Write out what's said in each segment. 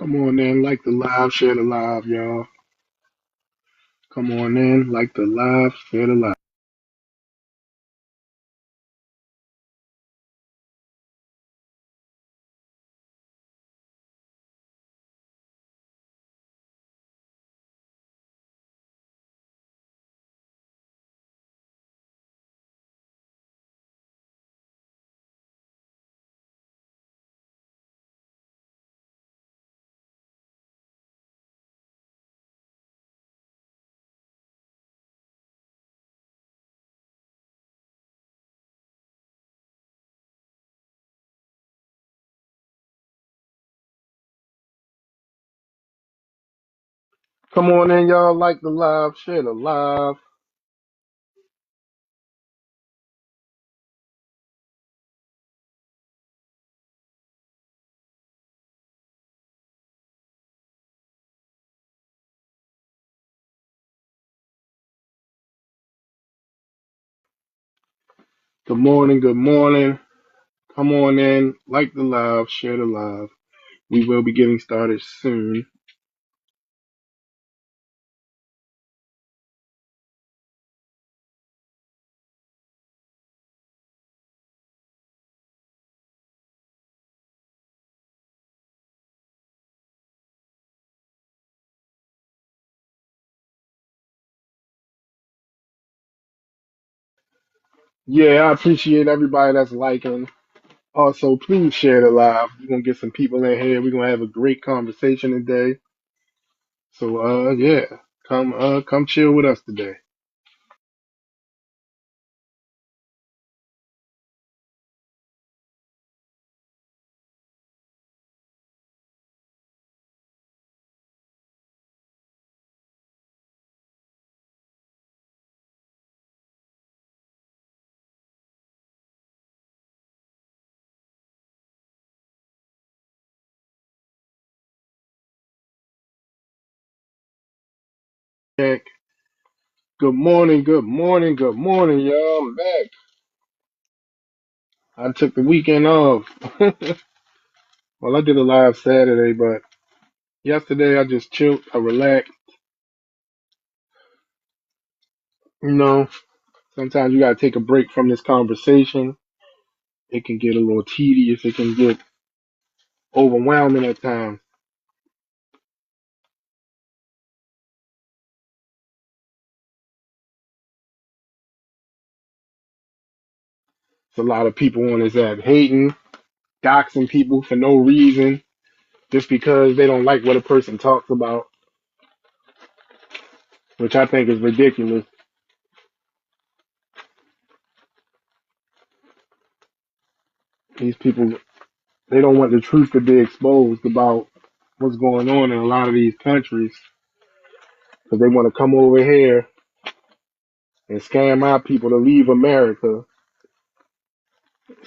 Come on in, like the live, share the live, y'all. Come on in, like the live, share the live. Come on in, y'all, like the live, share the live. Good morning, good morning. Come on in, like the live, share the live. We will be getting started soon. Yeah, I appreciate everybody that's liking. Also, please share the live. We're gonna get some people in here. We're gonna have a great conversation today. So yeah, come chill with us today. Heck, good morning, good morning, good morning, y'all. I'm back. I took the weekend off. Well, I did a live Saturday, but yesterday I just chilled, I relaxed. You know, sometimes you gotta take a break from this conversation. It can get a little tedious. It can get overwhelming at times. It's a lot of people on this app hating, doxing people for no reason, just because they don't like what a person talks about, which I think is ridiculous. These people, they don't want the truth to be exposed about what's going on in a lot of these countries, because they want to come over here and scam our people to leave America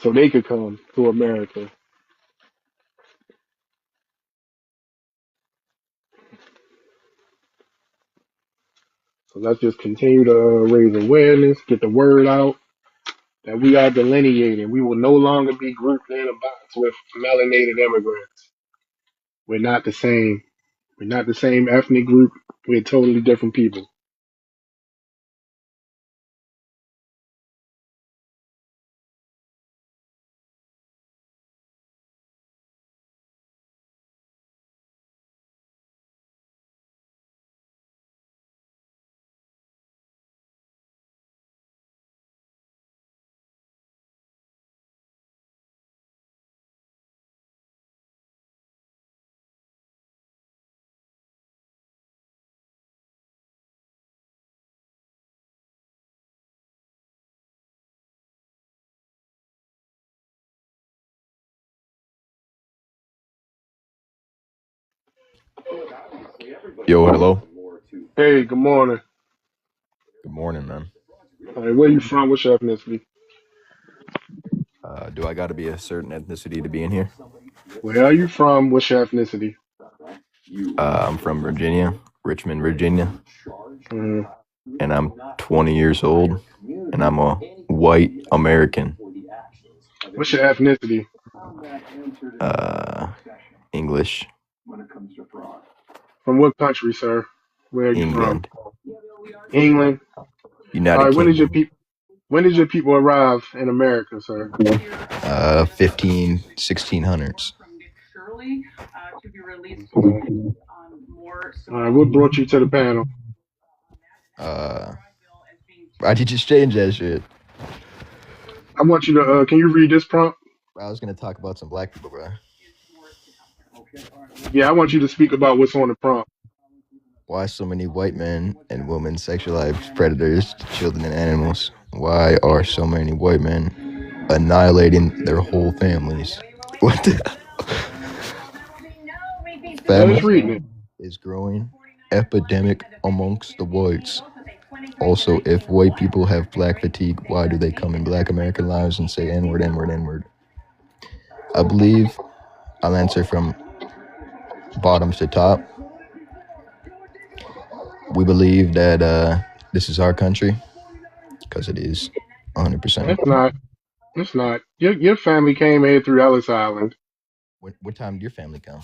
so they could come to America. So let's just continue to raise awareness, get the word out that we are delineating. We will no longer be grouped in a box with melanated immigrants. We're not the same. We're not the same ethnic group. We're totally different people. Yo, hello. Hey, good morning. Good morning, man. All right, where you from? What's your ethnicity? Do I got to be a certain ethnicity to be in here? Where are you from? What's your ethnicity? I'm from Virginia, Richmond, Virginia, Mm, and I'm 20 years old, and I'm a white American. what's your ethnicity? Uh, English. From what country, sir? Where are you from? England, England. All United right. Kingdom. When did your people arrive in America, sir? 1600s. Okay. All right. What brought you to the panel? Uh, why'd you just change that shit? I want you to. Can you read this prompt? I was gonna talk about some black people, bro. Yeah, I want you to speak about what's on the prompt. Why so many white men and women sexualize predators to children and animals? Why are so many white men annihilating their whole families? What the Finish family reading it. is growing epidemic amongst the whites. Also, if white people have black fatigue, why do they come in black American lives and say N-word, N-word, N-word? I believe I'll answer from bottom to top. We believe that this is our country because it is 100%. It's not. It's not. Your family came here through Ellis Island. What time did your family come?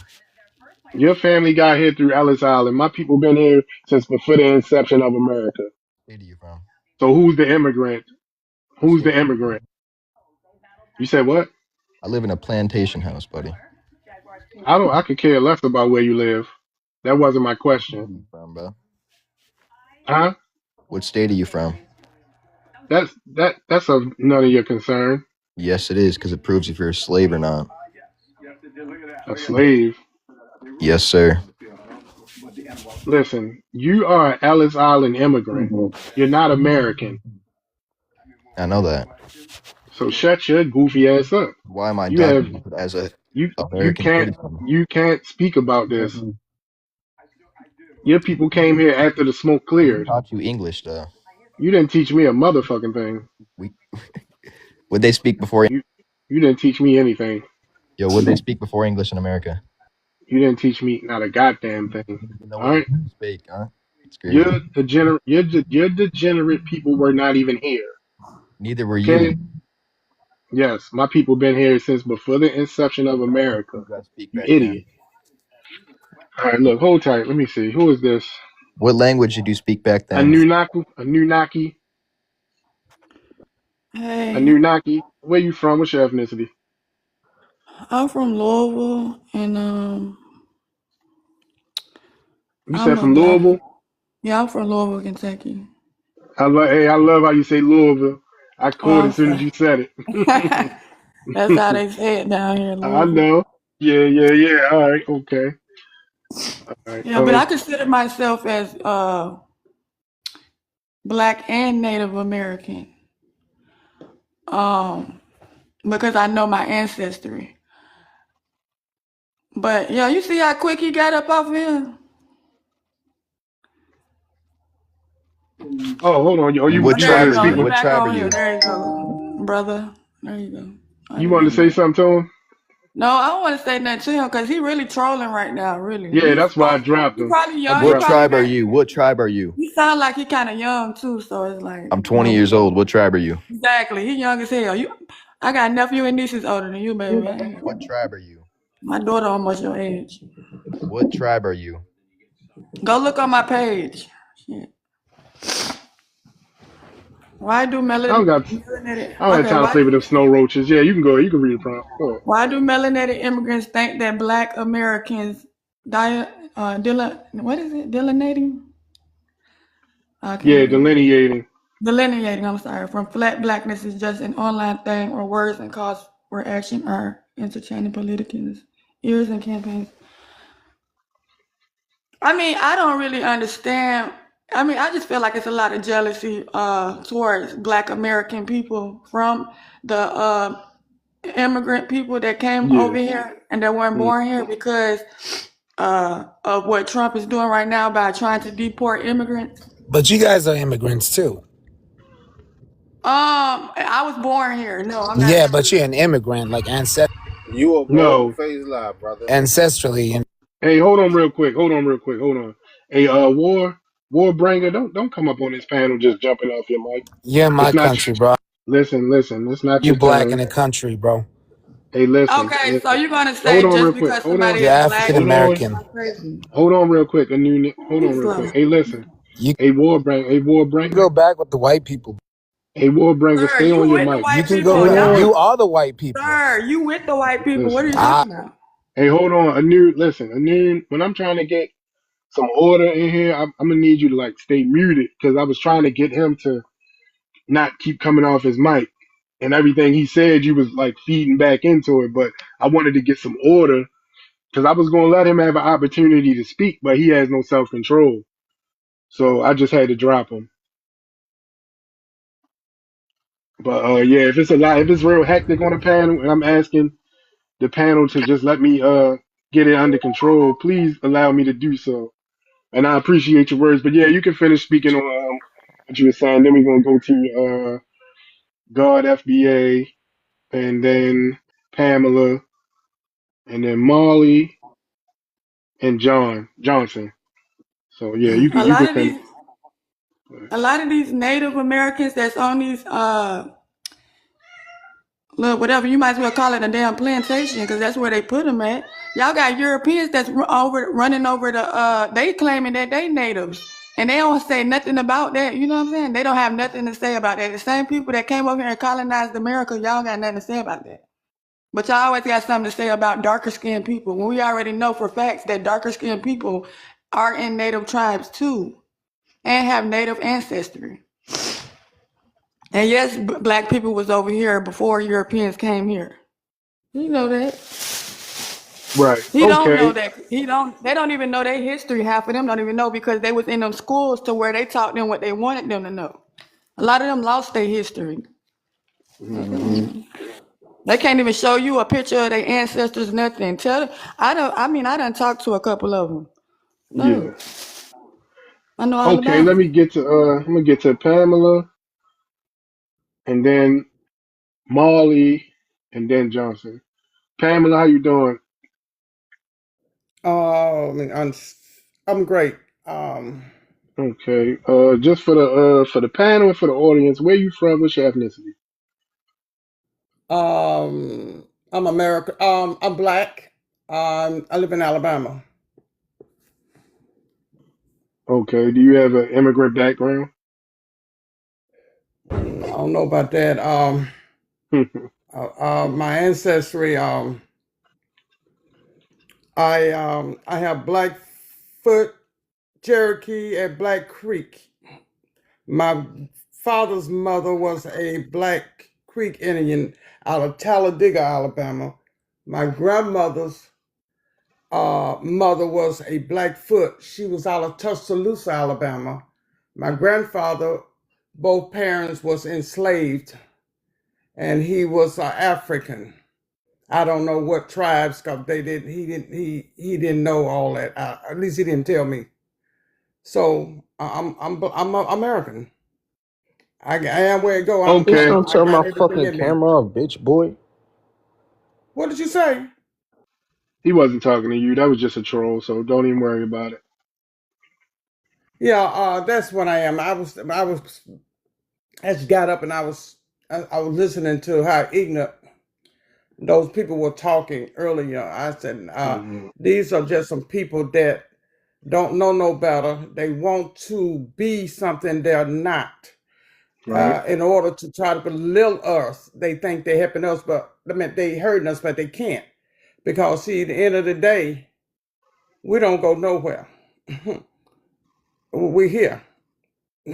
Your family got here through Ellis Island. My people been here since before the inception of America. Where are you from? So who's the immigrant? What Who's state the are you from? immigrant? You said what? I live in a plantation house, buddy. I don't. I could care less about where you live. That wasn't my question. Where are you from, bro? Huh? What state are you from? That's of none of your concern. Yes, it is because it proves if you're a slave or not. A slave. Yes, sir. Listen, you are an Ellis Island immigrant. You're not American. I know that. So shut your goofy ass up. Why am I You have documented as a you American can't citizen? you can't speak about this. Your people came here after the smoke Who cleared. taught you English, though? You didn't teach me a motherfucking thing. We would they speak before? You you didn't teach me anything. Yo, would they speak before English in America? You didn't teach me not a goddamn thing. You don't even know All what right. language you speak, huh? It's crazy. Your degenerate people were not even here. Neither were Okay. you. Yes, my people been here since before the inception of What language America. did you guys speak You back then? idiot. All right, look, hold tight. Let me see. Who is this? What language did you speak back then? Anunnaki. Hey, Anunnaki. Where you from? What's your ethnicity? I'm from Louisville, and You I'm said a from black. Louisville. Yeah, I'm from Louisville, Kentucky. Hey, I love how you say Louisville. I Oh, caught it I'm as soon as sorry. you said it. That's how they say it down here, in I Louisville. know. Yeah. All right, okay. All right. Yeah, but I consider myself as black and Native American, um, because I know my ancestry. But yeah, you see how quick he got up off here. Oh, hold on. Oh, And Oh, what you there wanted tribe you to are go. speak? you? He What back tribe are on here. you? There you go, brother. There you go. I You didn't wanted to mean say that. something to him? No, I don't want to say nothing to him because he really trolling right now. Really, Yeah, that's why I dropped he him. probably I young. He What dropped probably him. tribe are got. you? What tribe are you? He sound like he kind of young too. So it's like, I'm 20 years old. What tribe are you? exactly. He young as hell. I got nephew and nieces older than you, baby. What tribe are you? My daughter almost your age. What tribe are you? Go look on my page. Shit. Why do I don't got. melanated? I don't have Okay, time to play with them snow roaches. Yeah, you can go. You can read the prompt. Go ahead. why do melanated immigrants think that Black Americans what is it? Delineating? I can't Yeah, read. delineating. Delineating, I'm sorry, from flat blackness is just an online thing or words and cause where action are entertaining politicians' ears and campaigns. I mean, I don't really understand. I mean, I just feel like it's a lot of jealousy towards Black American people from the immigrant people that came Yeah. over here and that weren't Mm. born here because of what Trump is doing right now by trying to deport immigrants. But you guys are immigrants too. I was born here. No, I'm not an Yeah, but you're immigrant. an immigrant, like You a bold No. faced lie, brother. ancestrally. And Hey, hold on real quick. Hold on. Hey, Warbringer, don't come up on this panel just jumping off your mic. you're in my It's not. country, bro. Listen. It's not You your black in turn. the country, bro. Hey, listen, Okay, so listen. you're gonna Hold say on real just quick. because somebody You're is African black, Hold they on. American. are crazy. Hold on real quick. Hold on He's real quick. slow. Hey, listen. You Hey, Warbringer. Hey, go Warbringer. back with the white people. Hey, Warbringer. Sir, Stay on you your with the mic. You white can go. people. Hold Y'all, on. You are the white people. sir, you with the white people. What are Listen. you I talking about? Hey, hold on. Listen. When I'm trying to get some order in here, I'm gonna need you to like stay muted because I was trying to get him to not keep coming off his mic, and everything he said, you was like feeding back into it. But I wanted to get some order because I was gonna let him have an opportunity to speak, but he has no self control, so I just had to drop him. But yeah, if it's real hectic on the panel, and I'm asking the panel to just let me get it under control, please allow me to do so. And I appreciate your words. But yeah, you can finish speaking on what you were saying. Then we're gonna go to God FBA, and then Pamela, and then Molly and John Johnson. So yeah, A you lot can of finish. these, a lot of these Native Americans that's on these, look, whatever you might as well call it a damn plantation, because that's where they put them at. Y'all got Europeans that's running over the. They claiming that they natives, and they don't say nothing about that. You know what I'm saying? They don't have nothing to say about that. The same people that came over here and colonized America, y'all got nothing to say about that. But y'all always got something to say about darker skinned people when we already know for facts that darker skinned people are in native tribes too and have native ancestry. And yes, black people was over here before Europeans came here. You know that. Right. He don't know Okay. that. He don't. They don't even know their history. Half of them don't even know because they was in them schools to where they taught them what they wanted them to know. A lot of them lost their history. Hmm. They can't even show you a picture of their ancestors. Nothing. Tell. I don't. I mean, I done talked to a couple of them. Yeah. No, I know all Okay. about Let me them. get to I'm gonna get to Pamela, and then Molly, and then Johnson. Pamela, how you doing? I mean, I'm great. Um, Okay. Just for the panel and for the audience, where you from? What's your ethnicity? I'm American. I'm black. I live in Alabama. Okay. Do you have an immigrant background? I don't know about that. My ancestry. I have Blackfoot, Cherokee, and Black Creek. My father's mother was a Black Creek Indian out of Talladega, Alabama. My grandmother's mother was a Blackfoot. She was out of Tuscaloosa, Alabama. My grandfather, both parents was enslaved, and he was African. I don't know what tribes, cause they did. He didn't know all that. At least he didn't tell me. So I'm American. I am where it go. Bitch, Okay. don't I turn got my everything fucking in me. camera off, bitch boy. What did you say? He wasn't talking to you. That was just a troll. So don't even worry about it. Yeah, that's what I am. I just got up and I was listening to how ignorant those people were talking earlier. I said, Hmm. these are just some people that don't know no better. They want to be something they're not. Right. In order to try to belittle us, they think they're helping us, but I mean they hurting us, but they can't. Because see, at the end of the day, we don't go nowhere. We're here.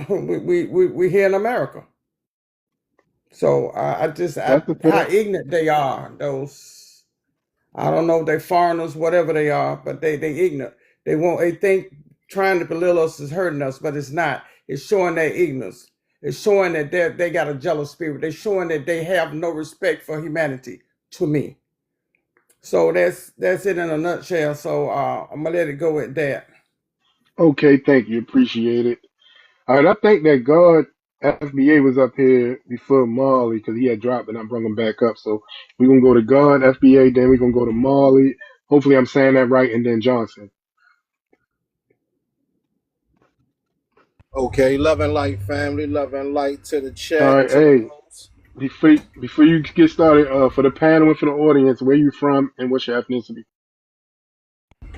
We're here in America. So That's the how fact. ignorant they are. Those I don't know if they're foreigners, whatever they are, but they ignorant. They think trying to belittle us is hurting us, but it's not. It's showing their ignorance. It's showing that they got a jealous spirit. They're showing that they have no respect for humanity. To me, so that's it in a nutshell. So I'm gonna let it go at that. Okay. Thank you. Appreciate it. All right, I think that God FBA was up here before Marley because he had dropped and I brought him back up. So we're gonna go to God FBA, then we're gonna go to Marley. Hopefully I'm saying that right, and then Johnson. Okay, love and light family, love and light to the All chat, right, to the hey, host. before you get started, for the panel and for the audience, where you from and what's your ethnicity?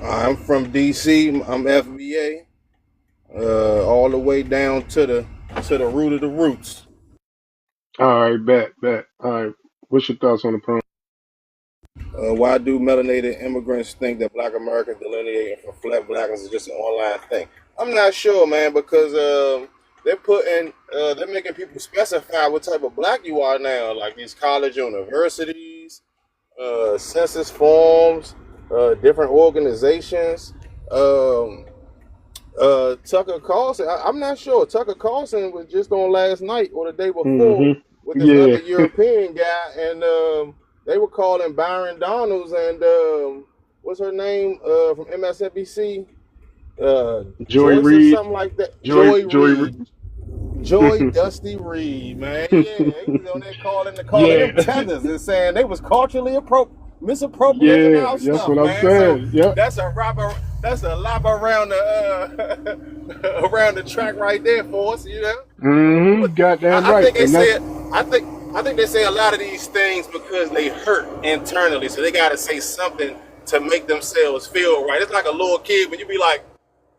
I'm from DC. I'm FBA, all the way down to the root of the roots. All right, bet. All right, what's your thoughts on the poem? Why do melanated immigrants think that Black Americans delineating from flat blackness is just an online thing? I'm not sure, man, because they're making people specify what type of black you are now, like these college universities, census forms, different organizations. Um, Tucker Carlson. I'm not sure. Tucker Carlson was just on last night or the day before Mm-hmm. with this Yeah, other European guy, and they were calling Byron Donalds and what's her name from MSNBC, Joy Joyce or Reid, something like that. Joy, Joy Joy. Reid. Joy Dusty Reed, man. Yeah, he was on there calling them Yeah, tethers and saying they was culturally misappropriating yeah, our that's stuff, what I'm man. So saying. Yep. that's a lap around the around the track right there for us, you know. But Mm-hmm. Goddamn I right, think they and that's say it. I think they say a lot of these things because they hurt internally, so they got to say something to make themselves feel right. It's like a little kid when you be like,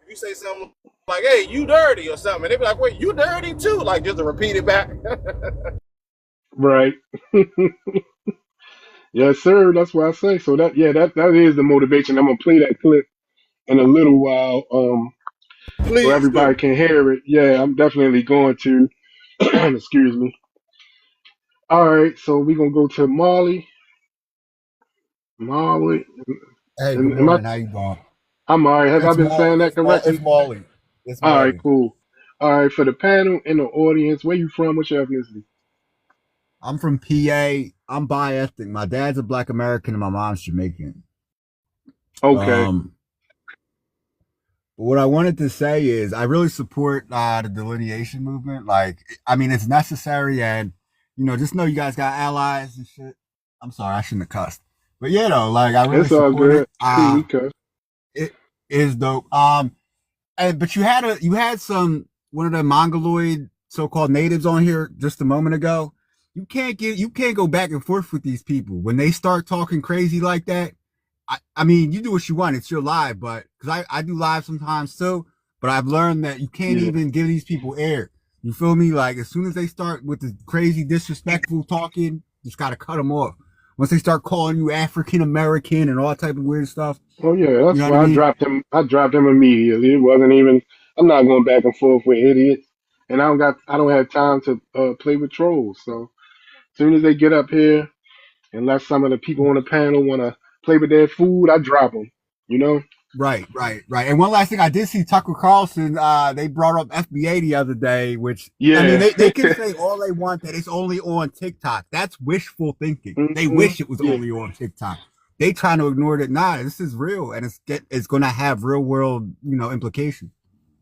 if you say something like, "Hey, you dirty" or something, and they be like, "Wait, you dirty too?" Like just to repeat it back. right. Yes, sir. That's what I say. So that is the motivation. I'm gonna play that clip in a little while, so Please everybody do. can hear it. Yeah, I'm definitely going to. Excuse me. All right, so we're gonna go to Molly. Molly, Hey, good and am I? morning. How you doing? I'm all right. Have I It's been Maul. saying that It's correctly? Molly. It's All right, Molly. cool. All right, for the panel and the audience, where you from? What's your ethnicity? I'm from PA. I'm bi-ethnic. My dad's a Black American and my mom's Jamaican. Okay, Um, but what I wanted to say is I really support the delineation movement. Like, I mean, it's necessary, and just know you guys got allies and shit. I'm sorry, I shouldn't have cussed, but yeah, though, like I really it's all support good. it. We could. It is dope. But you had some one of the mongoloid so-called natives on here just a moment ago. You can't go back and forth with these people when they start talking crazy like that. I mean, you do what you want; it's your live, but because I do live sometimes too. But I've learned that you can't Yeah. even give these people air. You feel me? Like as soon as they start with the crazy disrespectful talking, just gotta cut them off. Once they start calling you African American and all type of weird stuff, Oh yeah, you that's know what I why I mean? dropped him. I dropped him immediately. It wasn't even. I'm not going back and forth with idiots, and I don't have time to play with trolls. So as soon as they get up here, unless some of the people on the panel want to play with their food, I drop them. You know? Right. And one last thing, I did see Tucker Carlson. They brought up FBA the other day, which I mean, Yeah. they can say all they want that it's only on TikTok. That's wishful thinking. They Hmm. wish it was Yeah, only on TikTok. They trying to ignore it. Nah, this is real, and it's going to have real world implications.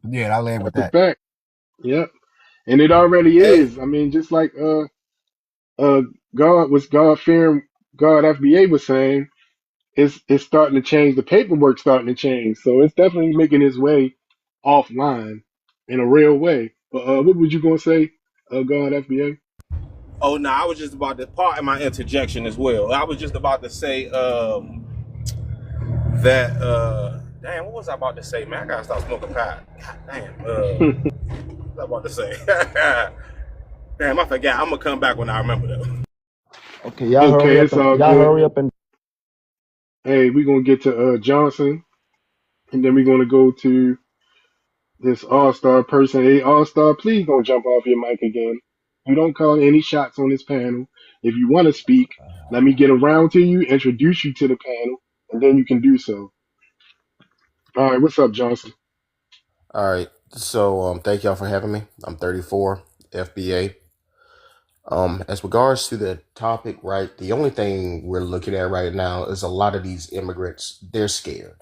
Yeah, I land with that's a that. fact. Yep. And it already Hey, is. I mean, just like uh God fearing God FBA was saying, it's starting to change. The paperwork's starting to change, so it's definitely making its way offline in a real way. But what was you gonna say, God FBA? oh no, I was just about to part in my interjection as well. I was just about to say that damn, what was I about to say, man? I gotta stop smoking pot. God damn, what was I about to say? Damn, I forgot. I'm gonna come back when I remember though. Okay, y'all hurry Okay, up it's and all y'all good. hurry up and Hey, we're gonna get to Johnson, and then we're gonna go to this all-star person. Hey, all-star, please don't jump off your mic again. You don't call any shots on this panel. If you want to speak, let me get around to you, introduce you to the panel, and then you can do so. All right, what's up, Johnson? All right. So thank y'all for having me. I'm 34, FBA. As regards to the topic, right, the only thing we're looking at right now is a lot of these immigrants, they're scared.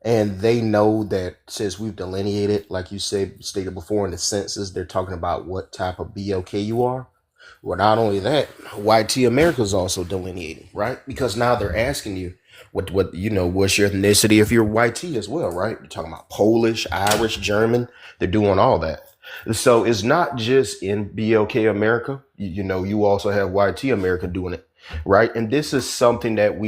And they know that since we've delineated, like you said, stated before in the census, they're talking about what type of BOK you are. Well, not only that, YT America is also delineating, right? Because now they're asking you what's your ethnicity if you're YT as well, right? You're talking about Polish, Irish, German. They're doing all that. So it's not just in BLK America. You know, you also have YT America doing it, right? And this is something that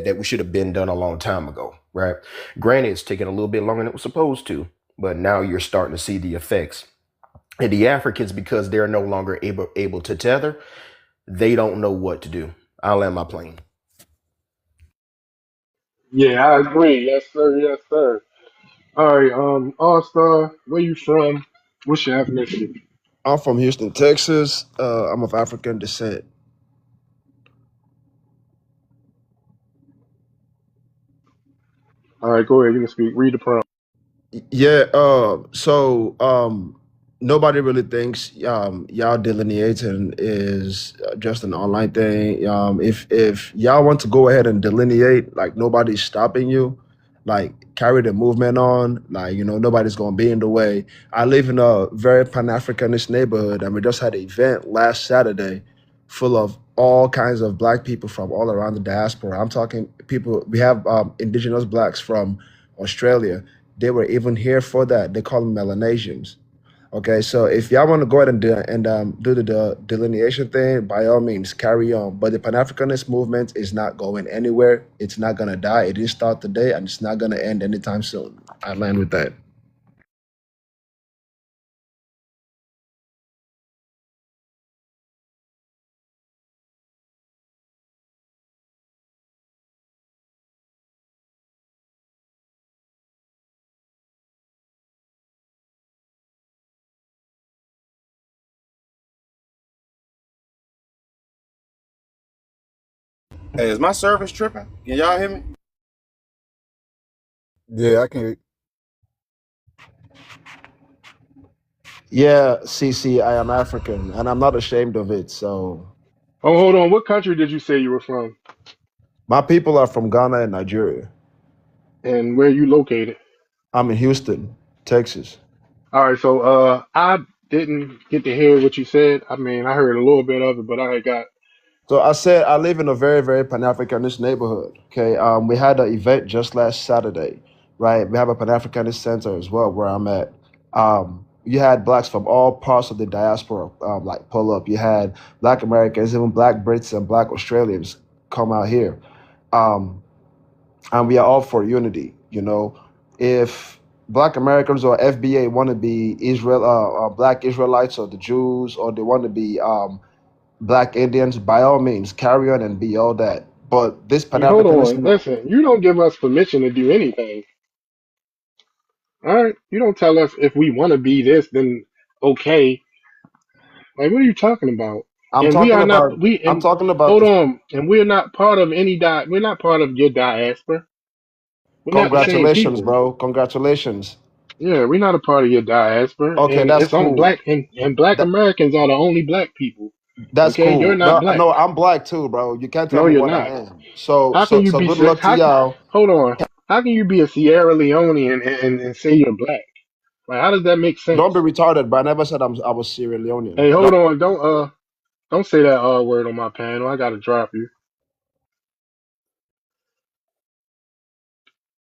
that we should have been done a long time ago, right? Granted, it's taking a little bit longer than it was supposed to, but now you're starting to see the effects. And the Africans, because they're no longer able to tether, they don't know what to do. I'll land my plane. Yeah, I agree. Yes, sir. Yes, sir. All right. All Star, where you from? What's your ethnicity? I'm from Houston, Texas. I'm of African descent. All right, go ahead. You can speak. Read the prompt. Yeah. Nobody really thinks y'all delineating is just an online thing. If y'all want to go ahead and delineate, like nobody's stopping you. Like carry the movement on. Like nobody's gonna be in the way. I live in a very Pan Africanist neighborhood, and we just had an event last Saturday, full of all kinds of Black people from all around the diaspora. I'm talking people. We have indigenous Blacks from Australia. They were even here for that. They call them Melanesians. Okay, so if y'all want to go ahead and do the delineation thing, by all means, carry on. But the Pan Africanist movement is not going anywhere. It's not gonna die. It didn't start today, and it's not gonna end anytime soon. I land with that. Hey, is my service tripping? Can y'all hear me? Yeah, I can. Yeah, CC, I am African, and I'm not ashamed of it. So Oh, hold on. What country did you say you were from, my people are from Ghana and Nigeria. and where you located? I'm in Houston, Texas. All right. So, I didn't get to hear what you said. I mean, I heard a little bit of it, but I got. So I said I live in a very, very Pan-Africanist neighborhood. Okay, we had an event just last Saturday, right? We have a Pan-Africanist center as well where I'm at. You had blacks from all parts of the diaspora, like pull up. You had Black Americans, even Black Brits and Black Australians come out here, um, and we are all for unity. If Black Americans or FBA want to be Black Israelites or the Jews, or they want to be Black Indians, by all means, carry on and be all that. But this Pan Wait, hold Africanist, on. Listen, you don't give us permission to do anything. All right. You don't tell us if we want to be this, then okay. Like, what are you talking about? I'm And we talking are not. about, We I'm and talking about hold the on. And we're not part of any We're not part of your diaspora. We're not the same congratulations, people. bro. Congratulations. Yeah, we're not a part of your diaspora, Okay, and that's it's on cool. black and black That Americans are the only black people. that's Okay, you're cool. not No, black. no, I'm black too, bro. You can't tell No, me you're what I not. am. So, How can so, you so be? good luck to y'all. Hold on. How can you be a Sierra Leonean and say you're black? Like, how does that make Don't be sense? retarded, but I never said I was Sierra Leonean. Hey, hold on. Don't say that R word on my panel. I gotta drop you.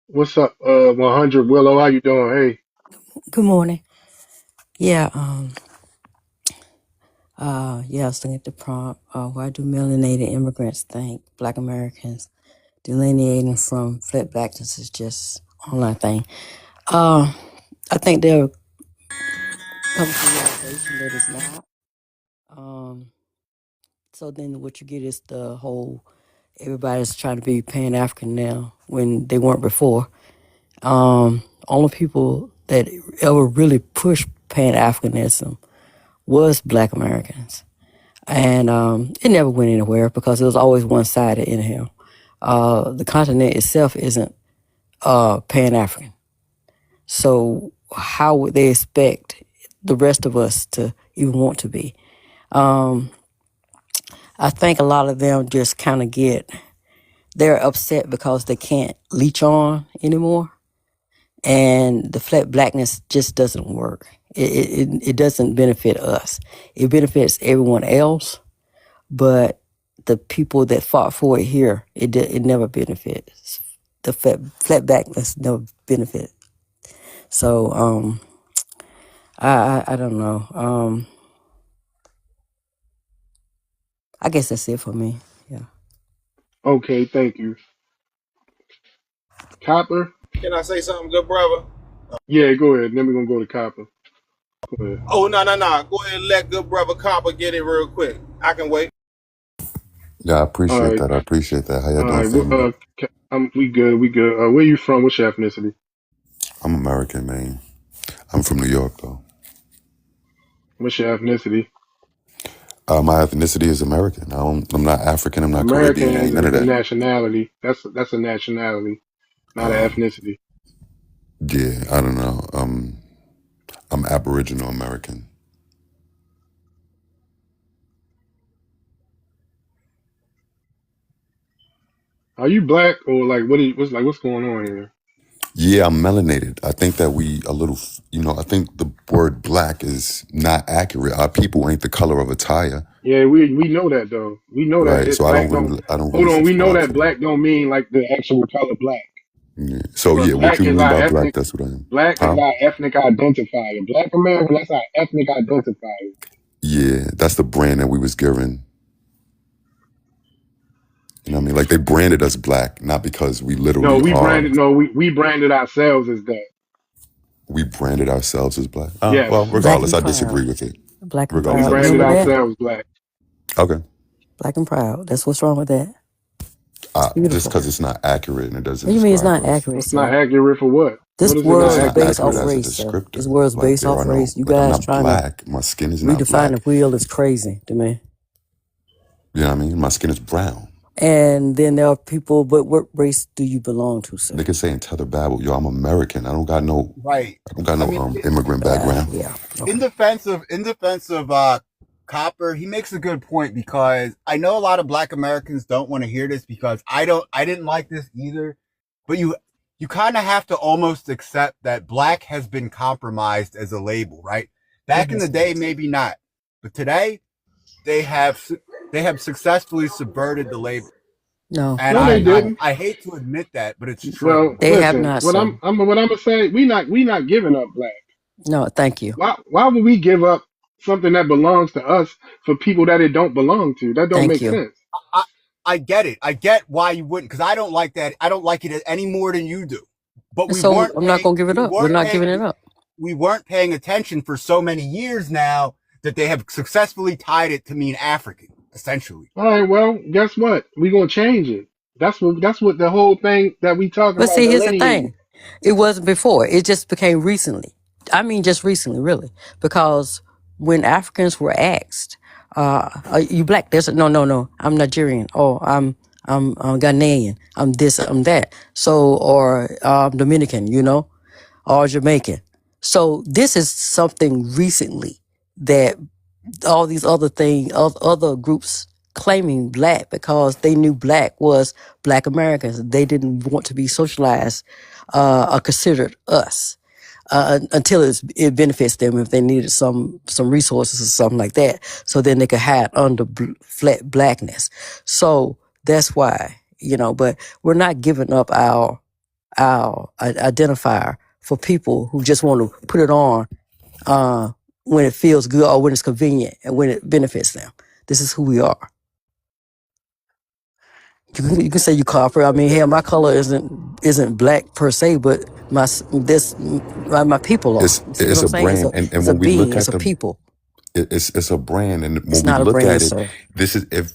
What's up, 100 Willow? How you doing? Hey, Good morning. Yeah, yeah, I was looking at the prompt. Why do melanated immigrants think Black Americans delineating from flat blackness is just online thing? Uh, I think they'll come to the realization that it's not. Um, so then what you get is the whole everybody's trying to be Pan African now when they weren't before. Only people that ever really pushed Pan Africanism was Black Americans. And it never went anywhere because it was always one-sided anyhow. The continent itself isn't Pan-African. So how would they expect the rest of us to even want to be? Um, I think a lot of them just kind of they're upset because they can't leech on anymore. And the flat blackness just doesn't work. It doesn't benefit us. It benefits everyone else, but the people that fought for it here, it never benefits. The flat backness never benefit. So I don't know. I guess that's it for me. Yeah. Okay, thank you. Copper. Can I say something, good brother? Yeah, go ahead. Then we're gonna go to Copper. Go ahead. Oh, no, no, no. Go ahead and let good brother Copper get it real quick. I can wait. Yeah, I All appreciate right. that. I appreciate that. How y'all All doing, right. family? We good. We good. Where you from? What's your ethnicity? I'm American, man. I'm from New York, though. What's your ethnicity? My ethnicity is American. I'm not African. I'm not American Caribbean. I ain't none of is a that. nationality. That's a nationality, not an ethnicity. Yeah, I don't know. I'm Aboriginal American. Are you black or like what's going on here? Yeah, I'm melanated. I think that we a little, I think the word black is not accurate. Our people ain't the color of a tire, Yeah, we know that though. We know that right? it So black don't. I don't Hold really on, we know subscribe that to that. black don't mean like the actual color black. Yeah. So But yeah, what black you is mean our by black? ethnic. That's what I am. Black is Huh? our ethnic identifier. Black American, that's our ethnic identifier. Yeah, that's the brand that we was given. You know what I mean? Like they branded us black, not because we No, literally we are. branded. No, we branded ourselves as that. We branded ourselves as black. Yes, Well, Black regardless, and I proud. disagree with it. Black and we Regardless, I proud. branded disagree Remember with that? it. ourselves black. Okay. Black and proud. That's what's wrong with that. It's Just beautiful. because it's not accurate and it doesn't What do you mean it's describe not us. accurate, It's not sir? accurate for what? This What is it world not It's is not accurate based accurate off for? as a race, sir. This descriptor. world is Like based there off are race. no, You like I'm guys not trying to black. My skin is not redefine the black. wheel is crazy to me. You know what I mean? My skin is brown. And then there are people, but what race do you belong to, sir? They can say in Tether Babble, yo, I'm American. Right. I don't got I no mean, immigrant background. Yeah, in okay. defense of Copper, he makes a good point because I know a lot of Black Americans don't want to hear this because I didn't like this either. But you kind of have to almost accept that Black has been compromised as a label, right? It Back in the has day, been. maybe not, but today they have they have successfully subverted the label, No, and No, they they have not. didn't. I hate to admit that, but it's true. Well, They have listen. not, sir. What I'm gonna say. We not giving up black. No, thank you. Why would we give up something that belongs to us for people that it don't belong to? That don't Thank make you. sense. I, I get it. I get why you wouldn't, because I don't like that. I don't like it any more than you do. But And so I'm not going to give it up. We're not giving it up. we weren't paying attention for so many years now that they have successfully tied it to mean African, essentially. All right. Well, guess what? We gonna change it. That's what the whole thing that we talking But about see, here's the delineating. thing. It wasn't before. It just became recently. I mean, just recently, really. Because when Africans were asked, are you black? There's no, no, no. I'm Nigerian. Oh, I'm Ghanaian. I'm this, I'm that. So, or Dominican, or Jamaican. So this is something recently that all these other groups claiming black because they knew black was black Americans. They didn't want to be socialized or considered us until it benefits them if they needed some resources or something like that. So then they could hide under flat blackness. So that's why, but we're not giving up our identifier for people who just want to put it on uh, when it feels good or when it's convenient and when it benefits them. This is who we are. You can say you copper. I mean, hell, my color isn't black per se, but my people are. See what It's I'm a saying? brand, It's and a when we being. look It's at a people. it's a brand, and when It's we not a look brand, at it, sir. this is if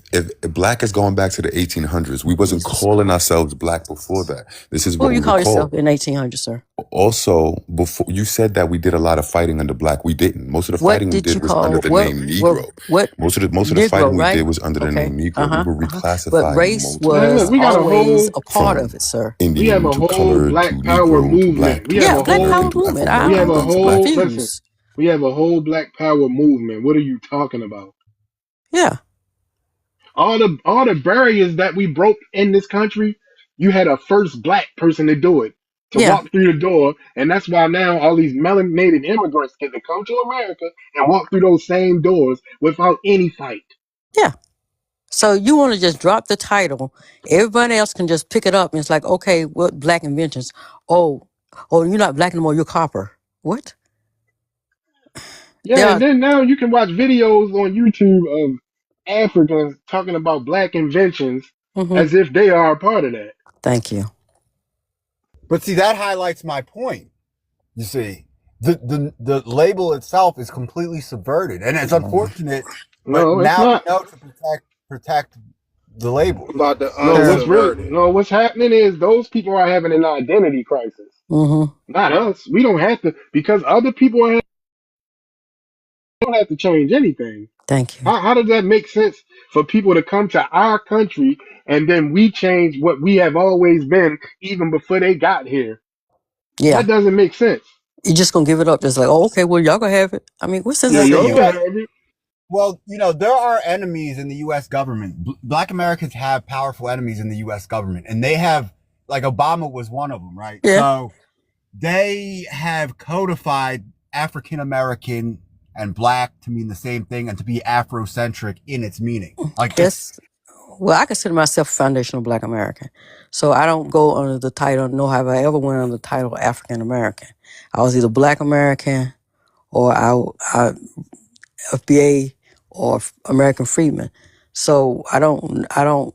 black is going back to the 1800s. We wasn't Jesus calling Christ. ourselves black before that. This is What what would you we were call yourself called. in 1800, sir? Also, before you said that we did a lot of fighting under black, we didn't. Most of the What fighting we did you did was under call the name Negro. what Most of the Negro, fighting we right? did was under the Okay. name Negro. We Uh-huh. were Uh-huh. But reclassified race multiple Man, look, was we got times, a always whole a part of from it, sir. we have Indian a to whole colored to Black Power Negro to movement. black We to have Yeah, a Black African Power whole American to movement. Afro I, we have I'm a American I'm to black whole people. listen. confused. We have a whole Black Power movement. What are you talking about? Yeah, All the barriers that we broke in this country, you had a first black person to do it, to yeah, walk through the door, and that's why now all these melanated immigrants get to come to America and walk through those same doors without any fight. yeah. So you want to just drop the title. Everybody else can just pick it up. And it's like, okay, what black inventions? Oh, you're not black anymore. You're copper. What? There Yeah, and are. then now you can watch videos on YouTube of Africans talking about black inventions Mm-hmm. as if they are a part of that. Thank you. But see, that highlights my point. You see, the label itself is completely subverted, and it's unfortunate. But No, it's now we not. know to protect the label. About the No, Yeah. unsubverted. what's happening is those people are having an identity crisis. Mm-hmm. Not us. We don't have to because other people don't have to change anything. Thank you. How does that make sense for people to come to our country and then we change what we have always been even before they got here? Yeah. That doesn't make sense. You're just gonna give it up, just like, oh, okay, well, y'all gonna have it. I mean, what sense Yeah, is Well, it y'all you can make? got have it. well, there are enemies in the U.S. government. Black Americans have powerful enemies in the U.S. government, and they have like Obama was one of them, right? Yeah. So they have codified African American and black to mean the same thing and to be Afrocentric in its meaning. Like it's Yes. Well, I consider myself a foundational Black American, so I don't go under the title. Nor have I ever went under the title African American. I was either Black American or I FBA or American Freedman. So I don't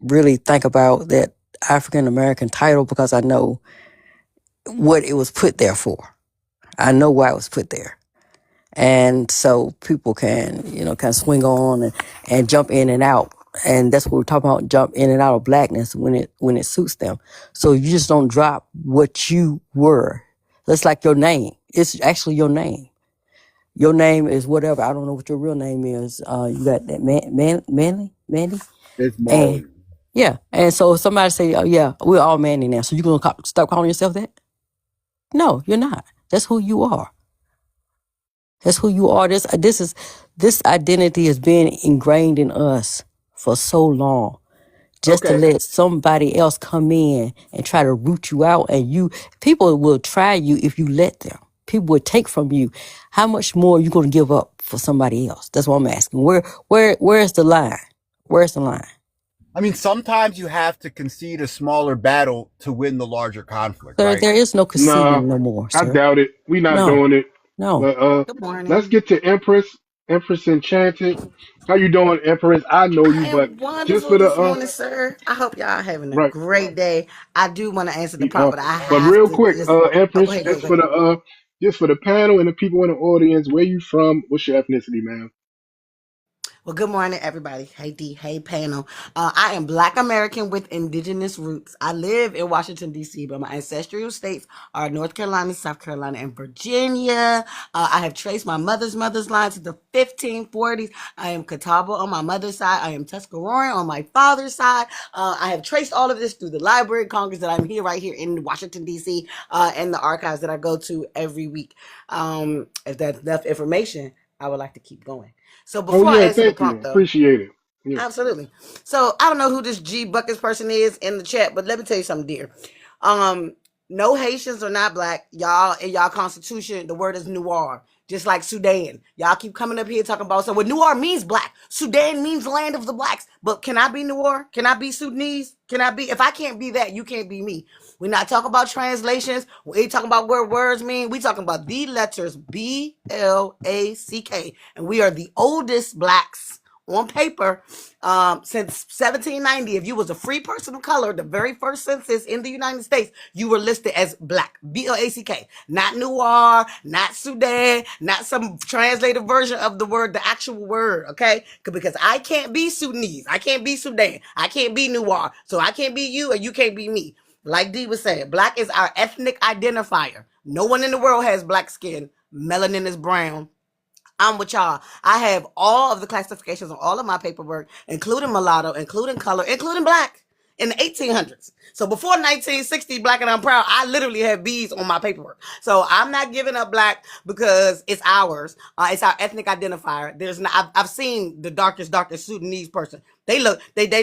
really think about that African American title because I know what it was put there for. I know why it was put there. And so people can, kind of swing on and jump in and out. And that's what we're talking about, jump in and out of blackness when it suits them. So you just don't drop what you were. That's like your name. It's actually your name. Your name is whatever. I don't know what your real name is. You got that Mandy? it's And Marley. yeah. And so if somebody say, oh yeah, we're all Mandy now. So you going to stop calling yourself that? No, you're not. That's who you are. That's who you are. This identity has been ingrained in us for so long. Just to Okay. let somebody else come in and try to root you out, and people will try you if you let them. People will take from you. How much more are you going to give up for somebody else? That's what I'm asking. Where's the line? Where's the line? I mean, sometimes you have to concede a smaller battle to win the larger conflict, Sir, right? there is no Nah, conceding no more, I sir. doubt it. We not No, doing it. no. But Good let's morning. get to Empress. Empress Enchanted. How you doing, Empress? I know I you, but am just wonderful for the this morning, sir. I hope y'all having a right. great day. I do want to answer the prompt, Uh, but I but have real to quick, just. Oh, go Empress, ahead, go ahead. just for the panel and the people in the audience, where you from? What's your ethnicity, man? Well, good morning, everybody. Hey, D. Hey, panel. I am Black American with indigenous roots. I live in Washington, D.C., but my ancestral states are North Carolina, South Carolina, and Virginia. I have traced my mother's line to the 1540s. I am Catawba on my mother's side. I am Tuscaroran on my father's side. I have traced all of this through the Library of Congress that I'm here, right here in Washington, D.C., and the archives that I go to every week. If that's enough information, I would like to keep going. So Oh before I yeah, answer the thank you. prompt, though, Appreciate it. Yeah. absolutely. So I don't know who this G Buckets person is in the chat, but let me tell you something, dear. Um, no Haitians are not black. Y'all in y'all constitution, the word is noir. Just like Sudan. Y'all keep coming up here talking about so what noir means black. Sudan means land of the blacks. But can I be noir? Can I be Sudanese? Can I be if I can't be that, you can't be me. We're not talking about translations. We ain't talking about what words mean. We talking about the letters BLACK. And we are the oldest blacks on paper since 1790. If you was a free person of color, the very first census in the United States, you were listed as black, BLACK, not noir, not Sudan, not some translated version of the word, the actual word. Okay, because I can't be Sudanese, I can't be Sudan, I can't be noir, so I can't be you and you can't be me. Like Dee was saying, black is our ethnic identifier. No one in the world has black skin. Melanin is brown. I'm with y'all. I have all of the classifications on all of my paperwork, including mulatto, including color, including black in the 1800s. So before 1960, black and I'm proud, I literally have B's on my paperwork. So I'm not giving up black because it's ours. It's our ethnic identifier. There's not. I've seen the darkest Sudanese person. They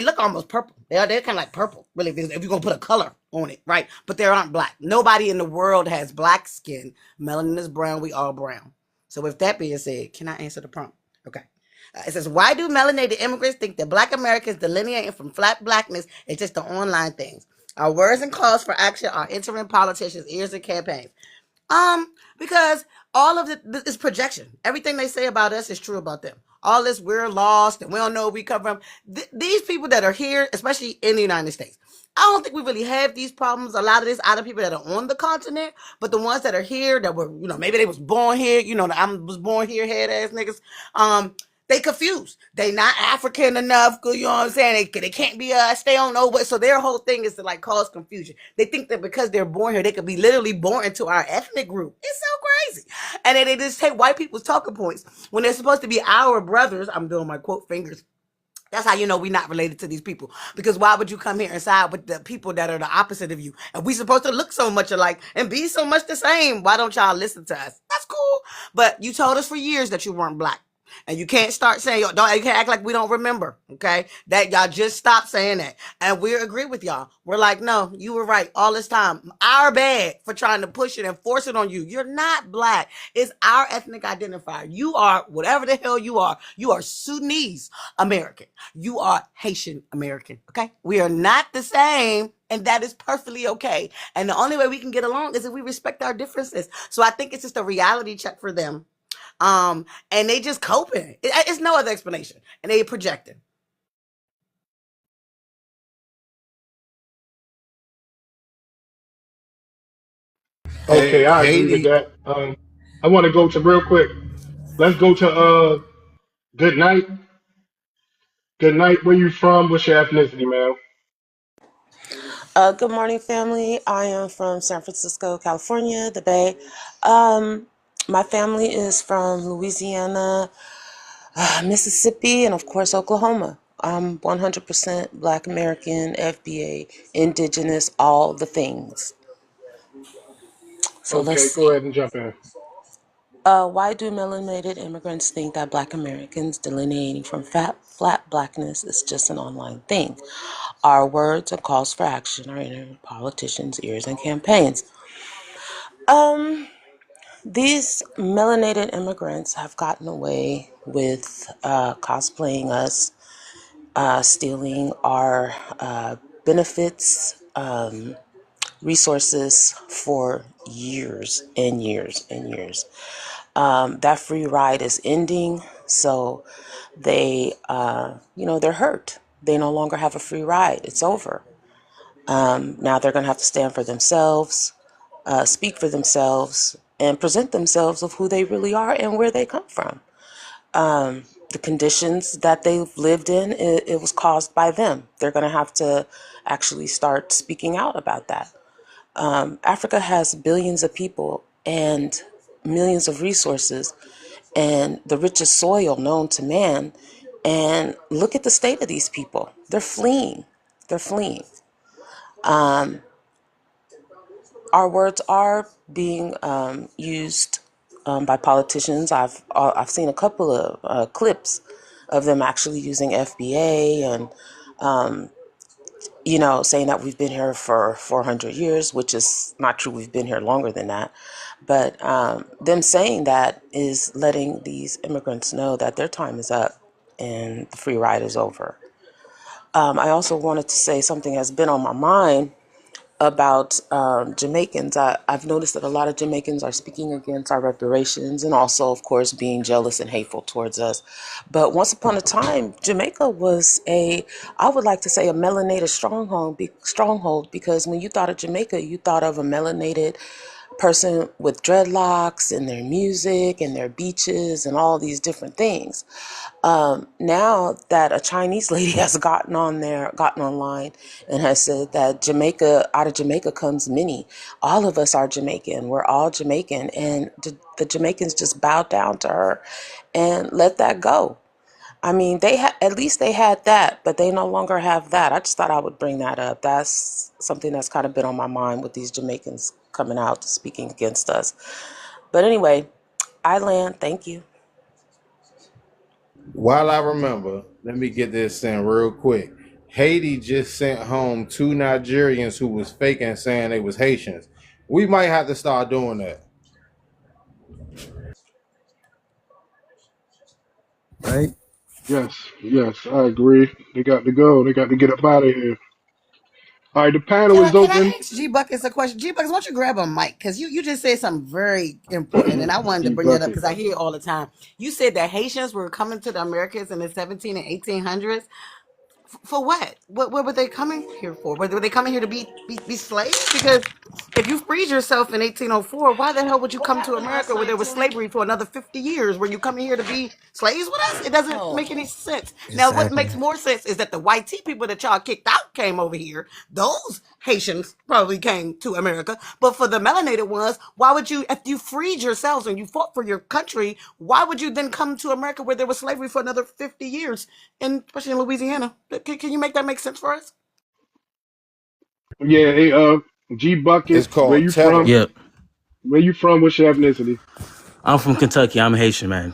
look almost purple. They're kind of like purple, really, if you're gonna put a color on it, right? But they aren't black. Nobody in the world has black skin. Melanin is brown. We all brown. So with that being said, can I answer the prompt? Okay. It says, why do melanated immigrants think that black Americans delineating from flat blackness is just the online things? Our words and calls for action are entering politicians' ears and campaigns. Because All of it is projection. Everything they say about us is true about them. All this we're lost and we don't know where we come from. These people that are here, especially in the United States, I don't think we really have these problems. A lot of this out of people that are on the continent, but the ones that are here that were, maybe they was born here, I was born here, head ass niggas. They confused. They not African enough. You know what I'm saying? They can't be us. They don't know what. So their whole thing is to like cause confusion. They think that because they're born here, they could be literally born into our ethnic group. It's so crazy. And then they just take white people's talking points when they're supposed to be our brothers. I'm doing my quote fingers. That's how you know we're not related to these people. Because why would you come here and side with the people that are the opposite of you? And we supposed to look so much alike and be so much the same. Why don't y'all listen to us? That's cool. But you told us for years that you weren't black. And you can't start saying, you can't act like we don't remember, okay? That y'all just stop saying that. And we agree with y'all. We're like, no, you were right all this time. Our bad for trying to push it and force it on you. You're not black. It's our ethnic identifier. You are whatever the hell you are. You are Sudanese American. You are Haitian American, okay? We are not the same, and that is perfectly okay. And the only way we can get along is if we respect our differences. So I think it's just a reality check for them. And they just coping. It's no other explanation. And they projecting. Okay, I agree with Haiti. that. I want to go to real quick. Let's go to good night. Good night. Where you from? What's your ethnicity, man? Good morning, family. I am from San Francisco, California, the Bay. Um, my family is from Louisiana, Mississippi, and of course, Oklahoma. I'm 100% Black American, FBA, Indigenous, all the things. So let's Okay, go see. ahead and jump in. Why do melanated immigrants think that Black Americans delineating from flat blackness is just an online thing? Our words and calls for action are in politicians' ears and campaigns. Um, These melanated immigrants have gotten away with cosplaying us, stealing our benefits, resources for years and years and years. That free ride is ending, so they're hurt. They no longer have a free ride. It's over. Now they're going to have to stand for themselves, speak for themselves, and present themselves of who they really are and where they come from. The conditions that they've lived in, it was caused by them. They're going to have to actually start speaking out about that. Africa has billions of people and millions of resources and the richest soil known to man. And look at the state of these people. They're fleeing. They're fleeing. Our words are being used by politicians. I've seen a couple of clips of them actually using FBA and saying that we've been here for 400 years, which is not true. We've been here longer than that. But them saying that is letting these immigrants know that their time is up and the free ride is over. I also wanted to say something has been on my mind about Jamaicans. I've noticed that a lot of Jamaicans are speaking against our reparations and also, of course, being jealous and hateful towards us. But once upon a time, Jamaica was I would like to say, a melanated stronghold because when you thought of Jamaica, you thought of a melanated person with dreadlocks and their music and their beaches and all these different things. Now that a Chinese lady has gotten online and has said that out of Jamaica comes many. All of us are Jamaican. We're all Jamaican. And the Jamaicans just bowed down to her and let that go. I mean, at least they had that, but they no longer have that. I just thought I would bring that up. That's something that's kind of been on my mind with these Jamaicans coming out speaking against us. But anyway, I land. Thank you. While I remember, let me get this in real quick. Haiti just sent home two Nigerians who was faking saying they was Haitians. We might have to start doing that. right? Yes, yes, I agree. They got to go. They got to get up out of here. All right, the panel is Can I open. ask G Buckets a question? G Buckets, why don't you grab a mic? Because you just said something very important, and I wanted to G bring that up bucket. because I hear it all the time. You said that Haitians were coming to the Americas in the 17 and 1800s. For what? What were they coming here for? Were they coming here to be slaves? Because if you freed yourself in 1804, why the hell would you come to America where there was slavery for another 50 years? Were you coming here to be slaves with us? It doesn't make any sense. Now, what Exactly. makes more sense is that the white tea people that y'all kicked out came over here. Those Haitians probably came to America. But for the melanated ones, why would you, if you freed yourselves and you fought for your country, why would you then come to America where there was slavery for another 50 years, and especially in Louisiana? Can you make that make sense for us? Yeah, hey, G It's bucket. Where called you from? tether. Yep. Where you from? What's your ethnicity? I'm from Kentucky. I'm Haitian, man.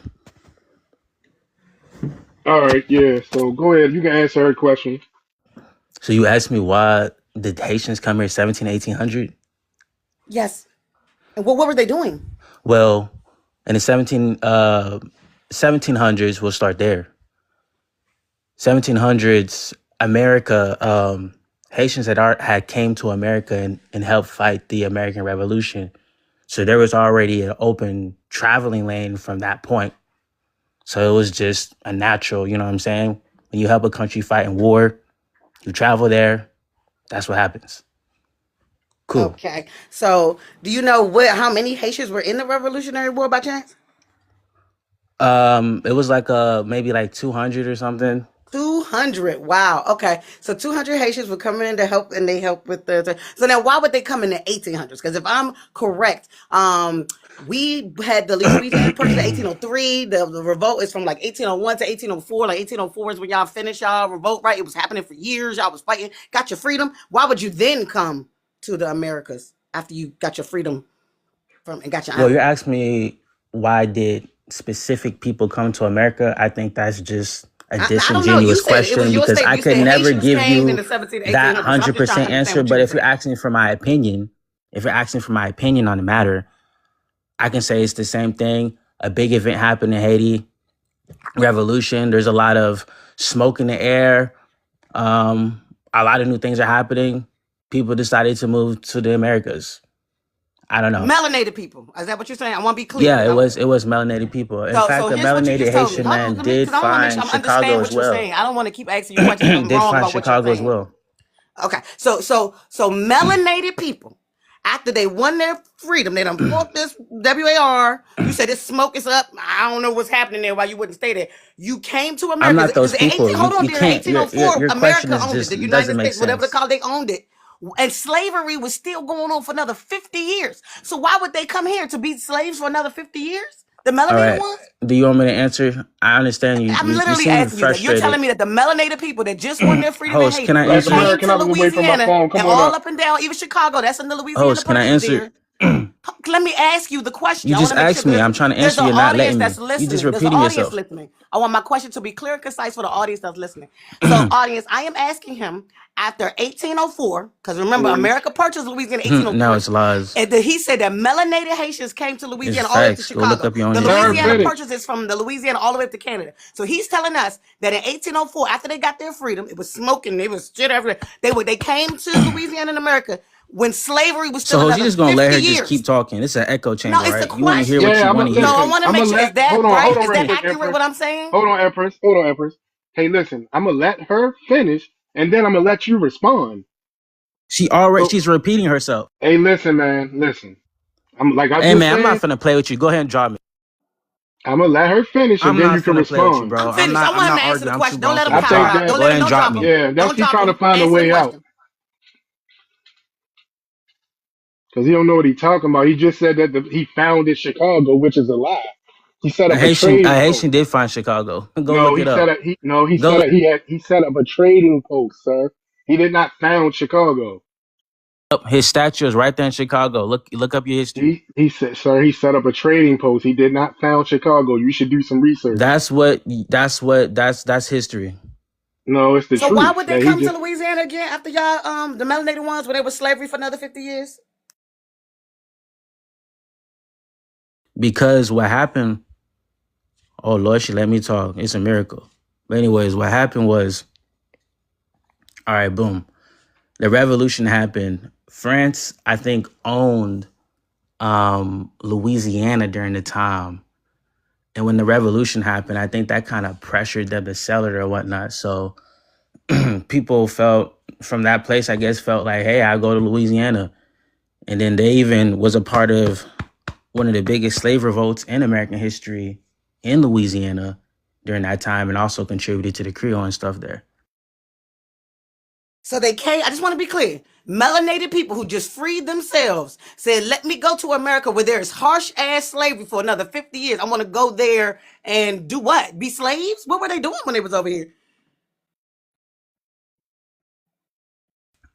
All right, yeah. So go ahead. You can answer her question. So you asked me why did Haitians come here 17, 1800? Yes. And what were they doing? Well, in the 1700s, we'll start there. 1700s, America, Haitians had came to America and helped fight the American Revolution. So there was already an open traveling lane from that point. So it was just a natural, you know what I'm saying? When you help a country fight in war, you travel there. That's what happens. Cool. Okay. So do you know how many Haitians were in the Revolutionary War by chance? It was like maybe like 200 or something. 200. Wow. Okay. So 200 Haitians were coming in to help, and they helped with so now why would they come in the 1800s? Because if I'm correct, we had the Louisiana Purchase in 1803. The revolt is from like 1801 to 1804. Like 1804 is when y'all finished y'all revolt, right? It was happening for years. Y'all was fighting, got your freedom. Why would you then come to the Americas after you got your freedom from and got your Well, you're island? asking me why did specific people come to America? I think that's just a I don't know. You disingenuous said it was question your because I statement. You could said never Haitians give came in you the 17, that 1800s. I'm just trying to 100% understand answer. what you But were if you're saying. asking for my opinion, on the matter, I can say it's the same thing. A big event happened in Haiti, revolution. There's a lot of smoke in the air. A lot of new things are happening. People decided to move to the Americas. I don't know. Melanated people. Is that what you're saying? I want to be clear Yeah, because it was melanated people. In fact, so a here's what you melanated just told me. Haitian Hold on, man did because I want to make sure find I'm Chicago understanding as what you're well. saying. I don't want to keep asking you questions if I'm Did wrong find about what you're Chicago as saying. well. Okay, so melanated people, after they won their freedom, they done fought this WAR. You said this smoke is up. I don't know what's happening there. Why you wouldn't stay there? You came to I'm America not because those in people. 18 You hold on, you dear. In can't. Your 1804, question America is owned it. The just United doesn't make States, whatever they sense. call it, they owned it. And slavery was still going on for another 50 years. So why would they come here to be slaves for another 50 years? The All melanated right. ones? Do you want me to answer? I understand you. I'm You literally seem asking you that. You're telling frustrated. me that the melanated people that just won their freedom in Host, can Haiti I Black answer? came American, to I was away from my Louisiana phone. and Come on all up. up and down, even Chicago. That's in the Louisiana Host, can I Purchase, answer? dear. Let me ask you the question. You I want just to make sure asked me. because I'm trying to there's answer. an You're not audience letting that's me. You just listening. There's an repeating audience yourself. listening. I want my question to be clear and concise for the audience that's listening. So, audience, I am asking him after 1804, because remember, Mm. America purchased Louisiana in Now 1803. it's lies. And he said that melanated Haitians came to It's Louisiana all the way up to facts. Go look Chicago. up your own The Let history, her Louisiana man. finish. Purchase is from the Louisiana all the way up to Canada. So he's telling us that in 1804, after they got their freedom, it was smoking, it was shit everywhere. They came to Louisiana in America when slavery was So, still host, you another just gonna let 50 her just years. keep talking? It's an echo No, chamber, it's a right? You want to hear what Yeah, you question. I'm want gonna to So hear. I listen. want to I'm make gonna sure, is let. that Hold right? on, Is real that quick, accurate Empress. what I'm saying? Hold on, Empress. Hold on, Empress. Hey, listen. I'm gonna let her finish, and then I'm gonna let you respond. So, She's repeating herself. hey, listen, man. Listen. I'm like I Hey, just man, I'm not said. finna play with you. Go ahead and drop me. I'm gonna let her finish, and I'm then not you can finna play with you, respond. bro. I'm I'm finished. I not. I'm want him not to answer the arguing. I'm too question. Don't grown let for him I this to power think talk. out. that. Don't Go let ahead him. and Don't drop drop me. him. Yeah, that's Don't he drop trying to him. find a Answer the way out question. because he don't know what he's talking about. He just said that he founded Chicago, which is a lie. He set A up a Haitian, trading a post. Haitian did find Chicago. Go No, look he it set up. up. He Go set look up. He set up a trading post, sir. He did not found Chicago. up. His statue is right there in Chicago. Look up your history. He said, sir, he set up a trading post. He did not found Chicago. You should do some research. That's what. That's history. No, it's the So why truth would they that he come to just. Louisiana again after y'all the melanated ones where they were slavery for another 50 years? Because what happened? Oh Lord, she let me talk. It's a miracle. But anyways, what happened was, all right, boom. The revolution happened. France, I think, owned Louisiana during the time. And when the revolution happened, I think that kind of pressured them to sell it or whatnot. So people felt from that place, I guess, felt like, hey, I'll go to Louisiana. And then they even was a part of one of the biggest slave revolts in American history in Louisiana during that time, and also contributed to the Creole and stuff there. So they came, I just want to be clear. Melanated people who just freed themselves said, let me go to America where there is harsh ass slavery for another 50 years. I want to go there and do what? Be slaves? What were they doing when they was over here?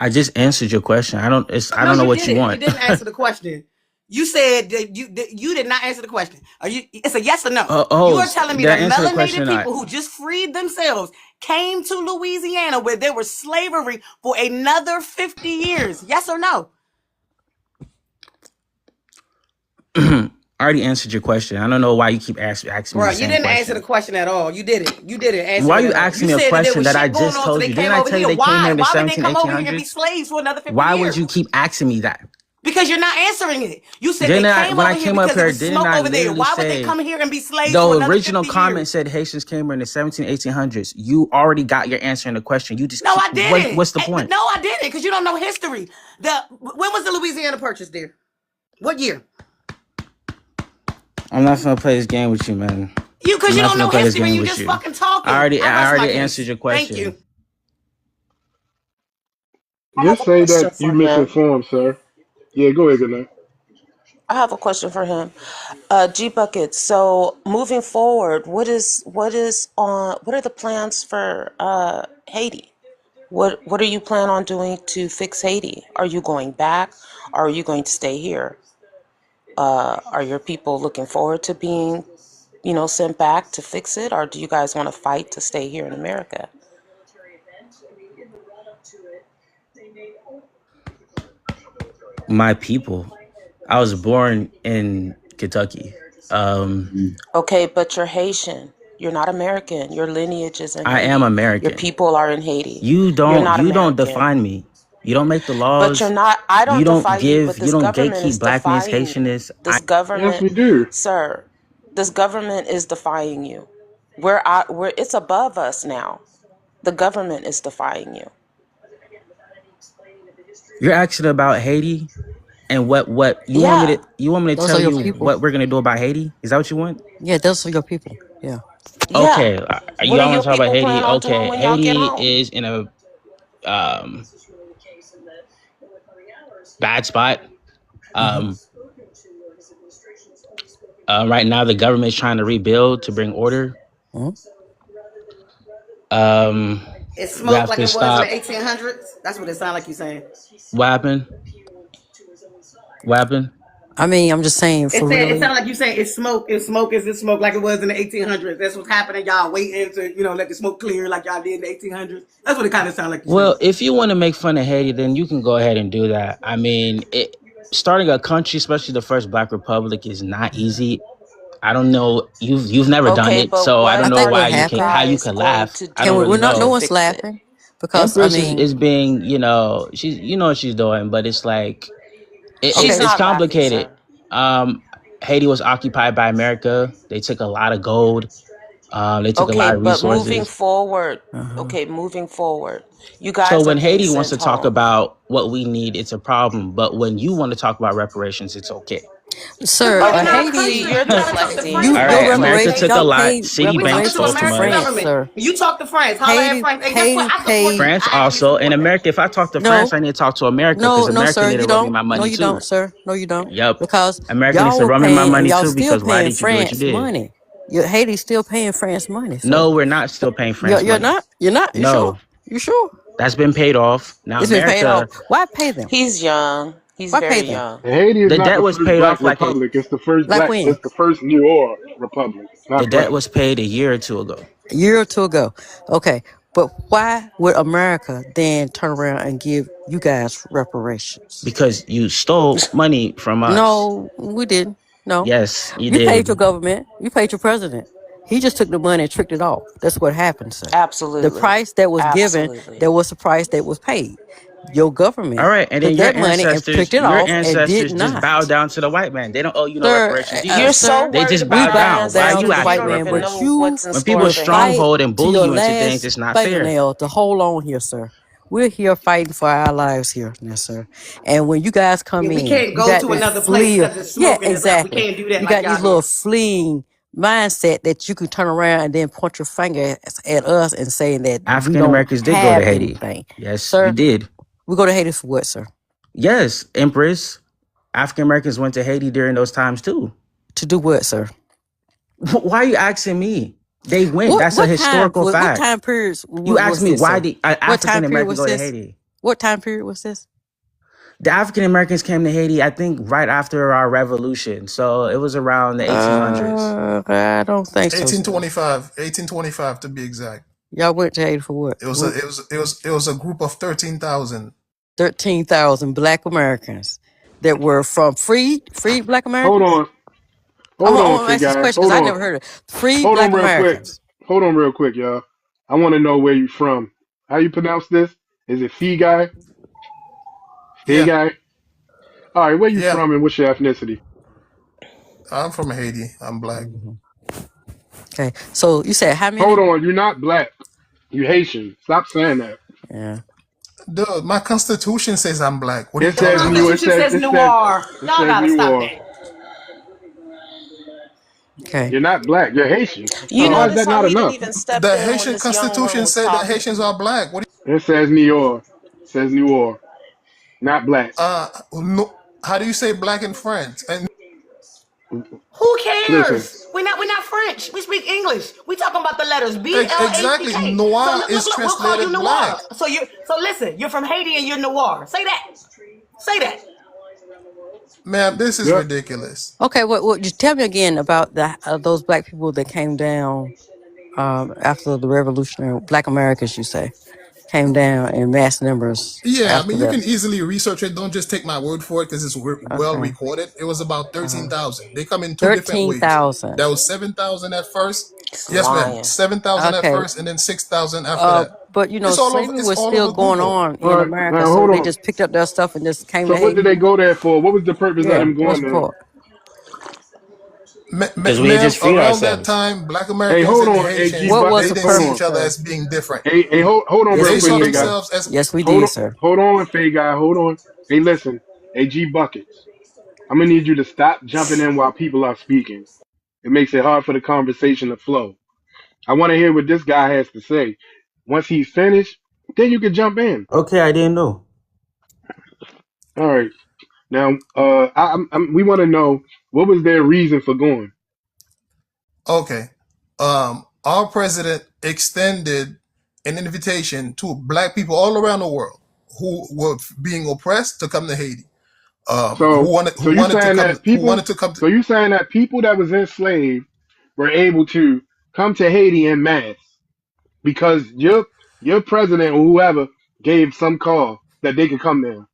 I just answered your question. I don't No, know you what you didn't. You want. didn't answer the question. You said that you did not answer the question. Are you? It's a yes or no. You are telling me Did I that answer the melanated question? people who just freed themselves came to Louisiana where there was slavery for another 50 years. Yes or no? I already answered your question. I don't know why you keep asking me Bro, the you same didn't answer the question. question at all. You didn't. You didn't answer Why are it you at all. asking You me a said that there question was that I shit going just on, so told they you? Didn't came I over tell you here. they came here Why? in the Why would they 17, come over here and be 1800s? slaves for another 50 Why would you years? keep asking me that? Because you're not answering it. You said they Didn't I, came when I over here came up because it here, was didn't smoke I over there. literally Why would they say come here and be slaves the for another original 50 comment years? said Haitians came here in the 17, 1800s? You already got your answer in the question. You just No, keep, I didn't. what's the point? No, I didn't, because you don't know history. When was the Louisiana Purchase there? What year? I'm not gonna play this game with you, man. Because I'm you not don't gonna know play this history and game you with just you. fucking talking. I I rest my already answered case. your Thank question. you. I have Just a say question that you for him. misinformed, sir. Yeah, go ahead, good night. I have a question for him. G Bucket. So moving forward, what are the plans for Haiti? What are you plan on doing to fix Haiti? Are you going back? Or are you going to stay here? Are your people looking forward to being, sent back to fix it, or do you guys want to fight to stay here in America? My people. I was born in Kentucky. Okay, but you're Haitian. You're not American. Your lineage is in I am Haiti. Your American. people are in Haiti. You're not You don't American. define me. You don't make the But you're laws. not, I don't defy you, but You this don't government gatekeep is blackness, defying you. Haitianness. This Yes, government, we do. sir, this government is defying you. It's above us now. The government is defying you. You're asking about Haiti and what Yeah. you want me to Those are tell your you people. what we're gonna do about Haiti? Is that what you want? Yeah, those are your people. Yeah. Yeah. Okay, What are y'all want your to talk about people Haiti? plan on doing Okay, when y'all get Haiti home? is in a um, bad spot. Hmm. Um, right now, the government is trying to rebuild to bring order. Hmm. Um, It we smoked have like to it was in the stop. 1800s. That's what it sounded like you saying. What happened? What happened? I mean, I'm just saying for It real. sounded like you saying it's smoke. It's smoke. Is it smoke like it was in the 1800s? That's what's happening. Y'all waiting to let the smoke clear like y'all did in the 1800s. That's what it kind of sounded like you saying. Well, if you want to make fun of Haiti, then you can go ahead and do that. I mean, starting a country, especially the first Black Republic, is not easy. I don't know. You've never done Okay, it, but so I I don't what know think are what why you happened. how you guys could going laugh. to I don't Can we? really We're do not. to No know. one's fix it? laughing because I Empress mean, is being, she's what she's doing, but it's like She's okay. it's not laughing, complicated. sir. Um, Haiti was occupied by America. They took a lot of gold. They took a Okay, lot of but resources. Uh-huh. moving forward, you So guys are when being Haiti wants sent to talk home. about what we need, it's a problem. But when you want to talk about reparations, it's okay. Cause Sir, we're Okay, in our see, Haiti, country. you're You gotta talk to deflecting. France All your right, first before you America say reparations, took a y'all Haiti. lot. paid We Citibank talking to reparations stole to from American us. France, government. sir. You talk to France. Holler at Haiti, France. And guess what? Haiti I support paid. you. France I actively also in support that. America. If I talk to France, No, I need to talk to America no, because no, America sir. need You to run me don't. my No, money you too. don't, sir. No, you don't. Yep, Because America needs y'all to were run me my paying, and money y'all too still because why paying did you do what you France did? money. Haiti's still paying France money, sir. No, we're not still paying You're, France you're money. not. You're not. You sure? No, You sure? that's been paid off. Now It's been paid off. America, Why pay them? He's young. He's Why pay very them? young. And Haiti is the not debt the was first paid black off republic. It's the first Like black. when? It's the first New York republic. It's the not debt black. was paid a year or two ago A year or two ago. Okay. But why would America then turn around and give you guys reparations? because you stole money from us. No, we didn't. No. Yes, you You paid did. your government. You paid your president. He just took the money and tricked it off. That's what happened, sir. The Absolutely. price that was given, Absolutely. there was a price that was paid. Your All government right, and then took that money and took it your off and did ancestors just bow not. down to the white man. They don't owe you no Sir, reparations You're either. so sir, They worried just about we bow our bow down. Why are down you to the ancestors, you white asking don't for man, even but know reparations? you what's in When store people will for you. fight stronghold and to bully your you into things, last it's not fair. fingernail to hold on here, sir. We're here fighting for our lives here, now, sir. And when you guys Yeah, come we in, can't you go got to this another place fleer. because it's Yeah, smoking and stuff. We exactly. can't do that You like got y'all this little do. fleeing mindset that you can turn around and then point your finger at us and saying that we African don't Americans did go to have Haiti. anything. Yes, we Sir, did. we go to Haiti for what, sir? Yes, Empress. African Americans went to Haiti during those times too. To do what, sir? Why are you asking me? They went. What That's a what time historical what fact. time periods You asked was me this, why sir? did What time African period American was go to this? Haiti? What time period was this? The African Americans came to Haiti, I think, right after our revolution. So it was around the 1800s. I don't think so, sir. 1825 to be exact. Y'all went to Haiti for what? It was a group of 13,000. 13,000 Black Americans that were from free Black Hold Americans. on. I'm Hold gonna, I'm on, gonna Fit ask this Guy. question because Hold I on. never heard of it. Free Hold on Black real quick. Americans. Hold on real quick, y'all. I want to know where you from. How you pronounce this? Is it Fee Guy? Fee Yeah, Guy? All right, where you yeah. from and what's your ethnicity? I'm from Haiti. I'm black. Mhm. Okay, so you said how Hold many? on, you're not black. You Haitian. Stop saying that. Yeah. Dude, my constitution says I'm black. What are you It Your says talking new. about? constitution says noir. It Y'all says gotta stop Noir. that. Okay. You're not black. You're Haitian. You Why Uh, is notice that how not he didn't enough? even step The in when Haitian this young woman constitution was said that talking? Haitians are black. What? It says Noir. It says Noir. Not black. No, how do you say black in French? And Who Listen. cares? We're not French. We speak English. We talking about the letters exactly, BLACK. So noir is look, we'll call you translated noir. black. So listen, you're from Haiti and you're noir. Say that. Say that. Man, this is Yep. ridiculous. okay. What? Just tell me again about those Black people that came down after the Revolutionary Black Americans. You say came down in mass numbers Yeah, I after mean, you that. can easily research it. Don't just take my word for it because it's well Okay. recorded. It was about Uh-huh. 13,000. They come in two different ways. 13,000. There was 7,000 at first. He's Yes, ma'am. lying. 7,000 at Okay. first and then 6,000 after that. But you know, slavery It's was all still over going Google. on All in right. America, Now so hold they on. just picked up their stuff and just came to So what did Haiti. they go there for? What was the purpose of Yeah. them What's going the there? point? Because we had Ma'am, just freed around that ourselves. time, black Hey, Americans hold and on. Hey, G Haitians, What was they Buckets. the didn't Hold see purpose, on. each other sir? as being different. Hey, hold on Yes, real They we quick, saw Fade did, Guy. sir. themselves as Yes, we Hold did, on. sir. Hold on, Fade Guy. Hold on. Hey, listen. Hey, G Buckets. I'm gonna need you to stop jumping in while people are speaking. It makes it hard for the conversation to flow. I want to hear what this guy has to say. Once he's finished, then you can jump in. Okay, I didn't know. All right. Now, we want to know what was their reason for going. okay. Our president extended an invitation to black people all around the world who were being oppressed to come to Haiti. So, so you saying that Who people, wanted to come to, so you saying that people that was enslaved were able to come to Haiti en masse because your president or whoever gave some call that they could come there.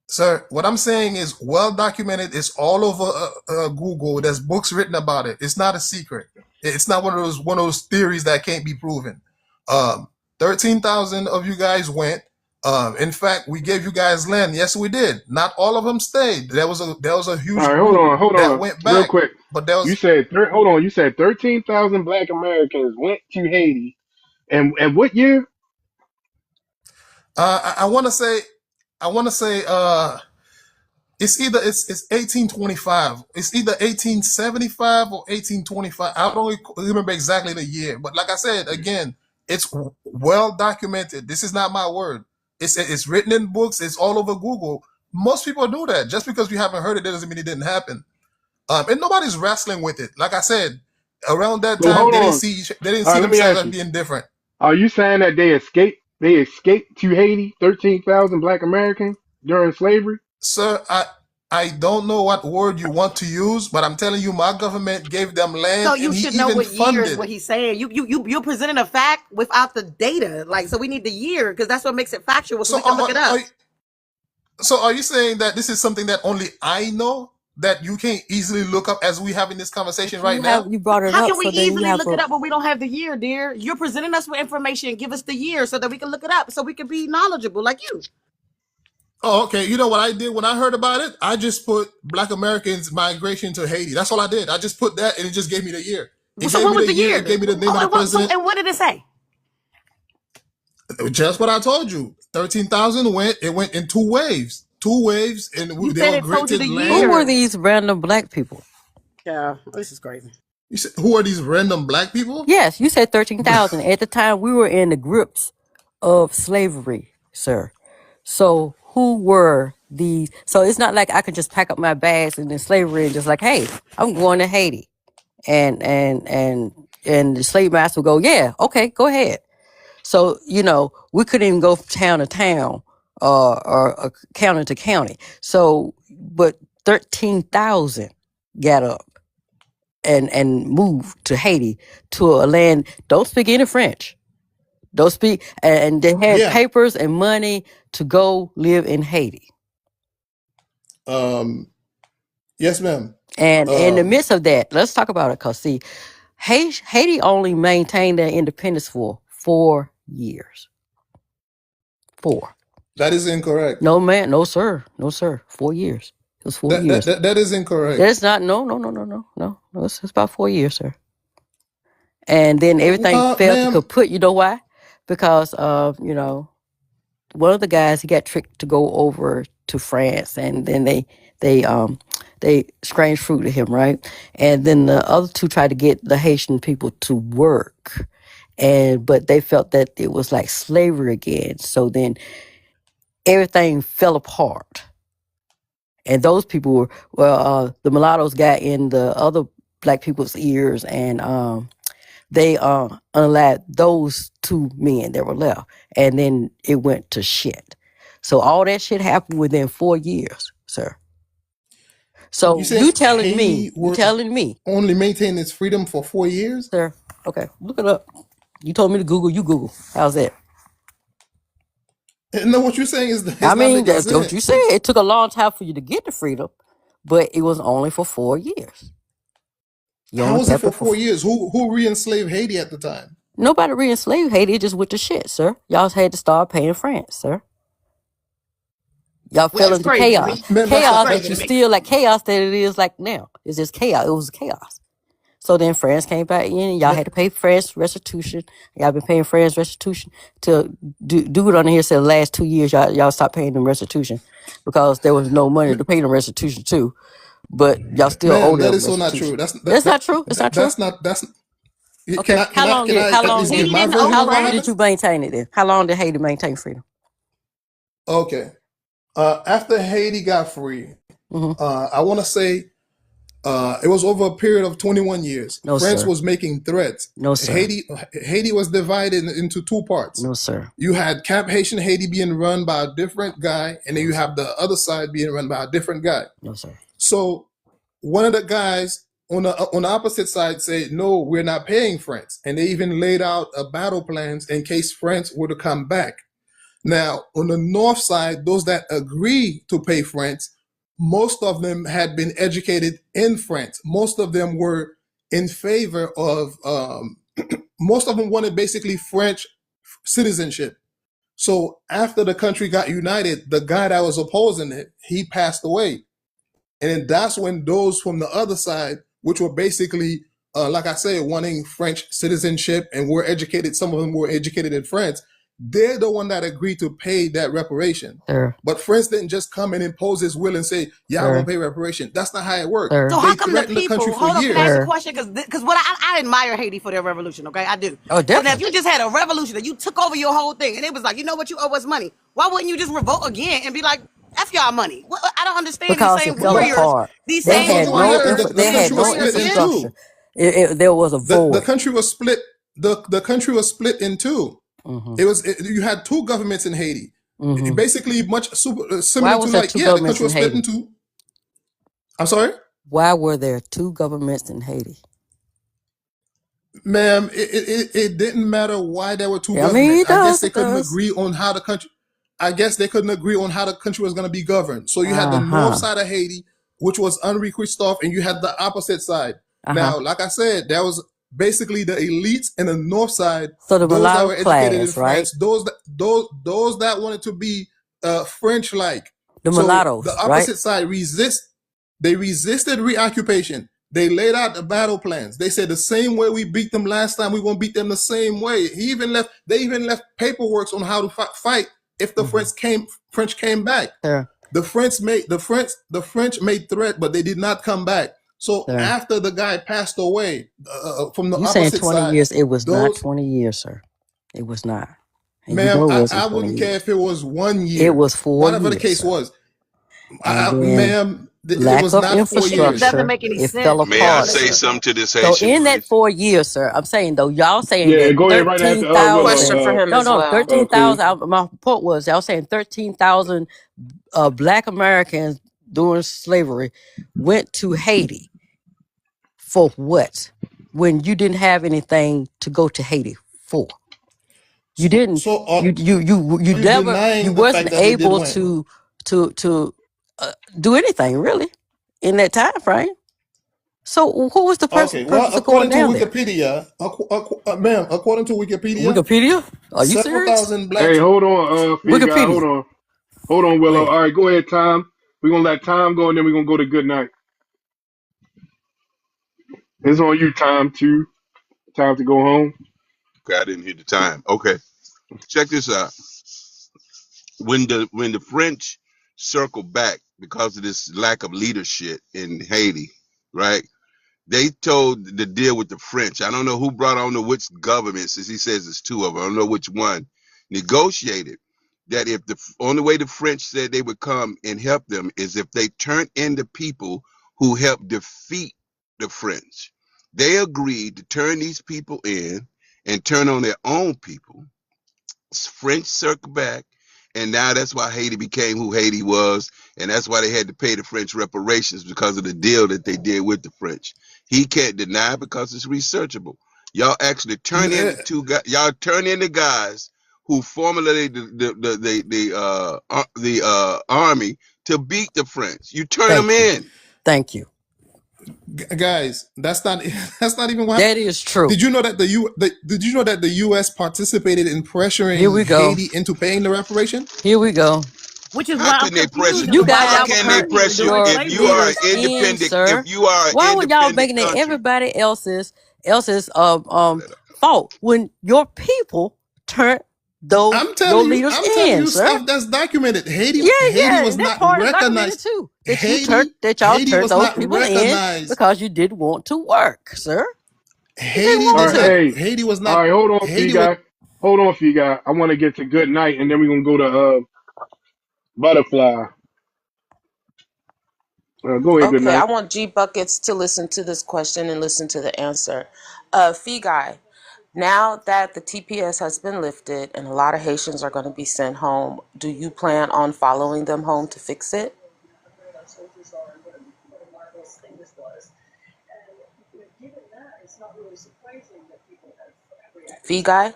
sir. What I'm saying is well documented. It's all over Google. There's books written about it. It's not a secret. It's not one of those theories that can't be proven. Um, 13,000 of you guys went. In fact, we gave you guys land. Yes, we did. Not all of them stayed. There was a All huge right, group hold that on, went real back. quick. But there You was said hold on. You said 13,000 Black Americans went to Haiti, and what year? I want to say it's 1825. It's either 1875 or 1825. I don't remember exactly the year, but like I said again, it's well documented. This is not my word. It's written in books. It's all over Google. Most people do that. Just because we haven't heard it, that doesn't mean it didn't happen. And nobody's wrestling with it. Like I said, around that So time, hold on. they didn't All see right, let me themselves ask as you. being different. Are you saying that they escaped? They escaped to Haiti. 13,000 Black Americans during slavery. Sir, I don't know what word you want to use, but I'm telling you, my government gave them So land you and he should know even what year is funded. what he's saying. You're presenting a fact without the data. Like, so we need the year because that's what makes it factual so So we can look it up. so are you saying that this is something that only I know? that you can't easily look up as we having this conversation right now? You brought it How up, can we so then you easily have look it up when we don't have the year, dear? You're presenting us with information. Give us the year so that we can look it up, so we can be knowledgeable like you. Oh, okay. You know what I did when I heard about it? I just put Black Americans migration to Haiti. That's all I did. I just put that, and it just gave me the year. It So gave what me was the the year. year? It gave me the name of the So president. and what did it say? Just what I told you. 13,000 went. It went in two waves. Two waves, and You they said all it told you the granted Who land. were year. these random black people? Yeah, this is crazy. You said, who are these random black people? Yes, you said 13,000. At the time, we were in the grips of slavery, sir. So who were these? So it's not like I could just pack up my bags and then slavery and just like, hey, I'm going to Haiti, and the slave master would go, yeah, okay, go ahead. So we couldn't even go from town to town, or county to county. So, but 13,000 got up and moved to Haiti, to a land don't speak any French, don't speak, and they had Yeah. papers and money to go live in Haiti. Yes, ma'am. And in the midst of that, let's talk about it, because see, Haiti only maintained their independence for 4 years. 4. That is incorrect. No, man, no, sir, no, sir. 4 years. It was 4 years. That is incorrect. That's not. No. It's about 4 years, sir. And then everything fell to kaput. You know why? Because one of the guys, he got tricked to go over to France, and then they strange fruit to him, right? And then the other two tried to get the Haitian people to work, but they felt that it was like slavery again. So then everything fell apart. And those people were the mulattoes got in the other black people's ears, and they unalived those 2 men that were left, and then it went to shit. So all that shit happened within 4 years, sir. So you telling me, only maintain its freedom for 4 years? sir? Okay, look it up. You told me to Google. You Google. How's that? No, what you're saying is I not mean, making that's what you sense. said. It took a long time for you to get the freedom, but it was only for 4 years. How was it for 4 years? Who re-enslaved Haiti at the time? Nobody re-enslaved Haiti. It just went to shit, sir. Y'all had to start paying France, sir. Y'all fell into chaos. Man, Chaos that you still like chaos that it is like now. It's just chaos. It was chaos. So then France came back in, and y'all had to pay France restitution. Y'all been paying France restitution to do it on here. Said the last 2 years y'all stopped paying them restitution because there was no money to pay them restitution too. But y'all still owe Man, that them is so not restitution. true. That's not true. It's not true. That's Okay. How long did how long did you maintain it then? How long did Haiti maintain freedom? Okay. After Haiti got free, I want to say it was over a period of 21 years. No, France sir. was making threats. No, sir. Haiti was divided into 2 parts. No, sir. You had Camp Haitian Haiti being run by a different guy, and then you have the other side being run by a different guy. No, sir. So one of the guys on the opposite side said, no, we're not paying France. And they even laid out a battle plans in case France were to come back. Now, on the north side, those that agree to pay France, most of them had been educated in France. Most of them were in favor of, most of them wanted basically French citizenship. So after the country got united, the guy that was opposing it, he passed away. And then that's when those from the other side, which were basically, like I said, wanting French citizenship and were educated, some of them were educated in France, they're the one that agreed to pay that reparation. Sir. But France didn't just come and impose his will and say, yeah, I won't pay reparation. That's not how it worked. Sir. So They how come the threatened the people? country for Hold on, years. can I ask a question? Because what I admire Haiti for their revolution. Okay, I do. Oh, So now, if definitely. you just had a revolution and you took over your whole thing, and it was like, you know what, you owe us money. Why wouldn't you just revolt again and be like, F y'all money? Well, I don't understand Because these it same fell warriors. apart. These They same had warriors. they had no split in infrastructure. two. There was a void. The country was split. The country was split in 2. You had 2 governments in Haiti. Basically, much similar to there like, 2 yeah, the governments country was in split Haiti? in 2. I'm sorry? Why were there 2 governments in Haiti? Ma'am, it didn't matter why there were 2 I mean, governments. I guess they it couldn't does. agree on how the country. I guess they couldn't agree on how the country was going to be governed. So you had the north side of Haiti, which was Henri Christophe, and you had the opposite side. Uh-huh. Now, like I said, there was basically the elites in the north side, So the those that mulatto were educated in class, right? France, those that wanted to be French like. The So the mulattoes, right? opposite side they resisted reoccupation. They laid out the battle plans. They said the same way we beat them last time, we're gonna beat them the same way. They even left paperwork on how to fight if the Mm-hmm. French came back. Sure, The French made threat, but they did not come back. So sure. after the guy passed away from the You saying opposite 20 side, years? It was not those 20 years, sir. It was not. And you ma'am, know it I wasn't 20 wouldn't care years. if it was one It year, was 4 whatever the years, case sir. was. And then Ma'am, it lack was of not 4 years. Doesn't infrastructure, make any it fell sense. May I apart, say sir. something to this So Haitian, in that please? 4 years, sir, I'm saying though, y'all saying Yeah, that go ahead right after Question 13,000, for Willow. him no, as no, well. Queen. 13,000, my point was, y'all saying 13,000 black Americans during slavery went to Haiti for what? When you didn't have anything to go to Haiti for. You So, didn't, so you are you never, you denying the wasn't fact that they did able win? to do anything really in that time frame. So who was the Okay, well, purpose of going according to down there? Wikipedia, ma'am, according to Wikipedia, Wikipedia? Are you several serious? thousand Hey, blacks. hold on, Fee guy. Wikipedia. Hold on, Go Willow. ahead. All right, go ahead, Tom. We're gonna let Tom go, and then we're gonna go to good night. It's on you, Tom. Too. Time to go home. Okay, I didn't hear the time. Okay, check this out. When the French circled back because of this lack of leadership in Haiti, right? They told the deal with the French. I don't know who brought on the which government, since he says it's two of them. I don't know which one negotiated that if the only way the French said they would come and help them is if they turned in the people who helped defeat the French. They agreed to turn these people in and turn on their own people. French circle back, and now that's why Haiti became who Haiti was, and that's why they had to pay the French reparations because of the deal that they did with the French. He can't deny because it's researchable. Y'all actually turn in the two guys. Y'all turn in the guys who formulated the army to beat the French. You turn them Thank you. in. Thank you. Guys, that's not that's not even what. That is true. Did you know that did you know that the U.S. participated in Here pressuring we go. Haiti into paying the reparation? Here we go. Which is How why I'm can they pressure? confused You as to why How y'all guys would can they turned continue pressure doing your if you slavery. are leaders an in, independent? If sir. you are an Why would y'all independent making it country, everybody else's fault when your people turned those your leaders I'm telling in, you sir? stuff that's documented. Yeah, Haiti yeah, was and that not part is documented recognized. too. That y'all Haiti turned was those not people in recognized. because you didn't want to work, sir. You didn't Haiti want All did right, not. to. hey. Haiti was All not. right, hold on, Fee Haiti was. guy. Hold on, Fee guy. I want to get to good night, and then we're gonna go to butterfly. Go ahead, good Okay, I night. want G Buckets to listen to this question and listen to the answer. Fee Guy, now that the TPS has been lifted and a lot of Haitians are going to be sent home, do you plan on following them home to fix it? Fee Guy?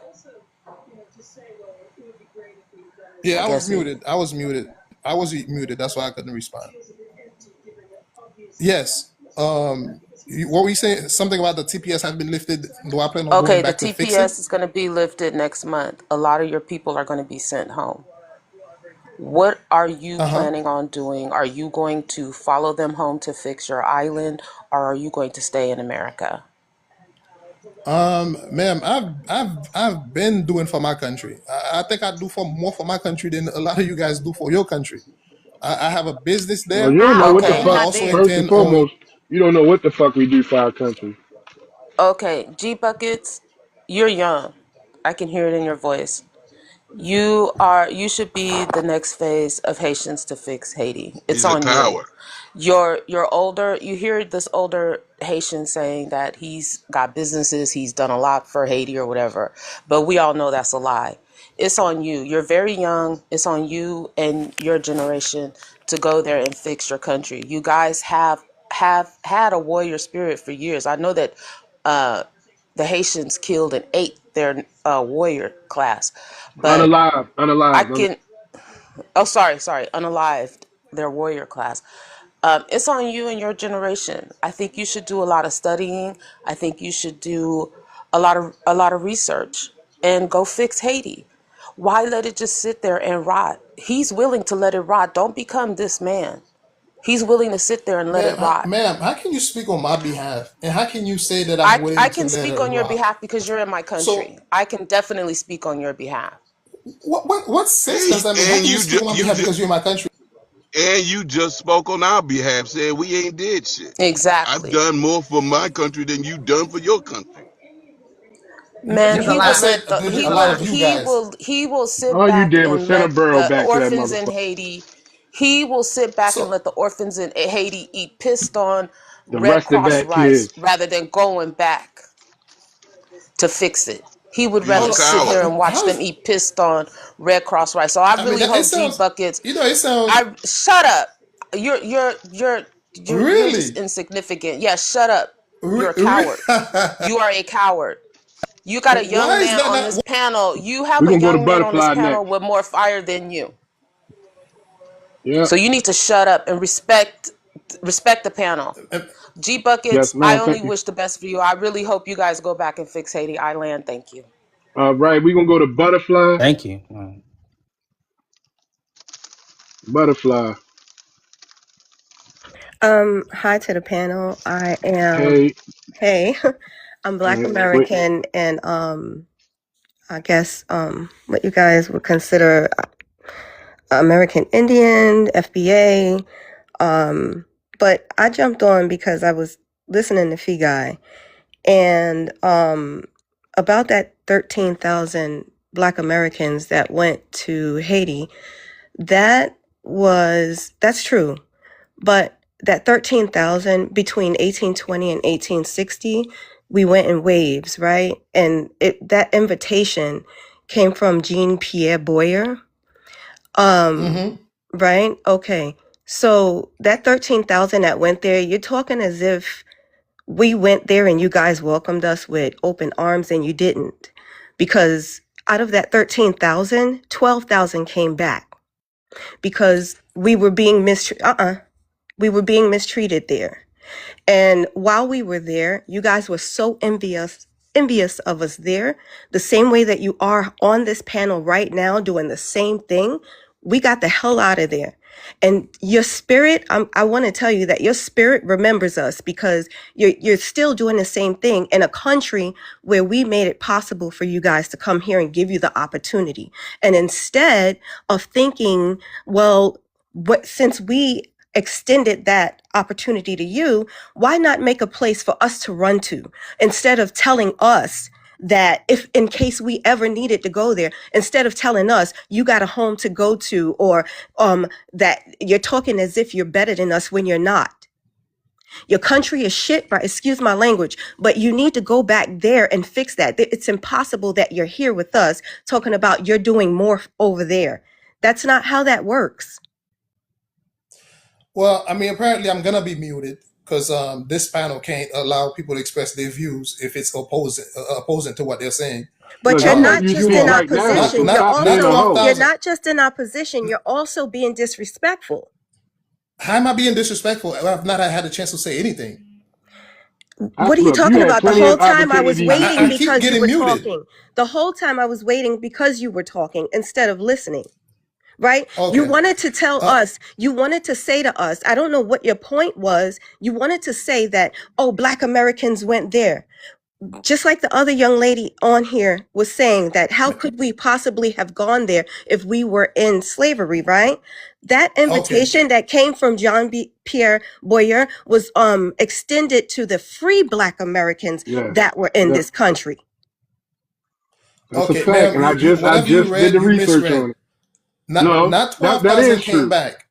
I Yeah, I was guess he. muted. I was muted. I was muted. That's why I couldn't respond. Yes. What were you saying? Something about the TPS has been lifted. Do I plan on going Okay, the back to fix it? TPS is going to be lifted next month. A lot of your people are going to be sent home. What are you Uh huh. planning on doing? Are you going to follow them home to fix your island, or are you going to stay in America? Ma'am, I've been doing for my country. I think I do for more for my country than a lot of you guys do for your country. I have a business Well, there. you don't know what the How? Okay. We're I fuck. not also there. First and intend on. foremost, you don't know what the fuck we do for our country. Okay, G Buckets, you're young. I can hear it in your voice. You should be the next phase of Haitians to fix Haiti. It's he's a on you. coward. You're older. You hear this older Haitian saying that he's got businesses, he's done a lot for Haiti or whatever. But we all know that's a lie. It's on you. You're very young. It's on you and your generation to go there and fix your country. You guys have had a warrior spirit for years. I know that uh, the Haitians killed and ate their warrior class, but Unalive, I unalive. can. Oh, sorry, unalived their warrior class. It's on you and your generation. I think you should do a lot of studying. I think you should do a lot of research and go fix Haiti. Why let it just sit there and rot? He's willing to let it rot. Don't become this man. He's willing to sit there and let it rot. Ma'am, how can you speak on my behalf? And how can you say that I'm I willing to can let speak it on your rot? behalf because you're in my So country. I can definitely speak on your behalf. what sense Hey, does that make? How and can you speak on my behalf because you're in my country? you just spoke on our behalf, saying we ain't did shit. I've Exactly. done more for my country than you done for your country. Man, There's a he I will lot. said let the There's he a will lot. he will sit All you back did was and send a let burrow the back to that orphans in motherfucker. Haiti. He will sit back and So let the orphans in Haiti eat pissed on The Red rusted Cross back rice kids. rather than going back to fix it. He would He's a rather hold sit coward. here and watch how them is eat pissed on Red Cross rice. So I I mean really that it hope G sounds buckets. it sounds I shut up. You're just really insignificant. Yeah, shut up. You're a really coward. You are a coward. You got a young why is man that on not this panel. You have We're a gonna go to young man on this butterfly panel next. with more fire than you. Yep. So you need to shut up and respect the panel. G Yes, buckets. I ma'am. only Thank you. wish the best for you. I really hope you guys go back and fix Haiti. I land. Thank you. All right, we're gonna go to butterfly. Thank you. Butterfly. Hi to the panel. I am, Hey. hey, I'm Black Wait. American and I guess what you guys would consider American Indian, FBA. But I jumped on because I was listening to Fee Guy and about that 13,000 Black Americans that went to Haiti. That's true. But that 13,000 between 1820 and 1860, we went in waves, right? And that invitation came from Jean Pierre Boyer. mm-hmm. Right? Okay. So that 13,000 that went there, you're talking as if we went there and you guys welcomed us with open arms and you didn't. Because out of that 13,000, 12,000 came back because we were being mistreated there. And while we were there, you guys were so envious of us there, the same way that you are on this panel right now doing the same thing. We got the hell out of there. And your spirit, I want to tell you that your spirit remembers us because you're still doing the same thing in a country where we made it possible for you guys to come here and give you the opportunity. And instead of thinking, well, since we extended that opportunity to you, why not make a place for us to run to instead of telling us that if in case we ever needed to go there, instead of telling us you got a home to go to, or that you're talking as if you're better than us when you're not. Your country is shit, right? Excuse my language, but you need to go back there and fix that. It's impossible that you're here with us talking about you're doing more over there. That's not how that works. Well, I mean, apparently I'm gonna be muted because this panel can't allow people to express their views if it's opposing to what they're saying. But Look, you're I'm Now, letting not you just you speak in all, our right now, not so position. not stop not being a hoe. You're 12,000. not just in our position. You're also being disrespectful. How am I being disrespectful? I've not had a chance to say anything. What are you Look, you talking had about? The plenty whole of time I was opportunity to waiting I speak. keep because you getting were muted. talking. The whole time I was waiting because you were talking instead of listening. Right? You Okay. wanted to tell Uh, us, you wanted to say to us, I don't know what your point was. You wanted to say that, oh, Black Americans went there. Just like the other young lady on here was saying that how could we possibly have gone there if we were in slavery, right? That okay. invitation that came from Pierre Boyer was extended to the free Black Americans Yes. that were in Yep. this country. That's a Okay, fact. ma'am. And You I whatever you just did read, the you research misread. on it. Not No, not that 12,000 is came true. back.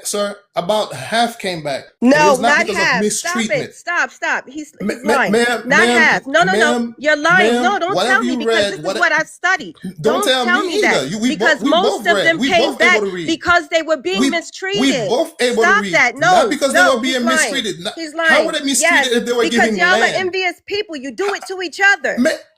Sir, about half came back, and it No, was not not because of half. Stop mistreatment. it. Stop. He's lying. Ma'am, Not half. No. ma'am, You're lying. No, ma'am, don't whatever tell me you because read, this is what what I've studied. don't Don't tell me tell me that either. because We most both of read. them We came both able back to read. because they were being We mistreated. both able to Stop read. that. Not because they were He's being lying. mistreated. He's How lying. were they mistreated Yes, if they were because giving y'all are land? envious people. You do it to each other.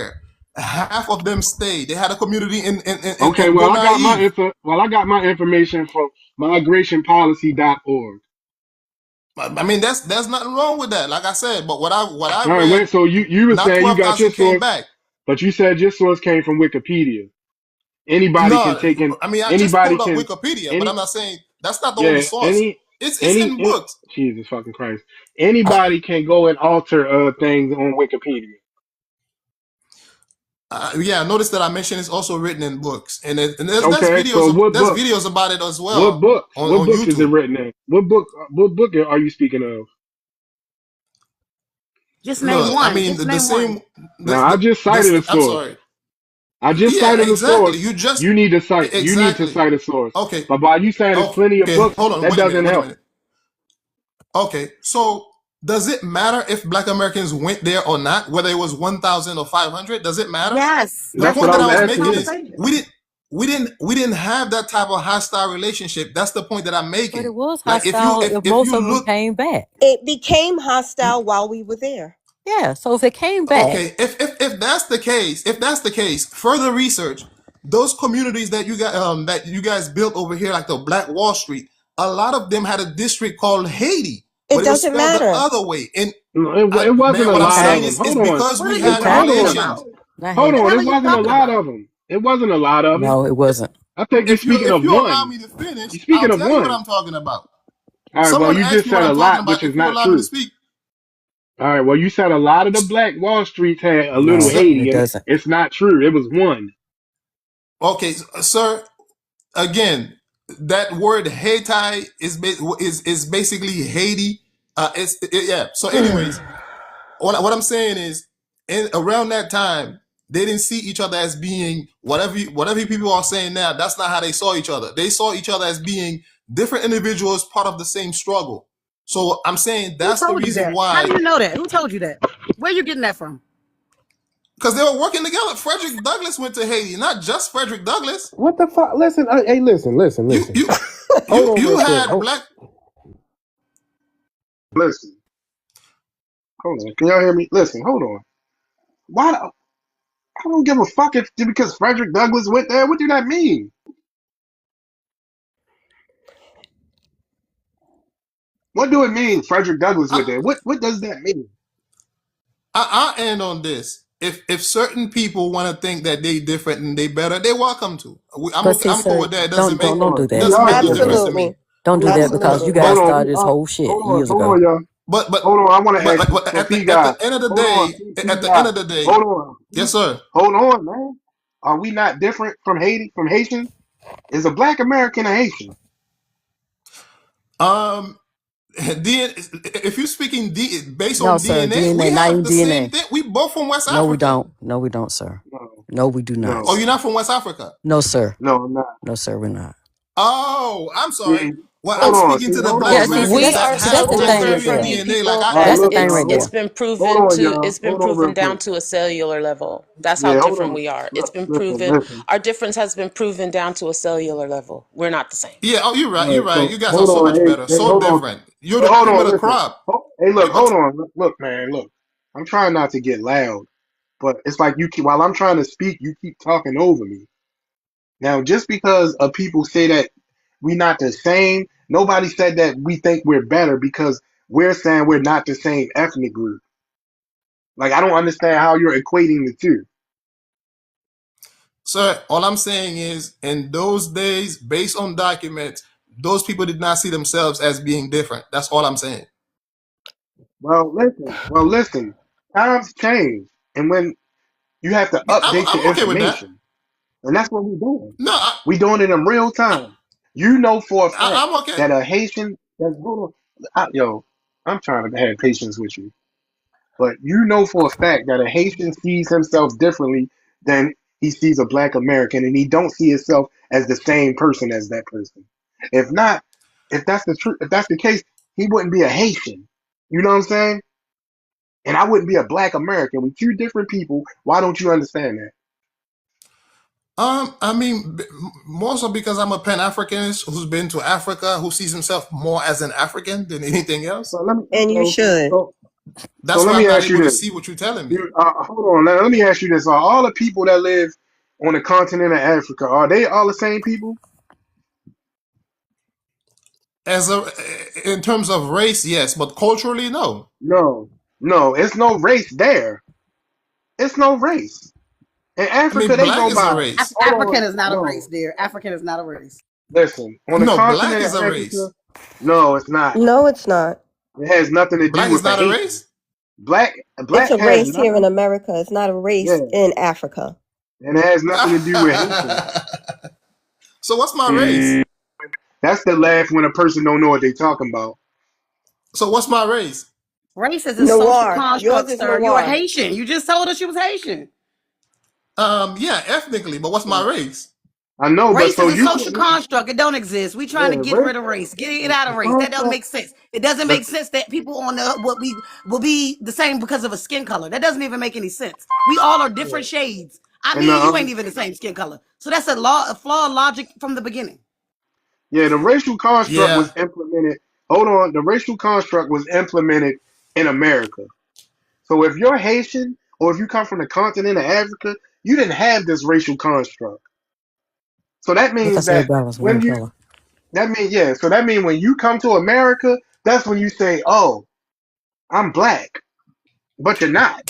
everywhere. Half of them stayed. They had a community Okay, in well I got my Gonaive. information from migrationpolicy.org. I mean, there's nothing wrong with that. Like I said, but what I All right, read, wait. So you were not saying you got your 12,000 came source, back. but you said your source came from Wikipedia. Anybody can take No, in. I mean, I just Anybody pulled up can. Wikipedia, but I'm Any. not saying. That's not the only Yeah, source. any It's any, in any books. Jesus fucking Christ. Anybody can go and alter things on Wikipedia. Yeah, notice that I mentioned it's also written in books, and there's Okay, videos so what there's books? videos about it as What well books? What on books is it YouTube. written in? What book are you speaking of? Just name Look, I one. mean Just the name one. same. Now I just cited a I'm source. sorry. I just Yeah, cited a exactly. source. You just You need to exactly. cite a source. Okay. But by you saying there's plenty of Okay. books, Hold on. that Wait a minute. doesn't Wait a help. minute. Okay. So does it matter if Black Americans went there or not? Whether it was 1,000 or 500? Does it matter? Yes. The That's what point I Yes. that was I was That's the asking making you. is conversation. we didn't have that type of hostile relationship. That's the point that I'm But it making. was Like if you hostile if if most you of them look. came back. It became hostile while we were there. Yeah, so if it came back, Okay, if that's the case, further research those communities that you guys built over here, like the Black Wall Street. A lot of them had a district called Haiti, It but it was doesn't spelled the matter. other way. And No, it wasn't man, a what I'm lot okay, of saying them. is Hold on. because What are we you have okay, Hold on. talking relations. about? not Hold What Haiti. the on. hell It are you wasn't a talking lot about? of them. It wasn't a lot of them. No, it wasn't. I think you're speaking If of you allow one. me to finish, You're I'll speaking of tell you what one. I'm talking about. All right. Well, Someone you asked just me what said I'm a talking lot, which about. is If you not allow me to true. speak, All right. Well, you said a lot of the Black Wall Streets had a little No, sir, Haiti, it and doesn't. it's not true. It was one. okay, sir. Again, that word Haiti is basically Haiti. Yeah. So, anyways, what I'm saying is, around that time, they didn't see each other as being whatever people are saying now. That's not how they saw each other. They saw each other as being different individuals, part of the same struggle. So I'm saying Who that's the told you reason that? How do why, you know that? Who told you that? Where you getting that from? because they were working together. Frederick Douglass went to Haiti, not just Frederick Douglass. What the fuck? Listen. Hey, You listen. you Hold on you real quick. had black. Listen. Hold on. Can y'all hear me? Listen. Hold on. Why? I don't give a fuck if because Frederick Douglass went there. What do that mean? What do it mean? Frederick Douglass went I, there. What does that mean? I end on this. If certain people want to think that they different and they better, they welcome to. But see, I'm cool sir, with that. It don't doesn't don't make don't do We that. doesn't are make no difference different. to me. Absolutely. Don't We do are, that because Absolutely. you hold guys on. started this whole shit years Hold ago. on, y'all. But but Hold on. I want to but, ask but, you. but So at the P guy. end of the Hold on. day, P at the guy. end of the day, Hold on. yes sir. Hold on, man. Are we not different from Haiti? From Haitian? Is a Black American a Haitian? Um, if you're speaking based No, on sir. DNA, we DNA, not have even the same DNA. thing. We both from West No, we Africa. don't. No, we don't, sir. No. No, we do not, Oh, No. you're sir. not from West Africa. No, sir. No, I'm not. No, sir, we're not. Oh, I'm sorry. See, Well, I'm hold on. speaking See, to the hold Black Yeah, on, see, man. Americans We that's that are have that's so the Hold on, thing almost right different every from there. you DNA. Like people. I all right, That's have. the look, thing right y'all. It's there. been Hold proven on, to y'all. it's been Hold on proven real down quick. to a cellular level. That's how Yeah, hold different on. we are. It's Look, been listen, proven listen. our difference has been proven down to a cellular level. We're not the same. Yeah. Oh, you're right. All You're right, right. so You guys are hold so on. much better. Hey, So hold on. different. You're Well, the hold cream of on. the Listen. crop. Hey, look. But Hold on. Look, man. Look. I'm trying not to get loud, but it's like you keep while I'm trying to speak, you keep talking over me. Now, just because people say that we not the same, nobody said that we think we're better because we're saying we're not the same ethnic group. Like I don't understand how you're equating the two. sir, all I'm saying is, in those days, based on documents, those people did not see themselves as being different. That's all I'm saying. Well, listen. Times change, and when you have to Yeah, update your I'm okay with that. information, and that's what we're doing. No, We're doing it in real time. You know for a fact I'm okay. that a Haitian that's hold on, yo, I'm trying to have patience with you, but you know for a fact that a Haitian sees himself differently than he sees a Black American, and he don't see himself as the same person as that person. If not, if that's the truth, if that's the case, he wouldn't be a Haitian. You know what I'm saying? And I wouldn't be a Black American. With two different people. Why don't you understand that? I mean, more so because I'm a Pan Africanist who's been to Africa, who sees himself more as an African than anything else. So let me And you should. so That's let why I'm me not ask you able to this. see what you're telling me. Hold on. Let me ask you this: are all the people that live on the continent of Africa are they all the same people? As a, in terms of race, yes, but culturally, no. No, no. It's no race there. It's no race in I Africa. mean, They black go is a by. race. Hold African on. is not a race, No, dear. African is not a race. Listen, on the No, black continent is of a Africa, race. no, it's not. No, it's not. It has nothing to do Black is with the not a Haitian. race. Black It's black a has race here in nothing. America. It's not a Yeah, race in Africa. and it has nothing to do with Haitian. So what's my race? That's the laugh when a person don't know what they talking about. So what's my race? Race is a social Noir. Yours construct, is sir. You're a noir. Haitian. You just told us you was Haitian. Yeah, ethnically, but what's my race? I know, but Race so is a you social can, construct. It don't exist. We trying to yeah, get race, rid of race. Get it out the of race. That don't construct, make sense. It doesn't the make sense that people on the what we will be the same because of a skin color. That doesn't even make any sense. We all are different shades. and Me and you ain't even the same skin color. So that's a flawed logic from the beginning. yeah, the racial construct Yeah. was implemented. Hold on, the racial construct was implemented in America. So if you're Haitian or if you come from the continent of Africa, you didn't have this racial construct. So that means Because that everybody was one when you color. that means yeah, so that means when you come to America, that's when you say, "Oh, I'm black," but you're not.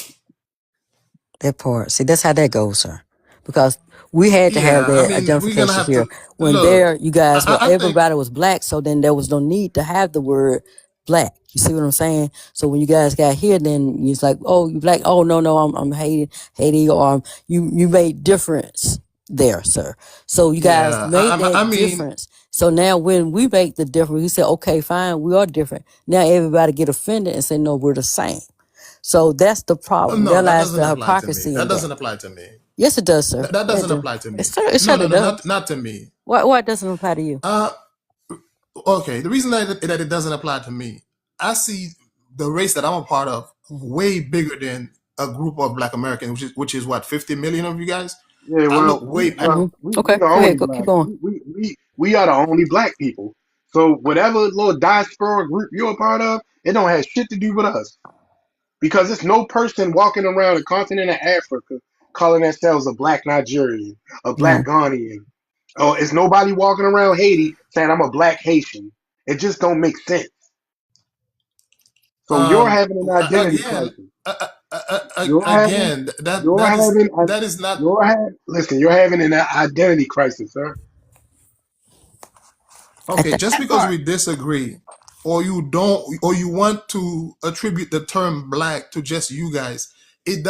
That part. See, that's how that goes, sir. Because we had to have Yeah. I that mean, we're gonna identification have here. to When look. there, you guys were, I think everybody was black, so then there was no need to have the word black. You see what I'm saying? So when you guys got here, then it's like, oh, you black. Oh, no, no, I'm Haiti, or you made difference there, sir. So you guys yeah. made I that mean, difference. So now when we make the difference, we say, okay, fine, we are different. Now everybody get offended and say, no, we're the same. So that's the problem. There no, that lies doesn't the apply to me. hypocrisy That in that. doesn't apply to me. Yes, it does, sir. That Yeah, it doesn't do. apply to me. It No, no, certainly no, does. not to me. Why it doesn't apply to you? Uh, okay. The reason that it doesn't apply to me, I see the race that I'm a part of Hmm. way bigger than a group of Black Americans, which is what 50 million of you guys. Yeah, I well, look way. Hmm. we Okay, the go only ahead. Go keep black. going. We are the only black people. So whatever little diaspora group you're a part of, it don't have shit to do with us. Because it's no person walking around the continent of Africa calling themselves a black Nigerian, a black No. Ghanaian. Or it's nobody walking around Haiti saying I'm a black Haitian. It just don't make sense. So you're having an identity Again, crisis. You're having again, that you're that is having a that is not. listen, you're having an identity crisis, sir. I Okay, think just That because part. we disagree, or you don't, or you want to attribute the term black to just you guys, it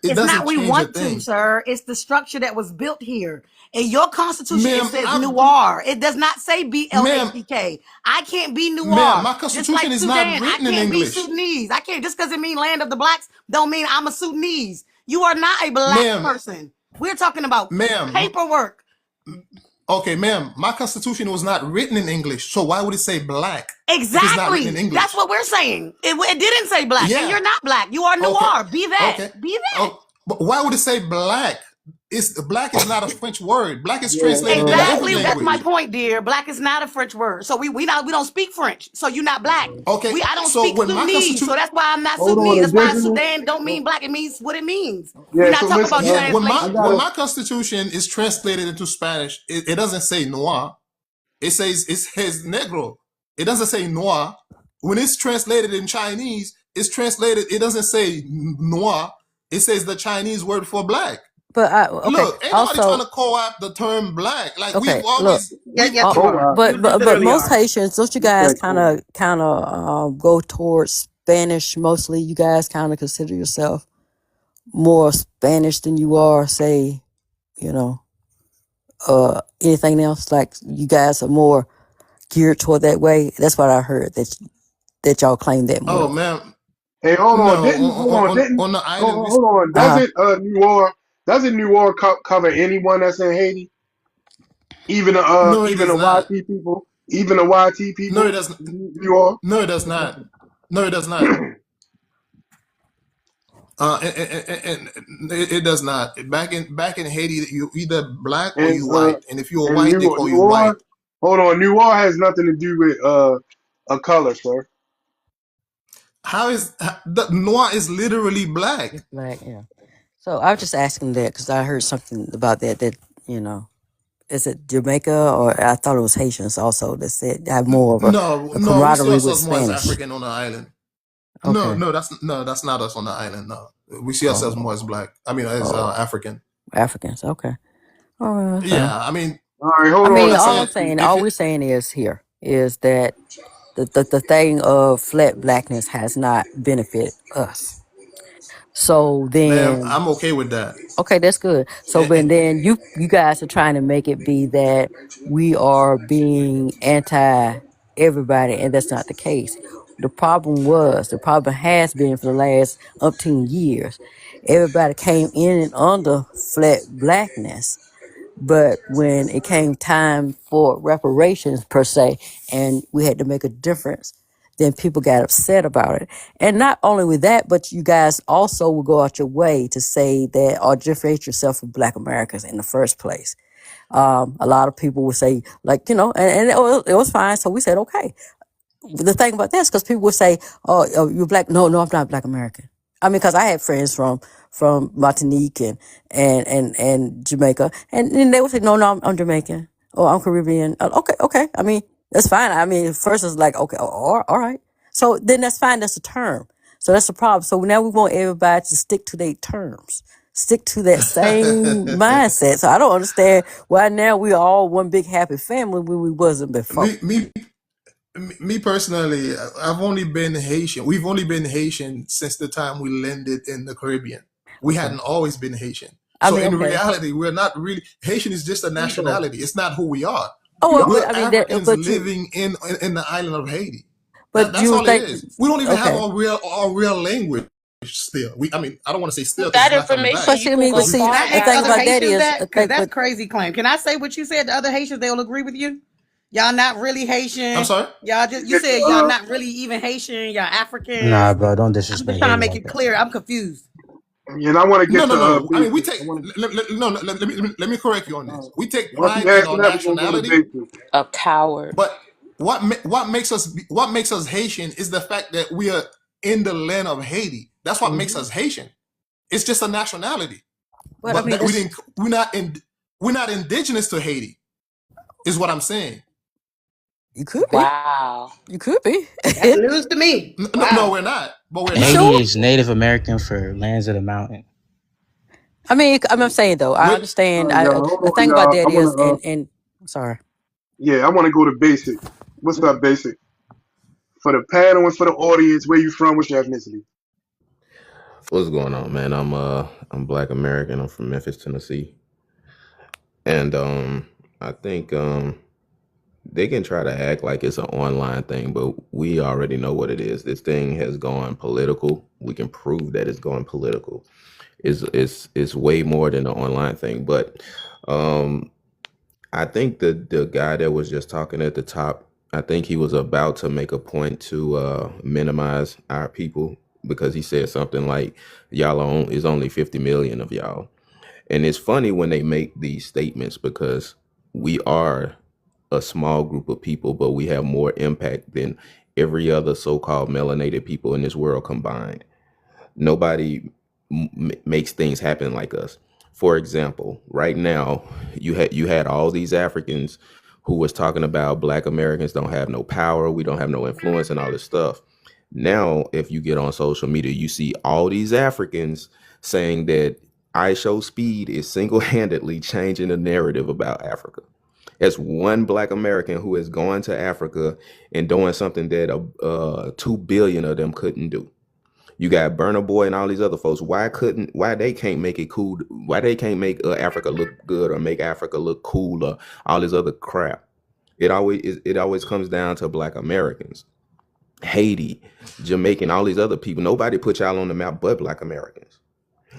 It's not doesn't we change a want to, thing. sir. It's the structure that was built here. In your constitution, it Ma'am, says noir. It does not say ma'am, BLACK. I can't be ma'am, noir. my Just like constitution is not Sudan. I written in can't be English. Sudanese. I can't just because it means land of the blacks don't mean I'm a Sudanese. You are not a black Ma'am, person. We're talking about ma'am, paperwork. okay, ma'am, my constitution was not written in English. So why would it say black if it's not written in Exactly. That's English? what we're saying. It didn't say black, and Yeah. you're not black. You are Okay. noir. Be that. Okay. Be that. Oh, but why would it say black? It's black is not a French word. Black is Yeah, translated in every Exactly. That's my language. point, dear. Black is not a French word. So we don't speak French. So you're not black. Okay. I don't So speak when my Sudanese. So constitution, that's why I'm not hold Sudanese. on, That's why indigenous. Sudan don't Oh, mean black. It means what it means. We're yeah, not so talking listen, about yeah, I translation. when gotta my constitution is translated into Spanish, it doesn't say noir. It says negro. It doesn't say noir. When it's translated in Chinese, it's translated. It doesn't say noir. It says the Chinese word for black. but okay. Look, ain't nobody trying Also, to co-opt the term black. Like okay, look. Yeah, we've yeah, they are. co-op. You But literally most are. Haitians, don't you You guys said kind co-op. of go towards Spanish mostly? You guys kind of consider yourself more Spanish than you are, say, you know, anything else? Like you guys are more geared toward that way. That's what I heard that y'all claim that oh more. man, Hey, hold on, no, didn't on the island hold on, Uh huh. doesn't New Orleans cover anyone that's in Haiti? no, it Even is the not. YT No, it people, doesn't. New Orleans. No, it does not. No, it does not. And it does not. Back in Haiti, you either black or and you white, and if you're and white, they call New you white. Orleans. Hold on, New Orleans has nothing to do with a color, sir. How is the noir is literally black? It's black, yeah. So I was just asking that because I heard something about that. That you know, is it Jamaica or I thought it was Haitians also that said have more of No, a no, we see camaraderie with ourselves more as Spanish. African on the island. No, Okay. no, that's not us on the island. No, we see ourselves Oh, more as black. I mean, as oh, African. Africans. Okay. Oh, that's fine. Yeah, I mean. All right, I hold I mean, on, mean, like I all y'all. I'm said, saying, if all it, we're saying is here is that the thing of flat blackness has not benefited us. So ma'am, then, I'm okay with that. okay, that's good. So but then you guys are trying to make it be that we are being anti everybody, and that's not the case. The problem has been for the last umpteen years. Everybody came in and under flat blackness, but when it came time for reparations per se, and we had to make a difference, then people got upset about it. And not only with that, but you guys also will go out your way to say that or differentiate yourself from Black Americans in the first place. A lot of people would say, like, and it was fine. So we said, okay, the thing about this, because people would say, "Oh, you're black." No, no, I'm not Black American. I mean, because I had friends from Martinique and Jamaica, and they would say, "No, no, I'm Jamaican. Oh, I'm Caribbean." Okay, okay. I mean, that's fine. I mean, first it's like, okay, all right. So then that's fine. That's a term. So that's the problem. So now we want everybody to stick to their terms, stick to that same mindset. So I don't understand why now we all one big happy family when we wasn't before. me, me, me personally, I've only been Haitian. We've only been Haitian since the time we landed in the Caribbean. We Okay. hadn't always been Haitian. I So mean, in okay. reality, we're not really Haitian. Is just a Ego. nationality. It's not who we are. Oh, well, We're but I mean that. Africans living in the island of Haiti. But That's you all it think, is. We don't even have okay. our real language still. I mean, I don't want to say still With because that it's not coming back. information, But you see, I can mean, but go Because we see, Can far I the ask thing back. other about that Haitians is, that? I Because think, that's but crazy claim. Can I say what you said to other Haitians? They'll agree with you. Y'all not really I'm Haitian. sorry. Y'all just you Get said y'all the not really even Haitian. Y'all Nah, Africans. bro, don't I'm just disrespect trying to Haiti make like it that. clear. I'm confused. and I want to No, get no, the no. I mean, we basic. take. I want No, no. Let me correct you on to. this. We take Once he pride in answer our that, we're gonna go to nationality, basic. A coward. but what makes us Haitian is the fact that we are in the land of Haiti. That's what makes hmm us Haitian. It's just a nationality, but I but mean, that we that's didn't. We're not indigenous to Haiti. Is what I'm saying. you could be, Wow. you could be. That's news to me. No, no, Wow. we're not. But we're You not. Haiti sure? is Native American for lands of the mountain. I mean, I'm saying though, I We understand. Y'all, hold The on, thing about y'all. that I is, wanna, and I'm sorry. yeah, I wanna go to basic. What's up, basic? For the panel and for the audience, where you from? What's your ethnicity? What's going on, man? I'm Black American. I'm from Memphis, Tennessee, and I think they can try to act like it's an online thing, but we already know what it is. This thing has gone political. We can prove that it's gone political. It's way more than an online thing, but um, I think the guy that was just talking at the top, I think he was about to make a point to minimize our people because he said something like, "Y'all is only 50 million of y'all," and it's funny when they make these statements because we are a small group of people, but we have more impact than every other so-called melanated people in this world combined. Nobody makes things happen like us. For example, right now you had all these Africans who was talking about Black Americans don't have no power, we don't have no influence, and all this stuff. Now, if you get on social media, you see all these Africans saying that I Show Speed is single-handedly changing the narrative about Africa. As one Black American who has gone to Africa and doing something that 2 billion of them couldn't do. You got Burner Boy and all these other folks. Why they can't make it cool? Why they can't make Africa look good or make Africa look cool or all this other crap? It always comes down to Black Americans. Haiti, Jamaican, all these other people. Nobody put y'all on the map but Black Americans.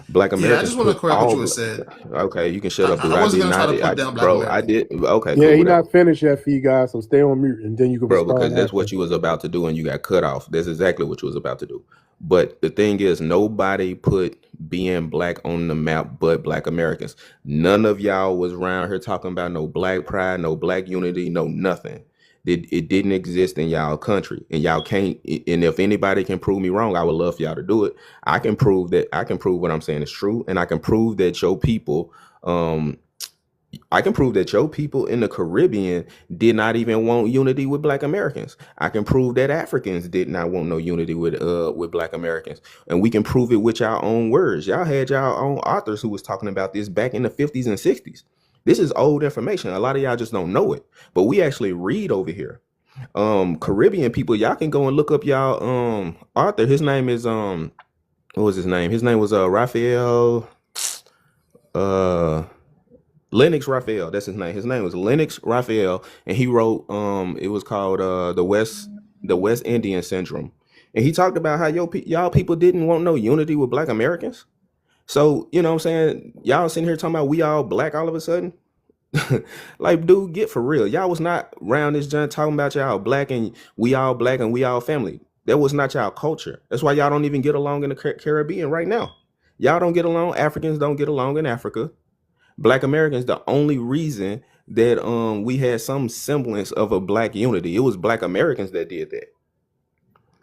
Black Yeah, I Americans just want to put correct what you had said. Okay, you can shut up, dude. I I wasn't did gonna try not. to put down Black Bro, I American. did. Okay, Yeah, cool, he whatever. not finished yet for you guys, so stay on mute and then you can Bro, respond because that's after. what you was about to do and you got cut off. That's exactly what you was about to do. But the thing is, nobody put being black on the map but Black Americans. None of y'all was around here talking about no black pride, no black unity, no nothing. It didn't exist in y'all country, and y'all can't. And if anybody can prove me wrong, I would love for y'all to do it. I can prove that. I can prove what I'm saying is true, and I can prove that your people um I can prove that your people in the Caribbean did not even want unity with Black Americans. I can prove that Africans did not want no unity with Black Americans, and we can prove it with our own words. Y'all had y'all own authors who was talking about this back in the 50s and 60s. This is old information. A lot of y'all just don't know it, but we actually read over here. Caribbean people, y'all can go and look up y'all author. His name is what was his name? His name was Raphael uh Lennox Raphael. That's his name. His name was Lennox Raphael, and he wrote it was called the West Indian Syndrome. And he talked about how y'all people didn't want no unity with black Americans. So, you know what I'm saying? Y'all sitting here talking about we all black all of a sudden. Like, dude, get for real. Y'all was not around this joint talking about y'all black and we all family. That was not y'all culture. That's why y'all don't even get along in the Caribbean right now. Y'all don't get along. Africans don't get along in Africa. Black Americans, the only reason that we had some semblance of a black unity, it was black Americans that did that.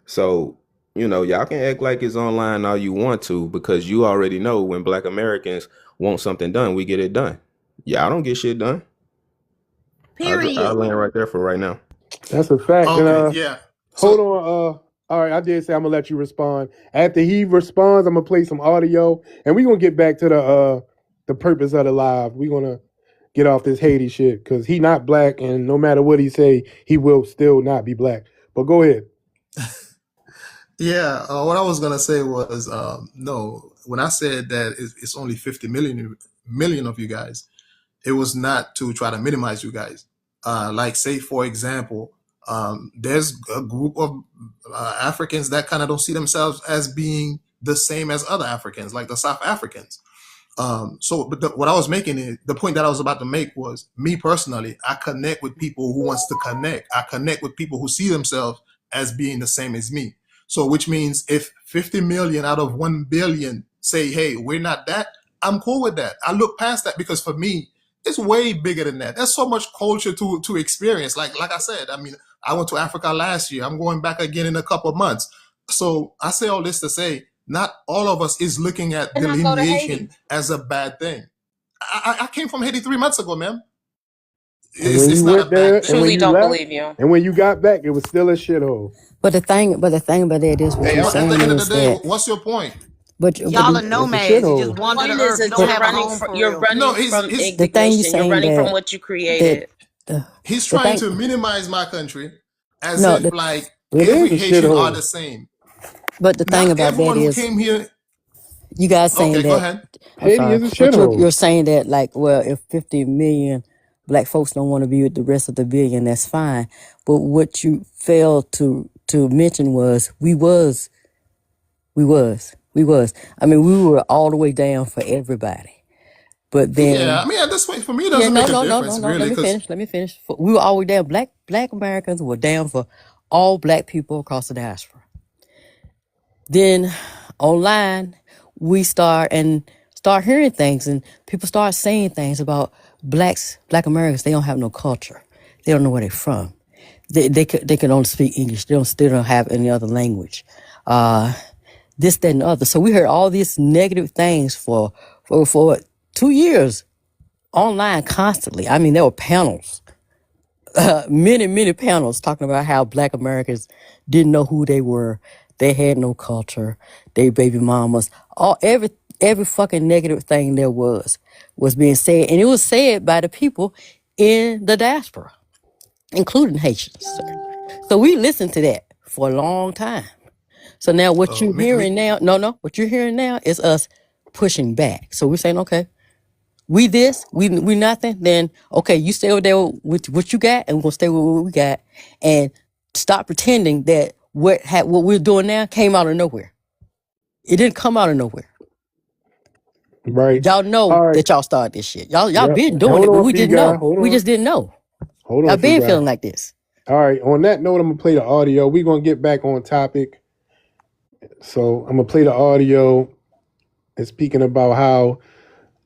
So, y'all can act like it's online all you want to, because you already know when black Americans want something done, we get it done. Y'all don't get shit done. I'll Period. land right there for right now. That's a fact. And Okay, yeah. hold So on. All right, I did say I'm gonna let you respond. After he responds, I'm gonna play some audio, and we're gonna get back to the purpose of the live. We're gonna get off this Haiti shit because he not black, and no matter what he say, he will still not be black. But go ahead. yeah, what I was gonna say was no. When I said that it's only 50 million of you guys, it was not to try to minimize you guys. Like, say for example, there's a group of Africans that kind of don't see themselves as being the same as other Africans, like the South Africans. But what I was making is the point that I was about to make was me personally. I connect with people who wants to connect. I connect with people who see themselves as being the same as me. So, which means if 50 million out of 1 billion say, "Hey, we're not that," I'm cool with that. I look past that because for me, it's way bigger than that. There's so much culture to experience. Like I said, I mean, I went to Africa last year. I'm going back again in a couple of months. So I say all this to say, not all of us is looking at And I go to delineation Haiti. as a bad thing. I came from Haiti 3 months ago, man. And It's, when it's you not a went bad there, and thing. when Truly you don't left, believe you. and when you got back, it was still a shithole. But the thing about that is what Hey, you're I'm, But at the saying end of the is day, that, what's your point? but Y'all are It's a nomads. You just shithole. The wander the point is earth. You that don't but have a home for you're real. No, running from the thing you're indignation. You're saying running from that what you that created. the he's the trying thing to minimize my country as no if the, like It is every a Haitian are shithole. the same. but the thing Not about that everyone who is came here. you guys saying Okay, go that, ahead. I'm Haiti sorry, is a but shithole. you're saying that, like, well, if 50 million black folks don't want to be with the rest of the billion, that's fine. But what you failed to mention was we was. I mean, we were all the way down for everybody. But Yeah, I then, mean, at this point, for me, it yeah, doesn't no, make a no, no, no, difference no. really, Let me because finish. Let me finish. We were all the way down. Black Americans were down for all black people across the diaspora. Then online, we start hearing things, and people start saying things about Black Americans. They don't have no culture. They don't know where they're from. They can only speak English. They don't have any other language. This, that, and the other. So we heard all these negative things for 2 years online constantly. I mean, there were panels, many panels talking about how Black Americans didn't know who they were. They had no culture. They baby mamas. Every fucking negative thing there was being said, and it was said by the people in the diaspora, including Haitians. So we listened to that for a long time. So now what you're me, hearing now, no, what you're hearing now is us pushing back. So we're saying, okay, we nothing, then okay, you stay over there with what you got, and we're gonna stay with what we got, and stop pretending that what we're doing now came out of nowhere. It didn't come out of nowhere. Right. Y'all know All right. that y'all started this shit. Y'all Yep. been doing Hold it, but on, we Fee didn't guy. know. Hold We on. just didn't know. Hold Y'all on, Fee been guy. feeling like this. All right. On that note, I'm gonna play the audio. We're gonna get back on topic. So I'm gonna play the audio. It's speaking about how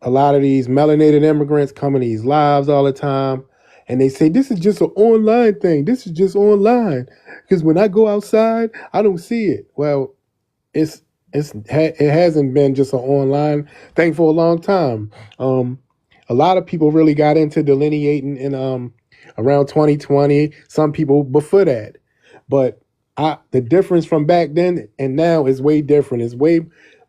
a lot of these melanated immigrants come in these lives all the time, and they say this is just an online thing. This is just online because when I go outside, I don't see it. Well, it's it hasn't been just an online thing for a long time. A lot of people really got into delineating in around 2020. Some people before that, but the difference from back then and now is way different. It's way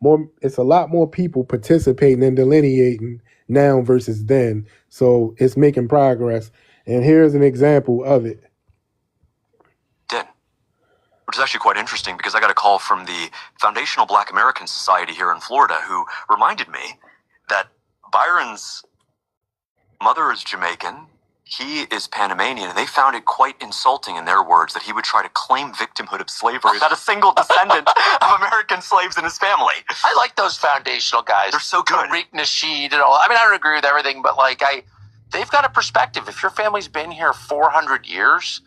more. It's a lot more people participating in delineating now versus then. So it's making progress. And here's an example of it. Did. Which is actually quite interesting because I got a call from the Foundational Black American Society here in Florida who reminded me that Byron's mother is Jamaican, he is Panamanian, and they found it quite insulting, in their words, that he would try to claim victimhood of slavery without a single descendant of American slaves in his family. I like those foundational guys. They're so good. Tariq Nasheed and all. I mean, I don't agree with everything, but like, they've got a perspective. If your family's been here 400 years,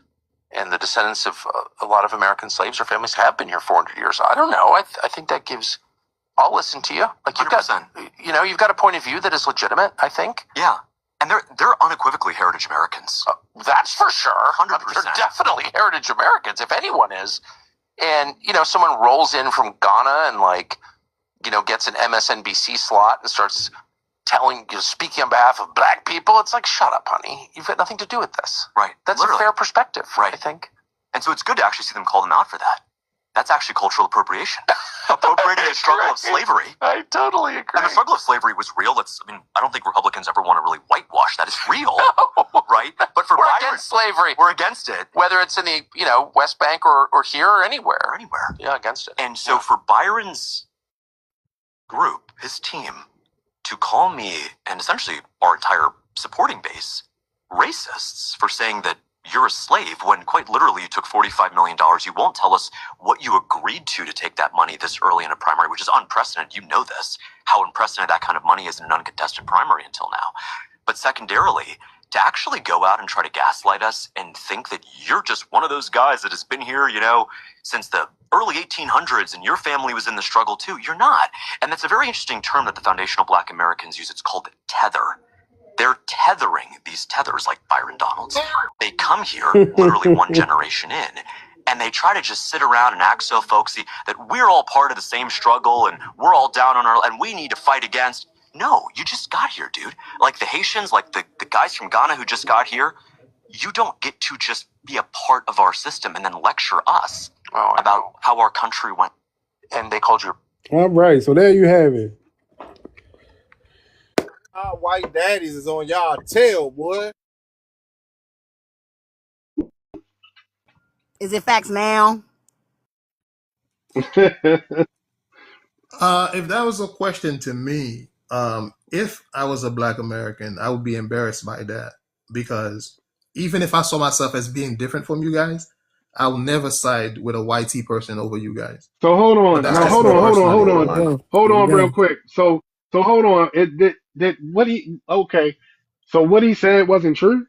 and the descendants of a lot of American slaves or families have been here 400 years, I don't know. I think that gives. I'll listen to you. Like you've 100%. got, you've got a point of view that is legitimate. I think. Yeah. And they're unequivocally heritage Americans. That's for sure. 100%. They're definitely heritage Americans, if anyone is. And, someone rolls in from Ghana and gets an MSNBC slot and starts speaking on behalf of black people. It's like, shut up, honey. You've got nothing to do with this. Right. That's Literally. a fair perspective, right. I think. And so it's good to actually see them call them out for that. That's actually cultural appropriation. Appropriating the struggle of slavery. I totally agree. And the struggle of slavery was real. I don't think Republicans ever want to really whitewash that. It's real, right? But for we're Byron, against slavery. We're against it. Whether it's in the, West Bank or here or anywhere. Anywhere. Yeah, against it. And so for Byron's group, his team, to call me and essentially our entire supporting base racists for saying that you're a slave when quite literally you took $45 million. You won't tell us what you agreed to take that money this early in a primary, which is unprecedented. You know this, how unprecedented that kind of money is in an uncontested primary until now. But secondarily, to actually go out and try to gaslight us and think that you're just one of those guys that has been here, since the early 1800s and your family was in the struggle too. You're not. And that's a very interesting term that the Foundational Black Americans use. It's called tether. They're tethering these tethers like Byron Donalds. They come here literally one generation in, and they try to just sit around and act so folksy that we're all part of the same struggle and we're all down on and we need to fight against. No, you just got here, dude. Like the Haitians, like the guys from Ghana who just got here, you don't get to just be a part of our system and then lecture us about how our country went. And they called you. All right, so there you have it. Our white daddies is on y'all tail, boy. Is it facts now? If that was a question to me, if I was a black American, I would be embarrassed by that, because even if I saw myself as being different from you guys, I will never side with a white person over you guys. So hold on. That's Now just hold me on, hold on, hold personally. on. There you go. Hold There you on real go. quick. So hold on. Okay. So what he said wasn't true?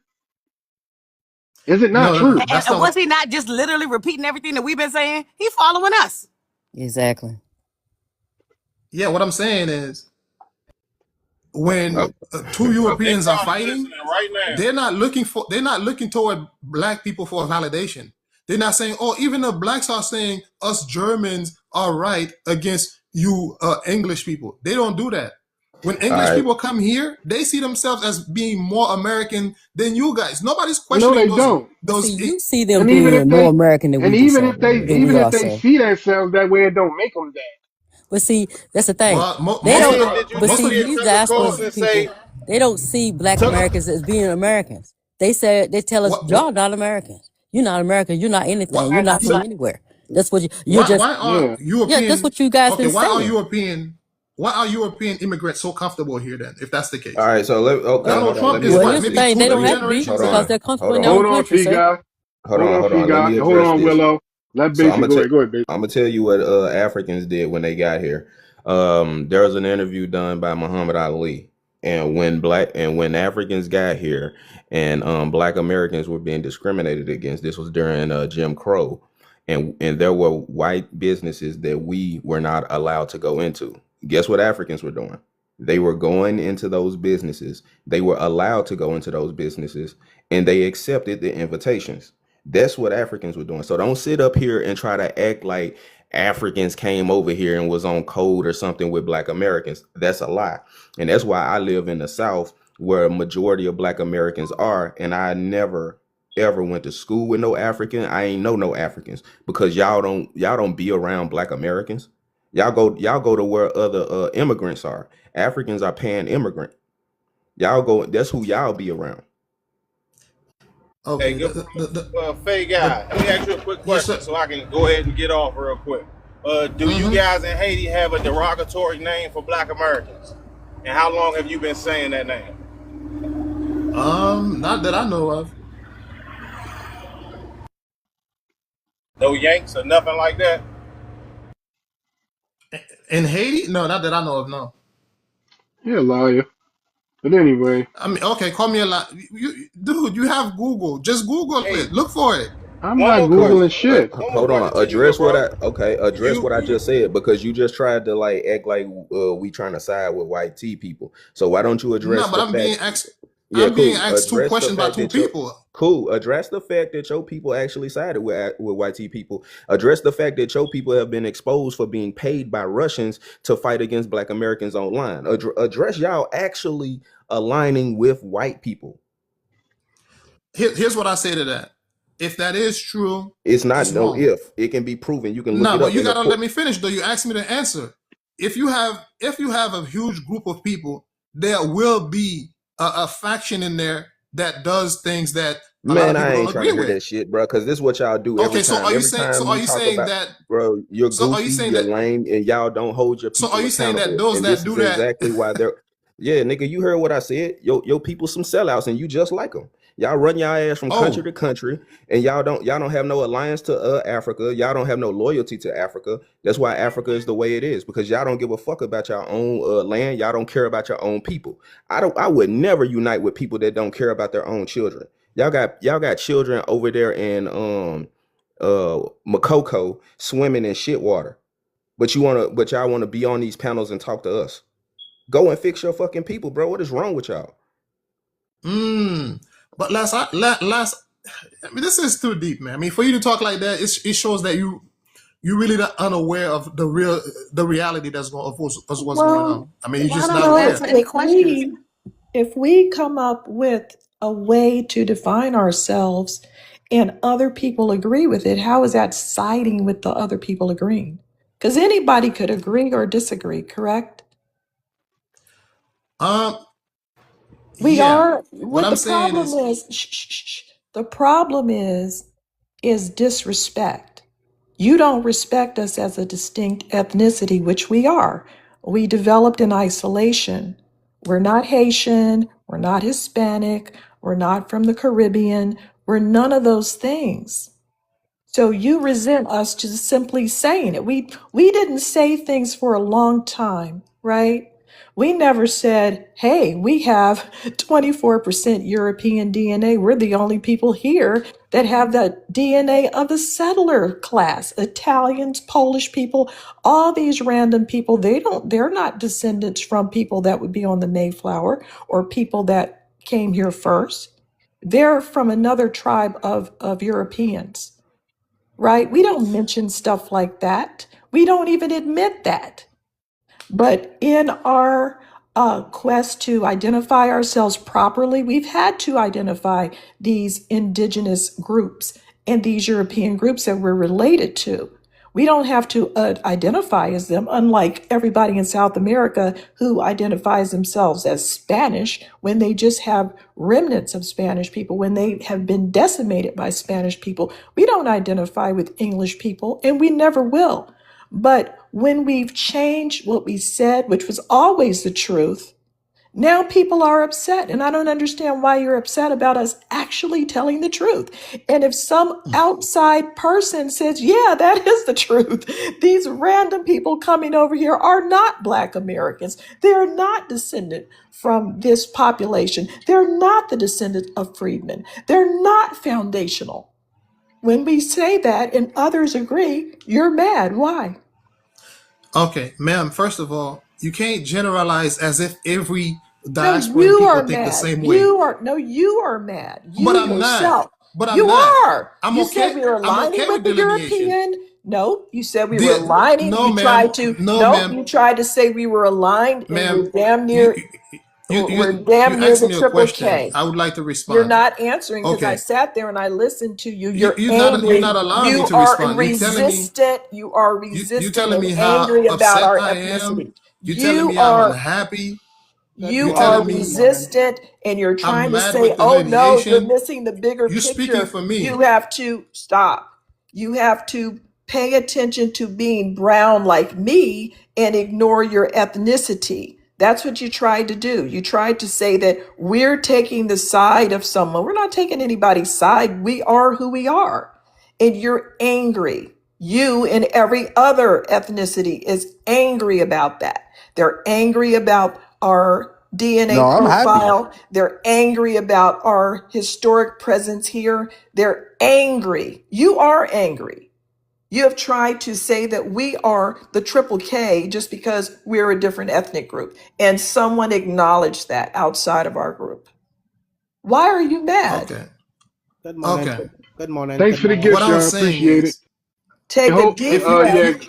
Is it not true? And was he not just literally repeating everything that we've been saying? He's following us. Exactly. Yeah, what I'm saying is, when two Europeans are fighting, right now, they're not looking toward black people for validation. They're not saying, oh, even the blacks are saying us Germans are right against you English people. They don't do that. When English people come here, they see themselves as being more American than you guys. Nobody's questioning No, they those. don't. See, you see them And even being if more they American than we and do, even so if they than we are. So, see themselves that way, it don't make them that. but see, that's the thing. Well, They most of don't. the did you But most see, of hear the these Tucker diaspora Carlson people, say they don't see Black Tucker? Americans as being Americans. They tell us, y'all not Americans. You're not American. You're not anything. You're not from anywhere. That's what you're just. why are European? Yeah, that's what you guys been why are saying. European immigrants so comfortable here then, if that's the case? All right, so Donald Trump is Well, what, here's the maybe thing. two, They don't three have to be generations because in? they're comfortable in their Hold own on, country, T sir. guy. Hold on. Let me Hold address on, this. Willow. Let So Basic go ahead. Go ahead, Basic. I'm gonna tell you what Africans did when they got here. There was an interview done by Muhammad Ali, and when Africans got here, and Black Americans were being discriminated against. This was during Jim Crow, and there were white businesses that we were not allowed to go into. Guess what Africans were doing? They were going into those businesses. They were allowed to go into those businesses, and they accepted the invitations. That's what Africans were doing. So don't sit up here and try to act like Africans came over here and was on code or something with Black Americans. That's a lie. And that's why I live in the South, where a majority of Black Americans are. And I never ever went to school with no African. I ain't know no Africans, because y'all don't be around Black Americans. Y'all go to where other immigrants are. Africans are pan immigrant. Y'all go. That's who y'all be around. Hey, Okay. good Fay The guy. Let me ask you a quick yes question sir. so I can go ahead and get off real quick. Do you Mm-hmm. guys in Haiti have a derogatory name for Black Americans? And how long have you been saying that name? Not that I know of. No Yanks or nothing like that? In Haiti? No, not that I know of. No. You're a liar. But anyway, I mean, okay, call me a lot. Dude, you have Google. Just Google Hey, it. Look for it. I'm one not more Cool. question. Googling shit. One more Hold on. question to you, good Address what bro. I okay. Address what I You just said because you just tried to like act like we trying to side with white tea people. So why don't you No, address but the I'm being fact? asked. Yeah, I'm being cool. asked two Address the questions by fact two that your people. cool. Address the fact that your people actually sided with white tea people. Address the fact that your people have been exposed for being paid by Russians to fight against Black Americans online. Address y'all actually aligning with white people. Here's what I say to that. If that is true, It's not it's no wrong. if. It can be proven. You can look No, it but up you in the gotta let court. me finish though. You asked me to answer. If you have a huge group of people, there will be a faction in there that does things that a lot Man, of I people don't ain't trying agree to hear with. that shit, bro. Because this is what y'all do every Okay, time. Every so time are we you talk saying about, that bro, you're so are you goofy, saying you're that lame, and y'all don't hold your so are people you saying that accountable. those And that this do is that exactly why they're, yeah, nigga, you heard what I said. Your people some sellouts, and you just like them. Y'all run y'all ass from country oh to country, and y'all don't have no alliance to Africa. Y'all don't have no loyalty to Africa. That's why Africa is the way it is because y'all don't give a fuck about your own land. Y'all don't care about your own people. I would never unite with people that don't care about their own children. Y'all got children over there in Makoko swimming in shit water. But y'all wanna be on these panels and talk to us. Go and fix your fucking people, bro. What is wrong with y'all? mm. But last I mean this is too deep, man. I mean for you to talk like that, it shows that you really not unaware of the reality that's going of what's going on. Well, I mean, you're Why just don't not you well, answer aware. any questions? if we come up with a way to define ourselves and other people agree with it, how is that siding with the other people agreeing? Because anybody could agree or disagree, correct? Um, We yeah. are, What what the I'm saying problem is, is, the problem is disrespect. You don't respect us as a distinct ethnicity, which we are. We developed in isolation. We're not Haitian, we're not Hispanic, we're not from the Caribbean, we're none of those things. So you resent us just simply saying it. We didn't say things for a long time, right? We never said, "Hey, we have 24% European DNA. We're the only people here that have the DNA of the settler class. Italians, Polish people, all these random people, they're not descendants from people that would be on the Mayflower or people that came here first. They're from another tribe of Europeans, right? We don't mention stuff like that. We don't even admit that. But in our quest to identify ourselves properly, we've had to identify these indigenous groups and these European groups that we're related to. We don't have to identify as them, unlike everybody in South America who identifies themselves as Spanish when they just have remnants of Spanish people, when they have been decimated by Spanish people. We don't identify with English people, and we never will. But when we've changed what we said, which was always the truth, now people are upset. And I don't understand why you're upset about us actually telling the truth. And if some outside person says, yeah, that is the truth, these random people coming over here are not Black Americans. They're not descendant from this population. They're not the descendant of freedmen. They're not foundational. When we say that and others agree, you're mad. Why? okay, ma'am. First of all, you can't generalize as if every No, diasporan you people are think the mad. same way. You are mad. But You I'm not. yourself. But I'm You not. are. I'm You said okay. we were I'm aligning okay with with the delineation. European. No, you said we were The, aligning. no, You ma'am. tried to, No, no, ma'am. you tried to say we were aligned and Ma'am. You you you we're you damn near asked the me a triple question. K. I would like to You're respond. not answering because I Okay. sat there and I listened to you. You're You're angry. not allowing me You to are respond. resistant. You are You resistant telling and me how angry about upset our I am. ethnicity. You telling You me I'm are unhappy. You You are telling me resistant and you're I'm trying to mad say, with oh no, you're delineation? missing the bigger You speaking picture. for You me. have to stop. You have to pay attention to being brown like me and ignore your ethnicity. That's what you tried to do. You tried to say that we're taking the side of someone. We're not taking anybody's side. We are who we are. And you're angry. You and every other ethnicity is angry about that. They're angry about our No, DNA I'm happy. profile. They're angry about our historic presence here. They're angry. You are angry. You have tried to say that we are the triple K just because we're a different ethnic group. And someone acknowledged that outside of our group. Why are you mad? Okay. Good morning. Okay. Good morning. Thanks Good for the morning. What gift, I y'all. was saying Appreciate it. is, Take a deep if breath. you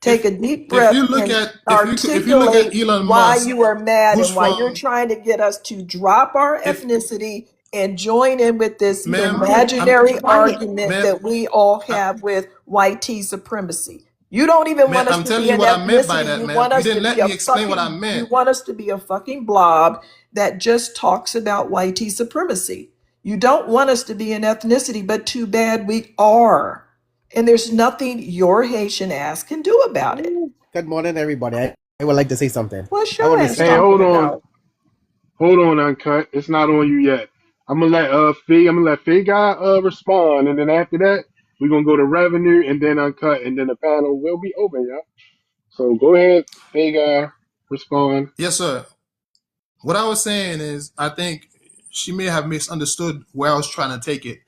Take a deep if you breath look and at if you look at articulate Elon why Musk, you are mad who's and why you're from trying to get us to drop our if ethnicity and join in with this ma'am, I'm imaginary argument ma'am, that we all uh, have with white T supremacy. You don't even ma'am, want us I'm to telling be you an what I meant by ethnicity. that, You ma'am. want You us to didn't be let a me explain what I fucking you meant. want us to be a fucking blob that just talks about white T supremacy. You don't want us to be an ethnicity, but too bad we are. And there's nothing your Haitian ass can do about it. Good morning, everybody. I would like to say something. What's I would your ass Hey, respond. hold talking on. about? Hold on, Uncut. It's not on you yet. I'm gonna let Fee guy respond, and then after that, we're gonna go to revenue and then Uncut, and then the panel will be open, y'all. So go ahead, Fee guy, respond. Yes, sir. What I was saying is, I think she may have misunderstood where I was trying to take it.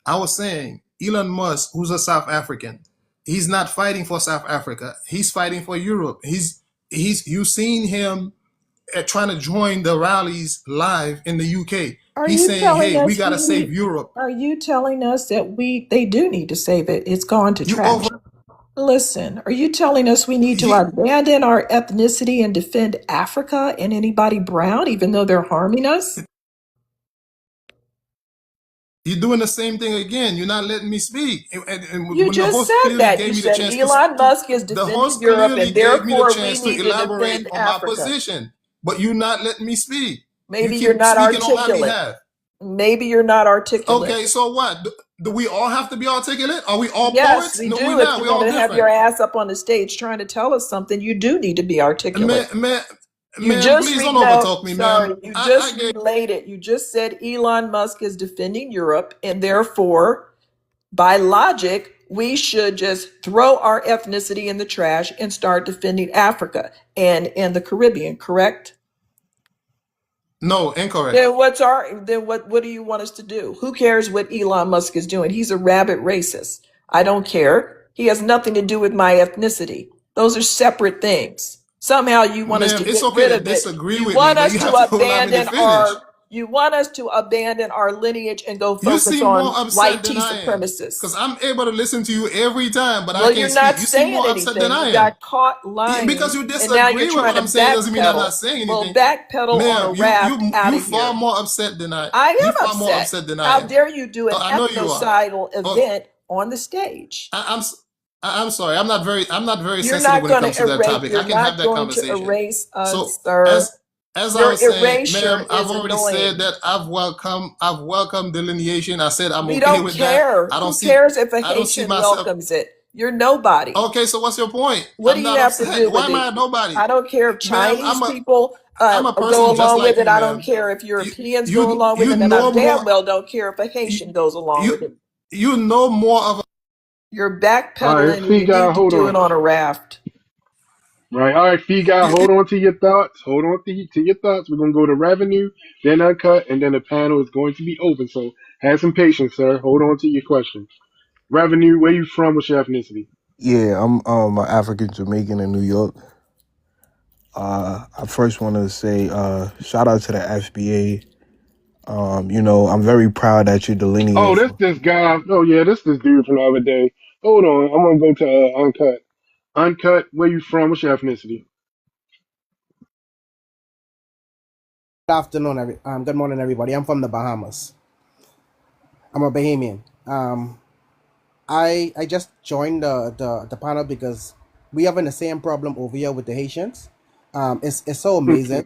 I was saying Elon Musk, who's a South African, he's not fighting for South Africa. He's fighting for Europe. He's you seen him trying to join the rallies live in the UK. Are He's you saying, telling "Hey, we us gotta we save need? Europe." Are you telling us that they do need to save it? It's gone to You trash. over Listen, are you telling us we need to he abandon our ethnicity and defend Africa and anybody brown, even though they're harming us? you're doing the same thing again. You're not letting me speak. And You when the just host said clearly that. You gave me the said chance Elon Musk is the defending host Europe clearly and gave me the therefore we chance to need to elaborate defend on my Africa. position, but you're not letting me speak. You Maybe you're keep not speaking on my articulate. behalf. Maybe you're not articulate. Okay, so what? Do we all have to be articulate? Are we all Yes, poets? we No, we do. If not. you're We going all to have your different. ass up on the stage trying to tell us something, you do need to be articulate. Man, man, You ma'am, just please don't no, overtalk me, ma'am. sorry, you just related. You just said Elon Musk is defending Europe, and therefore, by logic, we should just throw our ethnicity in the trash and start defending Africa and the Caribbean, correct? No, incorrect. Then what do you want us to do? Who cares what Elon Musk is doing? He's a rabid racist. I don't care. He has nothing to do with my ethnicity. Those are separate things. Somehow you want us Ma'am, to it's get okay rid to of it. disagree with me, but you have to allow me to finish. You want us to abandon our lineage and go You focus seem more on upset white than tea I am. Because supremacists. I'm able to listen to you every time, but I Well, can't you're speak. not You seem saying more upset than anything. I You am. got caught Because lying, you and now you're disagree with trying what to I'm saying doesn't mean I'm not backpedal. saying Well, anything. backpedal on a Ma'am, raft out you of far here. more upset than I you am far more upset. upset than I How am. dare you do an I know you are. ethnocidal Oh, event on the stage? I, I'm s- I'm sorry. I'm not very You're sensitive not when it going comes to to that erase. topic. I You're can have not that going to conversation. erase So us, sir. as I Your was saying, erasure ma'am, I've is already said annoying. that I've welcomed delineation. I said I'm We okay don't with that. care. Who cares if a I don't see Haitian myself. welcomes it? You're nobody. Okay, so what's your point? What do I'm you not have to upset. do Why with am it? I nobody? I don't care if Ma'am, Chinese people I'm a go person just along like with it. you, I don't ma'am. care if You Europeans go you along with you it, and I know more damn well don't care if a you Haitian goes along you, with it. you know more of You're All right, backpedaling, and Fee you guy, need to hold do on. it on a raft. Right, all right, Fee guy, hold on to your thoughts. Hold on to your thoughts. We're gonna go to revenue, then Uncut, and then the panel is going to be open. So have some patience, sir. Hold on to your questions. Revenue, where you from? What's your ethnicity? Yeah, I'm African Jamaican in New York. I first want to say shout out to the FBA. I'm very proud that you Oh, delineate. this guy. Oh yeah, this dude from the other day. Hold on, I'm gonna go to Uncut. Uncut, where you from? What's your ethnicity? Good afternoon, good morning, everybody. I'm from the Bahamas. I'm a Bahamian. I just joined the panel because we having the same problem over here with the Haitians. It's so amazing.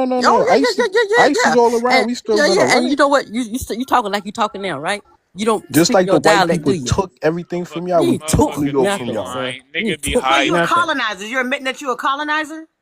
no. Oh yeah, Ice, yeah, yeah, yeah, ice yeah, is all yeah. around. And We still yeah, gonna yeah. And run you it. know what? You talking like you talking now, right? You don't Just speak like your the white dialect, do people you? took everything from y'all, You we ain't took took New Motherfuckers York be from nothing, y'all. sir. lying. You Nigga ain't be took So hiding. you a nothing. colonizer. You're admitting that you a colonizer?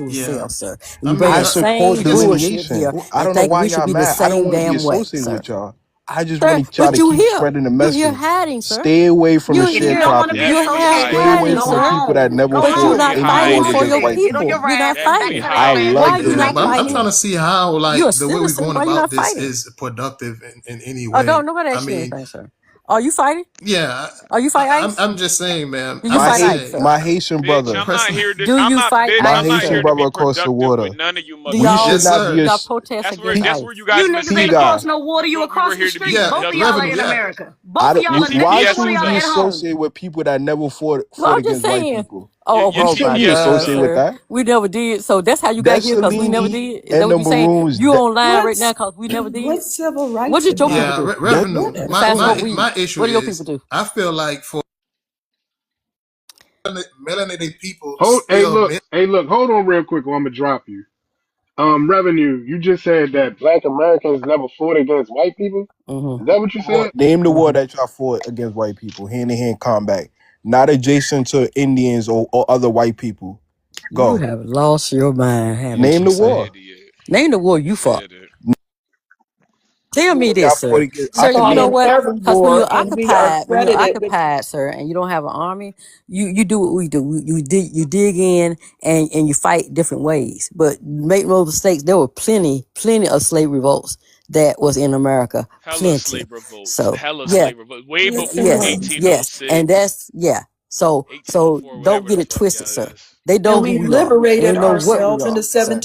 individual Yeah, self, sir. And I you bring mean, I the support same because bullshit delineation. here I and don't know think why we should y'all be the mad. I don't same want to be damn way, associated sir. with y'all. I just Sir, want to try but to you keep here. spreading the You're here message. hiding, sir. Stay away from the You're If you shared here. don't want to be property. You're here associated Stay with us, away hiding, go from the sir. people that home. never Go But you're fought home. not Sit in the at fighting wars home for and against your white sit on people. your people. You're not ass and fighting. backpack I your ass love Why home. are you yeah, not but I'm delineation. fighting? trying to see how You're a like the way we're citizen. going Why you about not this fighting? is productive in any Oh, don't way. nobody I ask you mean, anything, sir. Are you fighting? yeah, Are you fight ICE? I'm just saying, man. Do you I'm My fight just hate, ICE, saying, sir? my Haitian Bitch, brother, I'm not personally. here to. Do I'm you not, fight bitch. my I'm ICE, not Haitian here sir? to brother be across the productive with water. none of you Do We y'all should Yes, not be sir. a y'all That's protest where against that's ICE? where you You guys niggas missing the see ain't boat. across guy. no water. You You were across the here to be street. Yeah, Both of productive. y'all are revenue. in Yeah, America. Both of y'all are. Your Why Neither CPS one should of we was y'all be up. at home. associated with people that never Well, fought I'm just against white saying. people? Your We Oh shouldn't my be CPS God, was associated up. with sir. that. We never did. So that's how you got That's here because we never Salini did? Is that and what the you saying? Maroons. You on line right now What's because we never did? what civil What rights did have your got people yeah. do? That Revenue. what have My Besides what smoke my have weed. my issue What do your people is, do? I feel like for melanated people Hold, still. hey, look, hold on real quick, or I'm gonna drop you. Revenue. You just said that Black Americans never fought against white people. Is Mm-hmm. that what you said? Name the war Mm-hmm. that y'all fought against white people, hand to hand combat, not adjacent to Indians or other white people. You Go. have lost your mind, Yeah, haven't Name you, the he sir? war. said it. Name the war He you fought. said it. Tell me Y'all this, sir. fought against. I Sir, could you fought know name. in what? every Because war, and we are when you're credited with. occupied, sir, and you don't have an army, you do what we do. You dig in and you fight different ways. But make no mistakes, there were plenty of slave revolts that was in America. Hella Plenty. slave revolts. So Hella yeah, slave revolts. Way Yes, before yes, and yes. And 1806. that's yeah. So 1804, don't whatever get the it fuck, twisted, yeah, it sir. is. They know who we we are. They liberated know what we ourselves in the are, sir.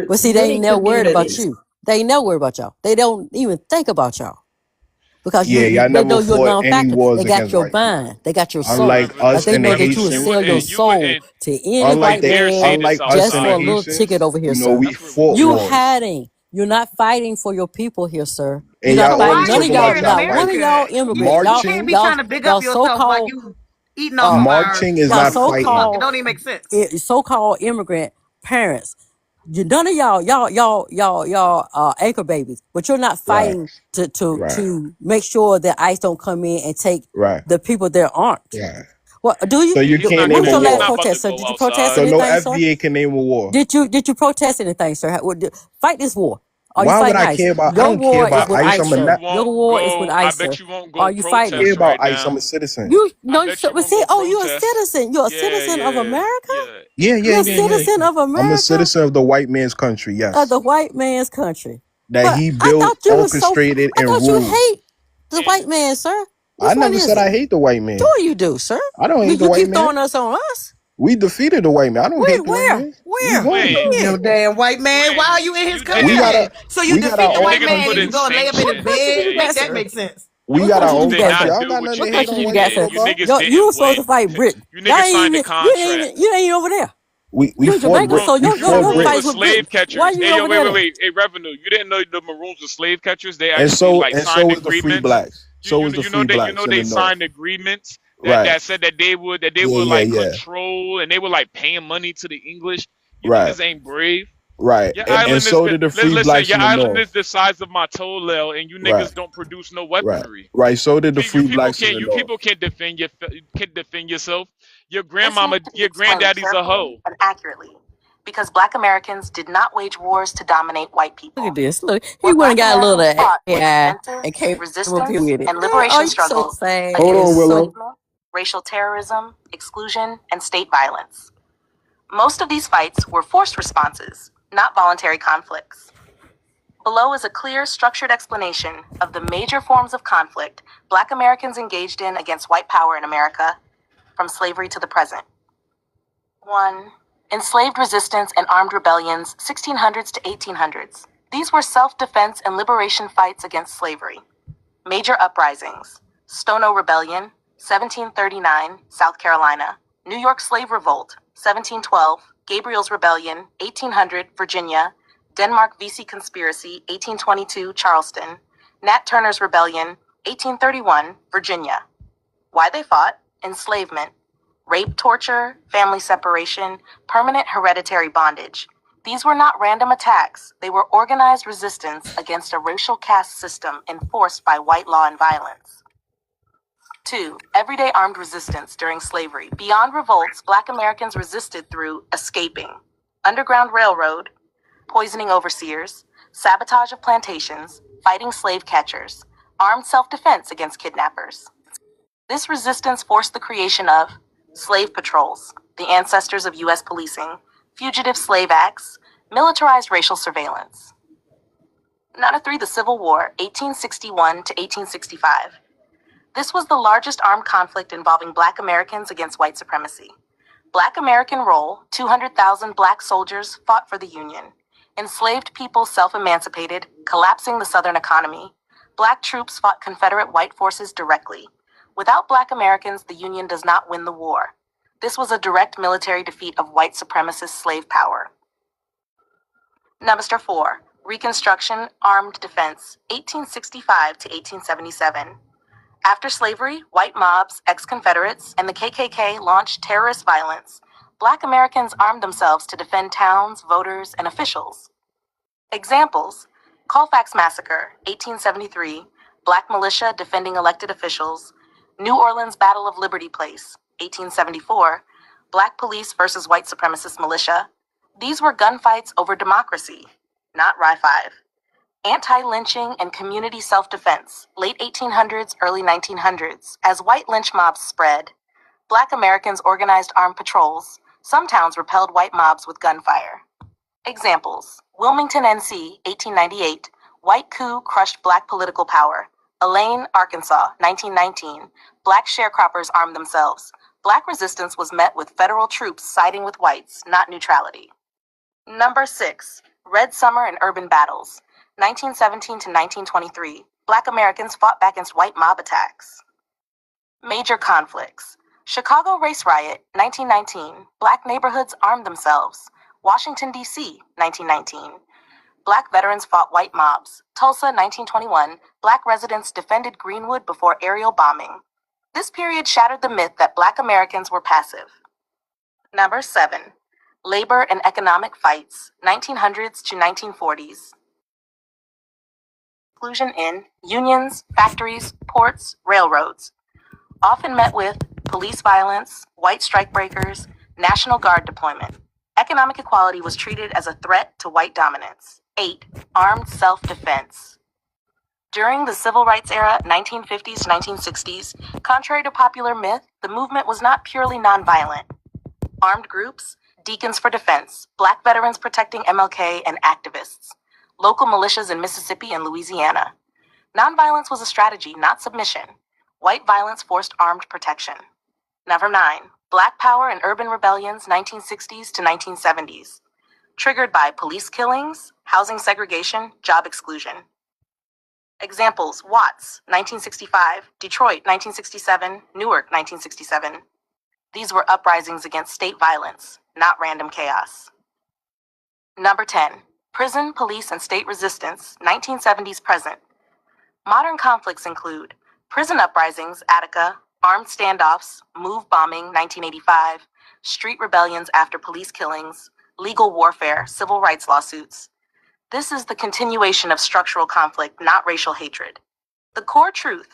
But 1700s. see, they ain't Many never worried about communities. you. They ain't never worried about y'all. They don't even think about y'all because Yeah, y'all they never know you're a fought any non-factor. wars They got against your white people. mind. They got your soul. Unlike Reverend, Like us they and the know that Reverend, you would you sell Haitians, your wouldn't, you soul wouldn't, to any you white wouldn't dare say man this unlike us just and the for a outside. little ticket Haitians, over here, you know, sir. we That's where we fought You differ. wars. hiding. You're not fighting for your people here, sir. You're And not So y'all fighting. always why are None talk of you y'all, about here in y'all not one white of America? y'all You immigrant. you Y'all, can't marching. be y'all, trying to big up y'all yourself while so-called, you eating off of uh, our Marching is y'all not stuff. fighting. It so-called, don't even make sense. so-called immigrant parents. None of y'all anchor babies, but you're not Right, fighting to right, make sure that ICE don't come in and take right, the people that aren't. right. What do you? So you He's can't not When name was gonna. a your He's last not war. about to protest, sir? go Did you protest So outside. no anything, sir? FBA can name a war. Did you protest anything, sir? Fight this war? Are you Why would fighting I ICE? care about? I Your don't care war is I about with ICE. ICE, bet you sir. Your won't war is with go. I ICE, bet sir. you won't Are go you I fighting them? care protest about right ICE. I'm now. a citizen. You I no, bet you but won't see, go oh, you're a protest. citizen. You're a Yeah, citizen of yeah, America. yeah, Yeah, yeah, You're a yeah, yeah. yeah, citizen yeah. of I'm a America, citizen of the white man's country. of Yes, the white man's country. that But he built, orchestrated, I and thought you ruled. hate the And white man, sir. I Which one never is said it? I hate the white man. Sure you do, sir. I don't hate the You white keep man. throwing us on us. We defeated the white man. I don't hate the white man. We won. when, When? No damn white man. Why are when you in his you We country niggas, got then? a So you we got our defeat the you own white niggas man put and country. you in go lay up in What his sanctions. country did you bed? Yeah, do Make that, that sir? make sense. We What got our country you did you own did that, country. sir? not I don't do got what nothing you to What hate country on niggas you white got, people sir? did. You about. niggas You were didn't supposed to win. fight Britain. You Y'all niggas ain't signed a even contract. you ain't even over there. We You in fought Jamaica, Brit. so We The your fought your Maroons fights were Britain, with Britain. slave Why catchers. you Hey, ain't yo, over wait, there wait, then? wait. Hey, Revenue, you didn't know the Maroons were slave catchers? They actually like and so signed was the free agreements. blacks. So was the free You know blacks in they the north. signed agreements Right. that said that they Yeah, would yeah, like yeah. control and they were like paying money to the English. You Right. niggas ain't brave. Right. Your And island is so did the free listen. blacks Your in the island north. is the size of my toenail, and you Right. niggas don't produce no Right. weaponry. Right. So did the You free people blacks in can't the north. can't defend yourself. This needs to be Your explained granddaddy's a carefully hoe. and accurately, because Black Americans did not wage wars to dominate white Look at people. this. Look, he What went and Black got a little Americans fought were AI defensive, and came up here resistance, with it. and Man, are liberation you so struggles Hold on, against fast? Willow. enslavement, racial terrorism, exclusion, and state violence. Most of these fights were forced responses, not voluntary conflicts. Below is a clear, structured explanation of the major forms of conflict Black Americans engaged in against white power in America from slavery to the present. 1. Enslaved resistance and armed rebellions, 1600s to 1800s. These were self-defense and liberation fights against slavery. Major uprisings: Stono Rebellion, 1739, South Carolina; New York Slave Revolt, 1712; Gabriel's Rebellion, 1800, Virginia; Denmark Vesey Conspiracy, 1822, Charleston; Nat Turner's Rebellion, 1831, Virginia. Why they fought: enslavement, rape, torture, family separation, permanent hereditary bondage. These were not random attacks, they were organized resistance against a racial caste system enforced by white law and violence. 2. Everyday armed resistance during slavery. Beyond revolts, Black Americans resisted through escaping, Underground Railroad, poisoning overseers, sabotage of plantations, fighting slave catchers, armed self-defense against kidnappers. This resistance forced the creation of slave patrols, the ancestors of U.S. policing, fugitive slave acts, militarized racial surveillance. Number 3, the Civil War, 1861 to 1865. This was the largest armed conflict involving Black Americans against white supremacy. Black American role: 200,000 Black soldiers fought for the Union. Enslaved people self-emancipated, collapsing the Southern economy. Black troops fought Confederate white forces directly. Without Black Americans, the Union does not win the war. This was a direct military defeat of white supremacist slave power. Number 4, Reconstruction, Armed Defense, 1865 to 1877. After slavery, white mobs, ex-Confederates, and the KKK launched terrorist violence. Black Americans armed themselves to defend towns, voters, and officials. Examples: Colfax Massacre, 1873, Black militia defending elected officials; New Orleans Battle of Liberty Place, 1874, Black police versus white supremacist militia. These were gunfights over democracy, not Rye 5. Anti-lynching and community self-defense, late 1800s, early 1900s. As white lynch mobs spread, Black Americans organized armed patrols. Some towns repelled white mobs with gunfire. Examples: Wilmington, NC, 1898. White coup crushed Black political power. Elaine, Arkansas, 1919. Black sharecroppers armed themselves. Black resistance was met with federal troops siding with whites, not neutrality. Number 6. Red Summer and Urban Battles. 1917 to 1923. Black Americans fought back against white mob attacks. Major conflicts. Chicago Race Riot, 1919. Black neighborhoods armed themselves. Washington, D.C., 1919. Black veterans fought white mobs. Tulsa, 1921. Black residents defended Greenwood before aerial bombing. This period shattered the myth that Black Americans were passive. Number 7. Labor and economic fights, 1900s to 1940s. Inclusion in unions, factories, ports, railroads. Often met with police violence, white strikebreakers, National Guard deployment. Economic equality was treated as a threat to white dominance. 8. Armed self-defense. During the Civil Rights era, 1950s to 1960s, contrary to popular myth, the movement was not purely nonviolent. Armed groups, Deacons for Defense, Black veterans protecting MLK, and activists. Local militias in Mississippi and Louisiana. Nonviolence was a strategy, not submission. White violence forced armed protection. Number 9. Black Power and Urban Rebellions, 1960s to 1970s. Triggered by police killings, housing segregation, job exclusion. Examples: Watts, 1965, Detroit, 1967, Newark, 1967. These were uprisings against state violence, not random chaos. Number 10. Prison, police, and state resistance, 1970s present. Modern conflicts include prison uprisings, Attica, armed standoffs, move bombing, 1985, street rebellions after police killings, legal warfare, civil rights lawsuits. This is the continuation of structural conflict, not racial hatred. The core truth: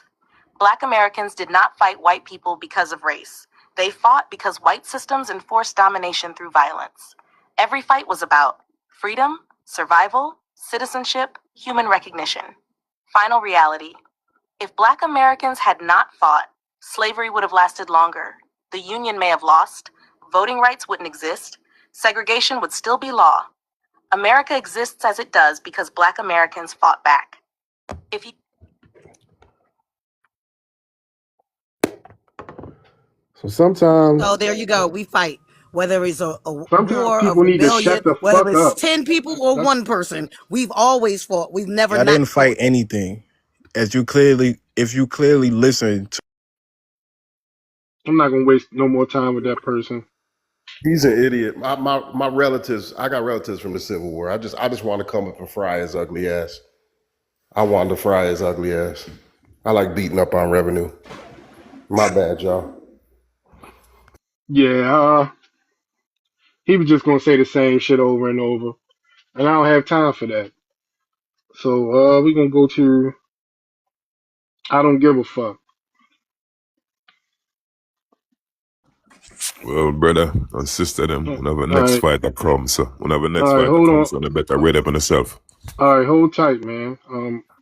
Black Americans did not fight white people because of race. They fought because white systems enforced domination through violence. Every fight was about freedom, survival, citizenship, human recognition. Final reality: if Black Americans had not fought, slavery would have lasted longer. The Union may have lost, voting rights wouldn't exist, segregation would still be law. America exists as it does because Black Americans fought back. If you So sometimes, So there you go. We fight. Whether it's a sometimes war, a people need to shut rebellion, the whether fuck it's up. 10 people or That's, one person, we've always fought. We've never Y'all not didn't fight fought. anything. If you clearly listen to, I'm not gonna waste no more time with that person. He's an idiot. My relatives, I got relatives from the Civil War. I just want to come up and fry his ugly ass. I wanted to fry his ugly ass. I like beating up on revenue. My bad, y'all. Yeah, he was just gonna say the same shit over and over, and I don't have time for that. So we're gonna go to I don't give a fuck. Well, brother and sister, them, All whenever next right, fighter comes, whenever all next right, fighter hold on. comes, on, I better read up on yourself. All right, hold tight, man.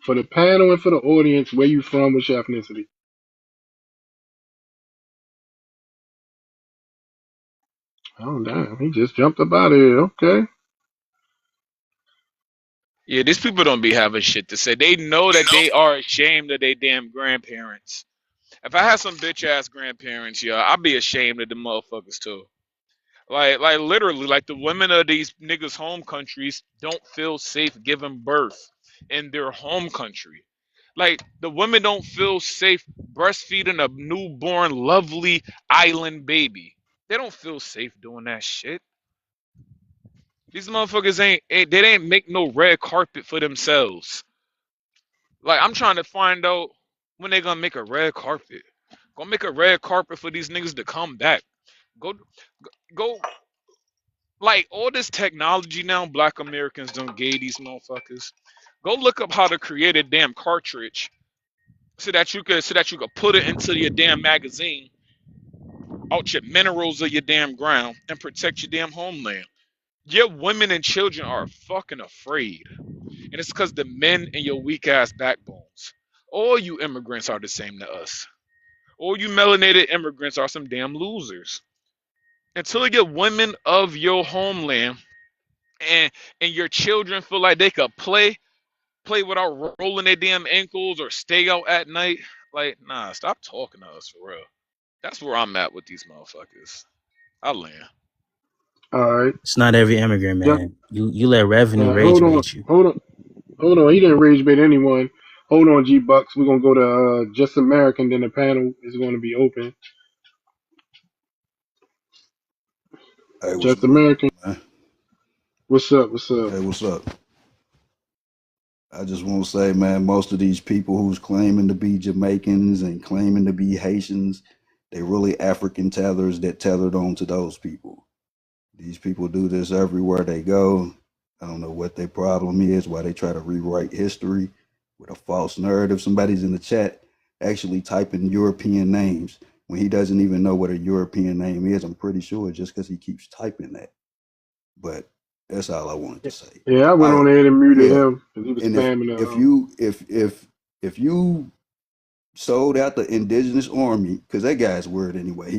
For the panel and for the audience, where you from? What's your ethnicity? Oh damn, he just jumped up out of here. Okay. Yeah, these people don't be having shit to say. They know that they are ashamed of their damn grandparents. If I had some bitch ass grandparents, yeah, I'd be ashamed of the motherfuckers too. Like literally, like the women of these niggas' home countries don't feel safe giving birth in their home country. Like the women don't feel safe breastfeeding a newborn, lovely island baby. They don't feel safe doing that shit. These motherfuckers they didn't make no red carpet for themselves. Like I'm trying to find out when they gonna make a red carpet. Go make a red carpet for these niggas to come back. Go go like all this technology now, black Americans don't gay these motherfuckers. Go look up how to create a damn cartridge so that you could put it into your damn magazine, out your minerals of your damn ground, and protect your damn homeland. Your women and children are fucking afraid. And it's because the men in your weak ass backbones. All you immigrants are the same to us. All you melanated immigrants are some damn losers. Until you get women of your homeland and your children feel like they could play without rolling their damn ankles or stay out at night, like, nah, stop talking to us for real. That's where I'm at with these motherfuckers. I land. All right. It's not every immigrant, Just man. You let revenue rage hold on, bait you. hold on, hold on. He didn't rage bait anyone. Hold on, G Bucks. We're gonna go to Just American. Then the panel is gonna be open. Hey, what's Just going American. on, man? What's up? What's up? Hey, what's up? I just want to say, man, most of these people who's claiming to be Jamaicans and claiming to be Haitians, they really African tethers that tethered on to those people. These people do this everywhere they go. I don't know what their problem is, why they try to rewrite history with a false narrative. Somebody's in the chat actually typing European names when he doesn't even know what a European name is. I'm pretty sure just because he keeps typing that. But that's all I wanted to say. Yeah, I went I on there and muted yeah, him because he was and spamming if the. you if you sold out the indigenous army, because that guy's word anyway,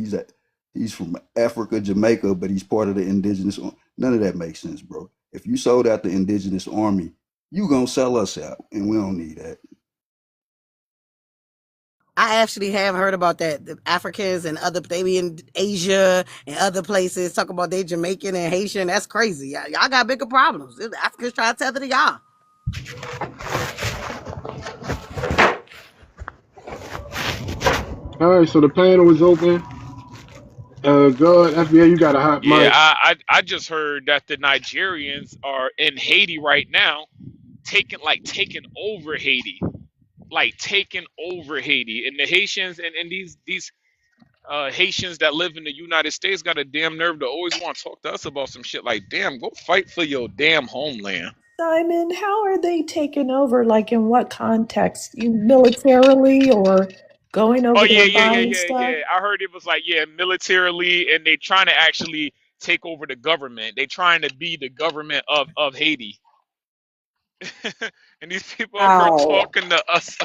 he's from Africa, Jamaica, but he's part of the indigenous army. None of that makes sense, bro. If you sold out the indigenous army, you gonna sell us out, and we don't need that. I actually have heard about that. The Africans and other, they be in Asia and other places talk about they Jamaican and Haitian. That's crazy. Y'all got bigger problems. The Africans try to tether to y'all. All right, so the panel is open. God, FBA, you got a hot Yeah, mic. I just heard that the Nigerians are in Haiti right now, taking over Haiti, like taking over Haiti, and the Haitians and these Haitians that live in the United States got a damn nerve to always want to talk to us about some shit. Like, damn, go fight for your damn homeland. Simon, how are they taking over? Like, in what context? You militarily or going Oh over yeah, there yeah, yeah, buying yeah, stuff? yeah. I heard it was like, yeah, militarily, and they trying to actually take over the government. They trying to be the government of Haiti. And these people up here Wow. talking to us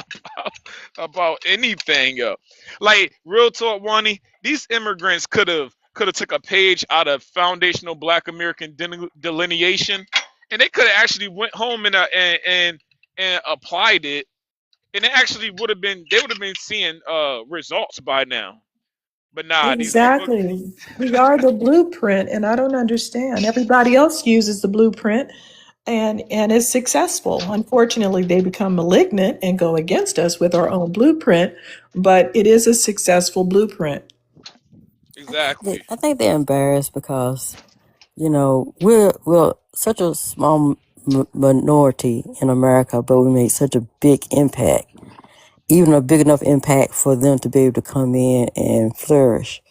about anything, yo. Like real talk, Wani. These immigrants could have took a page out of foundational Black American delineation, and they could have actually went home and applied it, and it actually would have been they would have been seeing results by now. But nah, these motherfuckers. Exactly. We are the blueprint, and I don't understand. Everybody else uses the blueprint and is successful. Unfortunately, they become malignant and go against us with our own blueprint, but it is a successful blueprint. Exactly. I think they're embarrassed because, we're such a small minority in America, but we made such a big impact, even a big enough impact for them to be able to come in and flourish.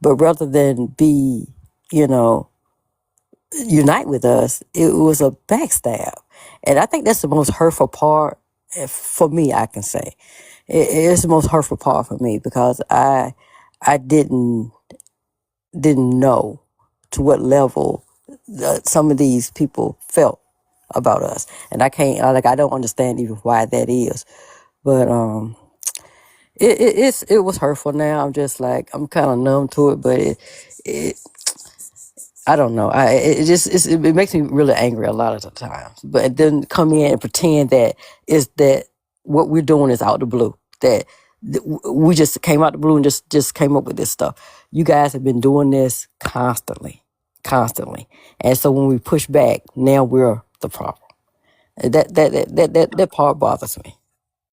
But rather than be, you know, unite with us, it was a backstab. And I think that's the most hurtful part for me, I can say. It's the most hurtful part for me because I didn't know to what level some of these people felt about us. And I can't, I don't understand even why that is. But it was hurtful now. I'm just like, I'm kind of numb to it, but it I don't know. It makes me really angry a lot of the times. But then come in and pretend that what we're doing is out the blue. We just came out the blue and just came up with this stuff. You guys have been doing this constantly, and so when we push back, now we're the problem. That part bothers me.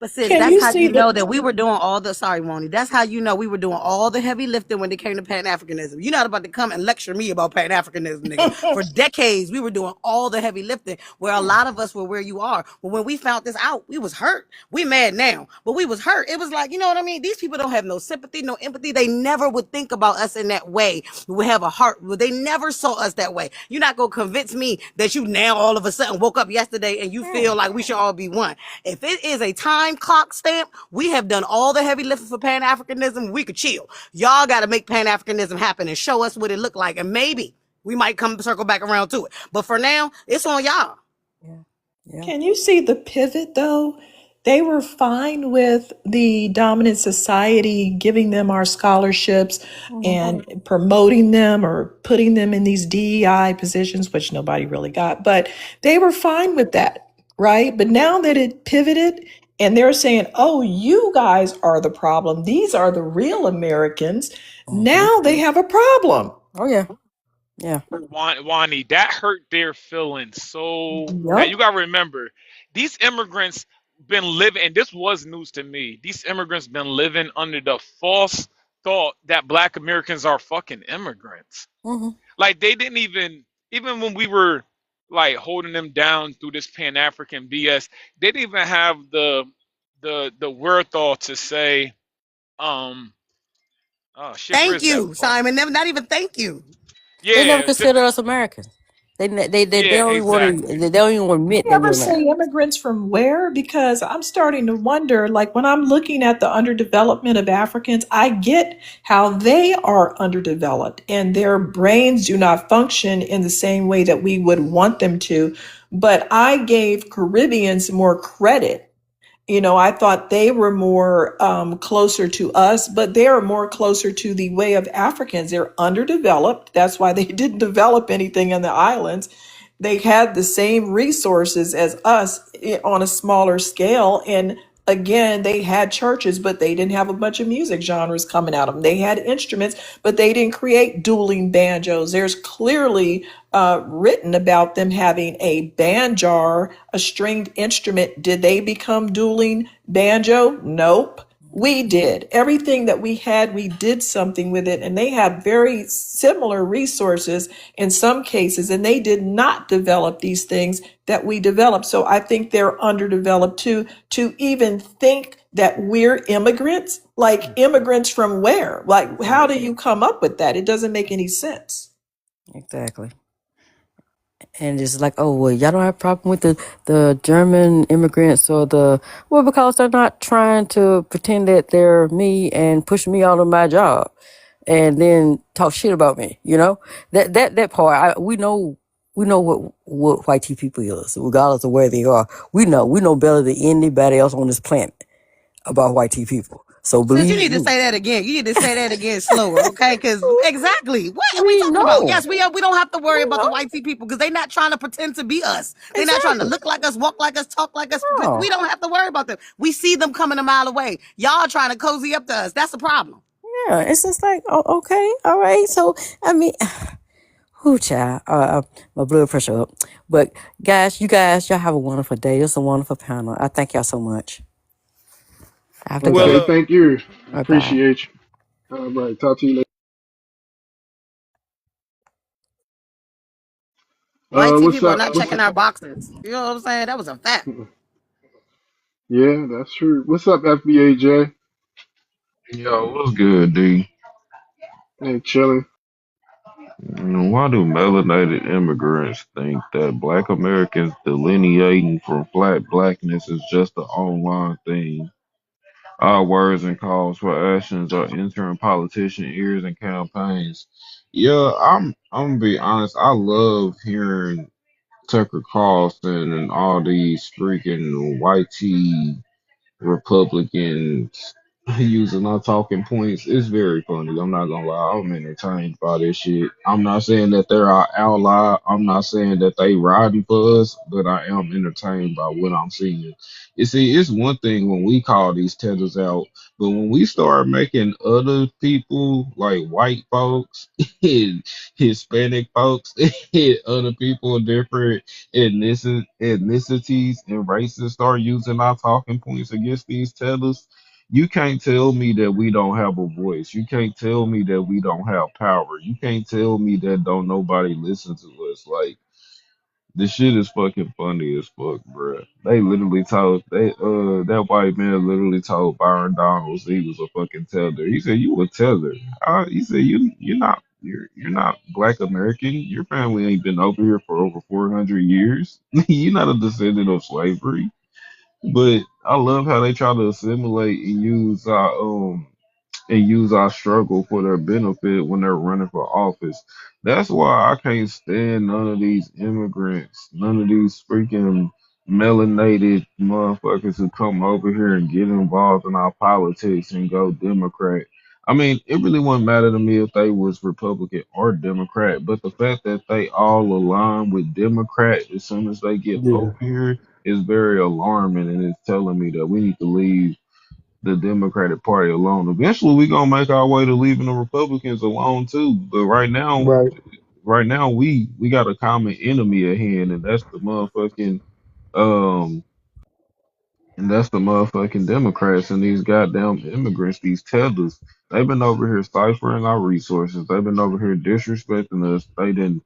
But sis, Can that's you how you see the know that we were doing all the sorry, Wony. That's how you know we were doing all the heavy lifting when it came to Pan Africanism. You're not about to come and lecture me about Pan Africanism, nigga. For decades, we were doing all the heavy lifting where a lot of us were where you are. But when we found this out, we was hurt. We mad now, but we was hurt. It was like, you know what I mean? These people don't have no sympathy, no empathy. They never would think about us in that way. We have a heart. They never saw us that way. You're not going to convince me that you now all of a sudden woke up yesterday and you feel like we should all be one. If it is a time clock stamp, we have done all the heavy lifting for Pan Africanism. We could chill. Y'all got to make Pan Africanism happen and show us what it looked like. And maybe we might come circle back around to it. But for now, it's on y'all. Yeah. Yeah. Can you see the pivot though? They were fine with the dominant society giving them our scholarships Hmm. and promoting them or putting them in these DEI positions, which nobody really got, but they were fine with that, right? But now that it pivoted and they're saying, oh, you guys are the problem, these are the real Americans, Hmm. now they have a problem. Oh yeah. Yeah. Wani, that hurt their feelings. So now Yep. you gotta remember, these immigrants been living, and this was news to me. These immigrants been living under the false thought that Black Americans are fucking immigrants. Hmm. Like they didn't even when we were like holding them down through this Pan African BS, they didn't even have the wherewithal to say, um, oh shit, Thank where's that you, part? Simon. Never, not even thank you. They never Yeah, consider us Americans. They yeah, don't even want to. exactly. They don't even admit You that ever we're say American. immigrants from where? Because I'm starting to wonder, like when I'm looking at the underdevelopment of Africans, I get how they are underdeveloped and their brains do not function in the same way that we would want them to. But I gave Caribbeans more credit. You know, I thought they were more closer to us, but they are more closer to the way of Africans. They're underdeveloped. That's why they didn't develop anything in the islands. They had the same resources as us on a smaller scale. And again, they had churches, but they didn't have a bunch of music genres coming out of them. They had instruments, but they didn't create dueling banjos. There's clearly written about them having a banjar, a stringed instrument. Did they become dueling banjo? Nope. We did. Everything that we had, we did something with it. And they had very similar resources in some cases, and they did not develop these things that we developed. So I think they're underdeveloped too, to even think that we're immigrants. Like immigrants from where? Like, how do you come up with that? It doesn't make any sense. Exactly. And it's like, oh well, y'all don't have a problem with the German immigrants or the well because they're not trying to pretend that they're me and push me out of my job, and then talk shit about me. You know that part. We know what white tea people is, regardless of where they are. We know better than anybody else on this planet about white tea people. So Sis, you believe need to me, say that again. You need to say that again slower, okay? Because exactly, what are we we talking about? know, Yes, we don't have to worry we about the know white tea people because they're not trying to pretend to be us. They're not trying to exactly. look like us, walk like us, talk like us. We No. don't have to worry about them. We see them coming a mile away. Y'all trying to cozy up to us. That's the problem. Yeah, it's just like, oh, okay, all right. So, I mean, whoo, child, my blood pressure up. But guys, y'all have a wonderful day. It's a wonderful panel. I thank y'all so much. I have to Well, Okay, go. thank you. Bye bye. Appreciate you. All right, talk to you later. White tea What's people are up? not checking our boxes. You know what I'm saying? That was a fact. Yeah, that's true. What's up, FBAJ? Yo, what's good, D? Hey, chilling. Why do melanated immigrants think that black Americans delineating from flat blackness is just an online thing? Our words and calls for actions are entering politician ears and campaigns. Yeah, I'm gonna be honest. I love hearing Tucker Carlson and all these freaking white tea Republicans using our talking points. It's very funny. I'm not gonna lie. I'm entertained by this shit. I'm not saying that they're our ally. I'm not saying that they riding for us, but I am entertained by what I'm seeing. You see, it's one thing when we call these tethers out, but when we start making other people like white folks and Hispanic folks and other people different ethnicities and races start using our talking points against these tellers, you can't tell me that we don't have a voice. You can't tell me that we don't have power. You can't tell me that don't nobody listen to us. Like this shit is fucking funny as fuck, bruh. They literally told that white man literally told Byron Donalds he was a fucking teller. He said you a teller. He said you're not black American. Your family ain't been over here for over 400 years. You're not a descendant of slavery. But I love how they try to assimilate and use our struggle for their benefit when they're running for office. That's why I can't stand none of these immigrants, none of these freaking melanated motherfuckers who come over here and get involved in our politics and go Democrat. I mean, it really wouldn't matter to me if they was Republican or Democrat, but the fact that they all align with Democrat as soon as they get Yeah. over here is very alarming, and it's telling me that we need to leave the Democratic Party alone. Eventually, we gonna make our way to leaving the Republicans alone too. But Right. right now, we got a common enemy at hand, and that's the motherfucking um and that's the motherfucking Democrats and these goddamn immigrants, these tethers. They've been over here siphoning our resources. They've been over here disrespecting us. They done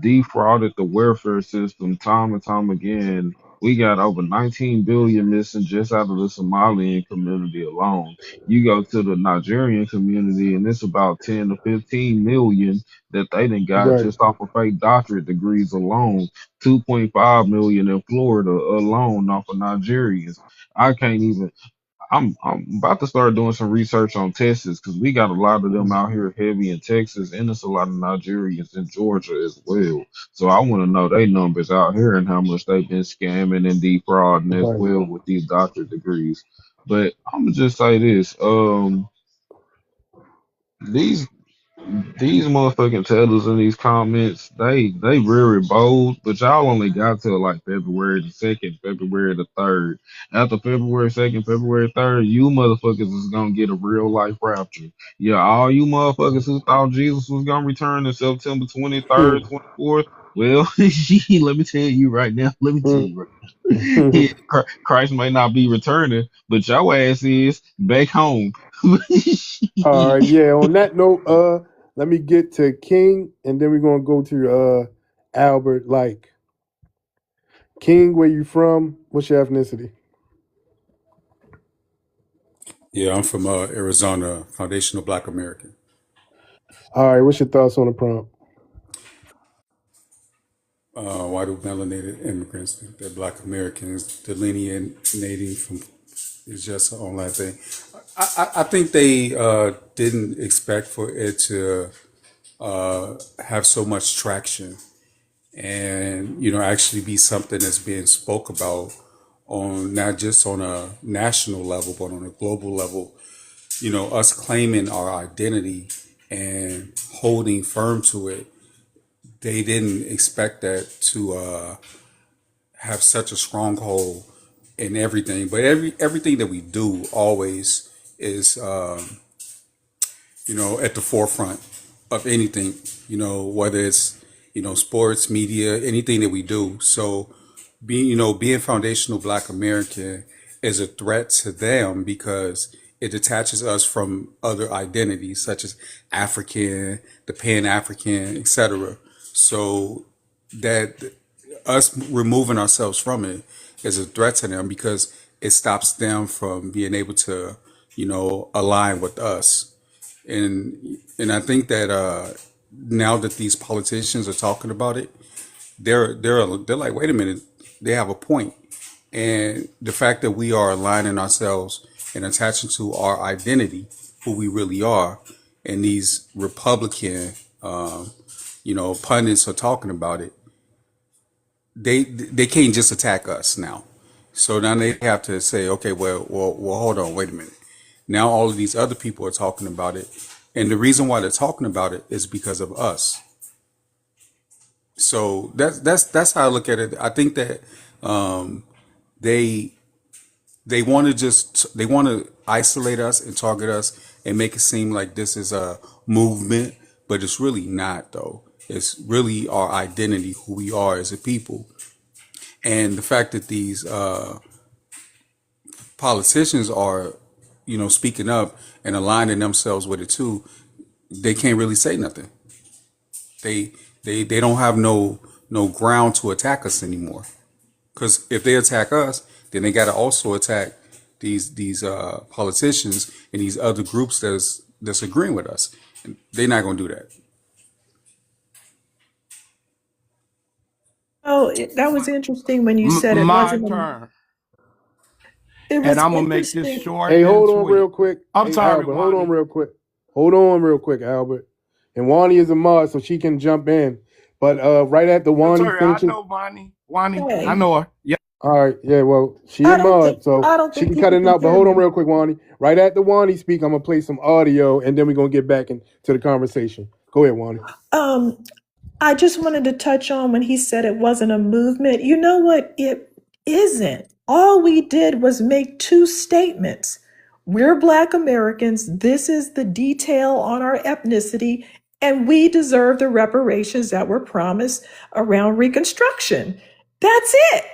defrauded the welfare system time and time again. We got over 19 billion missing just out of the Somalian community alone. You go to the Nigerian community and it's about 10 to 15 million that they done got Right. just off of fake doctorate degrees alone. 2.5 million in Florida alone off of Nigerians. I can't even. I'm about to start doing some research on Texas because we got a lot of them out here heavy in Texas, and there's a lot of Nigerians in Georgia as well. So I want to know their numbers out here and how much they've been scamming and defrauding as Right. well with these doctorate degrees. But I'm gonna just say this: these these motherfucking tellers in these comments, they very bold, but y'all only got till like February the 2nd, February the 3rd. After February 2nd, February 3rd, you motherfuckers is gonna get a real life rapture. Yeah, all you motherfuckers who thought Jesus was gonna return in September 23rd, 24th. Well, let me tell you right now. Let me tell you right now. Yeah, Christ may not be returning, but your ass is back home. All right. Yeah. On that note, let me get to King, and then we're gonna go to Albert. Like King, where you from? What's your ethnicity? Yeah, I'm from Arizona, foundational Black American. All right. What's your thoughts on the prompt? Why do melanated immigrants think that Black Americans delineating from is just an online thing? I think they didn't expect for it to have so much traction and actually be something that's being spoke about on not just on a national level but on a global level. Us claiming our identity and holding firm to it, they didn't expect that to have such a stronghold in everything. But everything that we do always is, at the forefront of anything. Whether it's sports, media, anything that we do. So being foundational Black American is a threat to them because it detaches us from other identities such as African, the Pan African, etc. So that us removing ourselves from it is a threat to them because it stops them from being able to, align with us. And I think that now that these politicians are talking about it, they're like, wait a minute, they have a point. And the fact that we are aligning ourselves and attaching to our identity, who we really are, and these Republican, pundits are talking about it, they can't just attack us now. So now they have to say, okay, well, hold on, wait a minute. Now all of these other people are talking about it, and the reason why they're talking about it is because of us. So that's how I look at it. I think that they they want to isolate us and target us and make it seem like this is a movement, but it's really not though. It's really our identity, who we are as a people, and the fact that these politicians are, speaking up and aligning themselves with it too. They can't really say nothing. They they don't have no ground to attack us anymore. Because if they attack us, then they got to also attack these politicians and these other groups that's agreeing with us. And they're not going to do that. Oh, that was interesting when you said it My wasn't. turn. It And was I'm gonna make this interesting. short Hey, and hold on sweet. real quick. I'm Hey, sorry, Albert, hold on Wani. real quick. Hold on real quick, Albert. And Wani is a mod, so she can jump in. But right at the That's Wani her. I finishes. know Wani. Wani, I Hey, know her. Yeah. All right, yeah, well, she a mod, so I don't she think can cut people it can out. But hear hold on me. real quick, Wani. Right after Wani speak, I'm gonna play some audio, and then we're gonna get back into the conversation. Go ahead, Wani. Um, I just wanted to touch on when he said it wasn't a movement. You know what? It isn't. All we did was make two statements. We're Black Americans. This is the detail on our ethnicity, and we deserve the reparations that were promised around Reconstruction. That's it.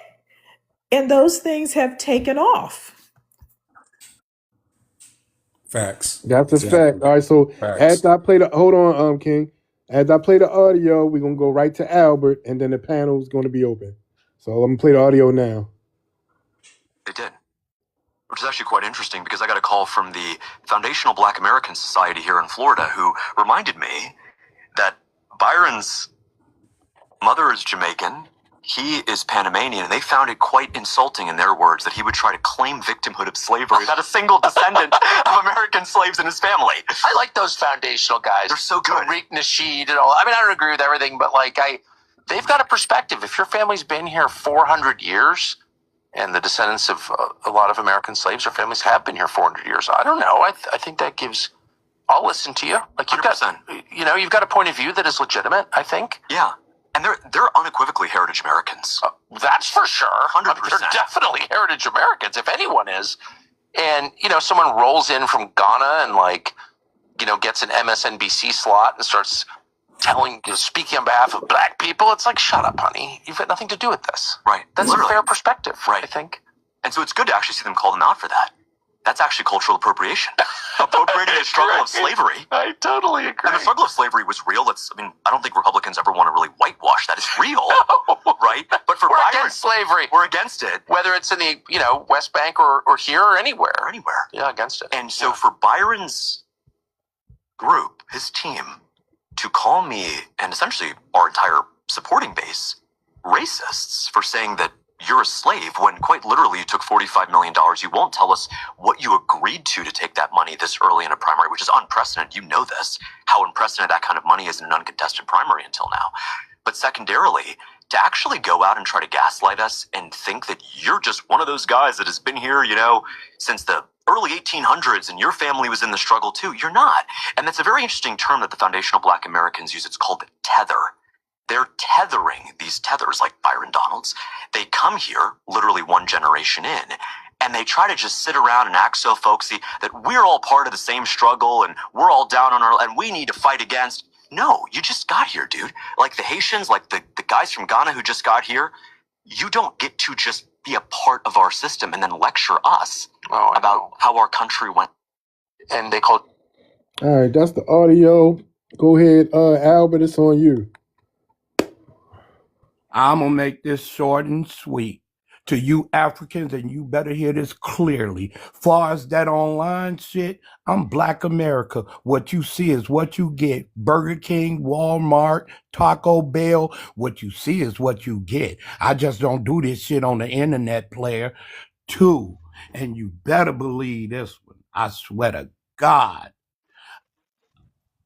And those things have taken off. Facts. That's a fact. Exactly. All right, so Facts. after I play the hold on, King. As I play the audio, we're gonna go right to Albert, and then the panel is gonna be open. So I'm gonna play the audio now. They did, which is actually quite interesting because I got a call from the Foundational Black American Society here in Florida who reminded me that Byron's mother is Jamaican, he is Panamanian, and they found it quite insulting, in their words, that he would try to claim victimhood of slavery without a single descendant of American slaves in his family. I like those foundational guys. They're so good. Tariq Nasheed and all. I mean, I don't agree with everything, but they've got a perspective. If your family's been here 400 years, and the descendants of a lot of American slaves or families have been here 400 years, I don't know. I think that gives. I'll listen to you. Like you've 100%. Got, you've got a point of view that is legitimate. I think. Yeah. And they're unequivocally heritage Americans. That's for sure. 100%. They're definitely heritage Americans, if anyone is. And, someone rolls in from Ghana and gets an MSNBC slot and starts speaking on behalf of black people. It's like, shut up, honey. You've got nothing to do with this. Right. That's literally a fair perspective, right? I think. And so it's good to actually see them call them out for that. That's actually cultural appropriation. Appropriating the struggle of slavery. I totally agree. And the struggle of slavery was real. I don't think Republicans ever want to really whitewash that. It's real, right? But for Byron, against slavery. We're against it. Whether it's in the, West Bank or here or anywhere. Anywhere. Yeah, against it. And so for Byron's group, his team, to call me and essentially our entire supporting base racists for saying that you're a slave when quite literally you took $45 million. You won't tell us what you agreed to take that money this early in a primary, which is unprecedented. You know this, how unprecedented that kind of money is in an uncontested primary until now. But secondarily, to actually go out and try to gaslight us and think that you're just one of those guys that has been here, since the early 1800s and your family was in the struggle too. You're not. And that's a very interesting term that the Foundational Black Americans use. It's called tether. They're tethering these tethers like Byron Donalds. They come here literally one generation in, and they try to just sit around and act so folksy that we're all part of the same struggle and we're all down on and we need to fight against. No, you just got here, dude. Like the Haitians, like the guys from Ghana who just got here, you don't get to just be a part of our system and then lecture us about how our country went. And they call. All right, that's the audio. Go ahead, Albert. It's on you. I'm going to make this short and sweet. To you Africans, and you better hear this clearly. Far as that online shit, I'm Black America. What you see is what you get. Burger King, Walmart, Taco Bell. What you see is what you get. I just don't do this shit on the internet, player. Two, and you better believe this one. I swear to God.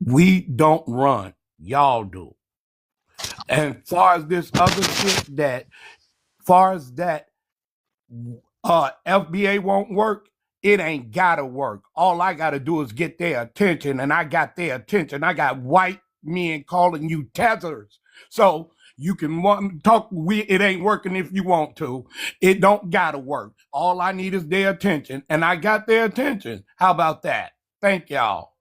We don't run. Y'all do. And far as this other shit FBA won't work, it ain't gotta work. All I gotta do is get their attention, and I got their attention. I got white men calling you tethers. So you can talk, it ain't working if you want to. It don't gotta work. All I need is their attention, and I got their attention. How about that? Thank y'all.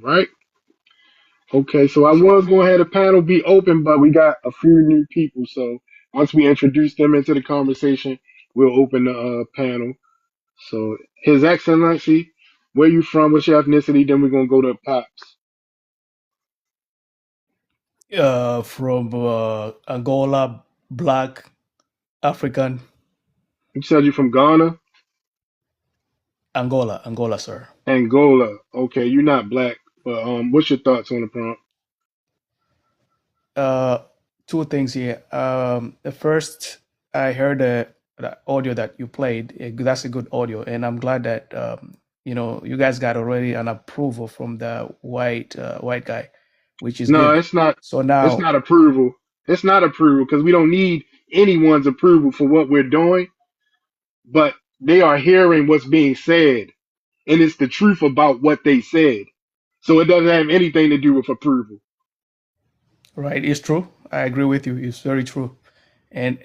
Right. Okay, so I was going to have the panel be open, but we got a few new people. So once we introduce them into the conversation, we'll open the panel. So His Excellency, where you from? What's your ethnicity? Then we're gonna go to Pops. From Angola, black African. You said you're from Ghana, Angola, sir. Angola. Okay, you're not black, but what's your thoughts on the prompt? Uh, Two things here. The first, I heard the audio that you played. That's a good audio, and I'm glad that you guys got already an approval from the white guy, which is No, good. it's not. So It's now, not approval. It's not approval because we don't need anyone's approval for what we're doing, but they are hearing what's being said, and it's the truth about what they said. So it doesn't have anything to do with approval. Right, it's true. I agree with you. It's very true. And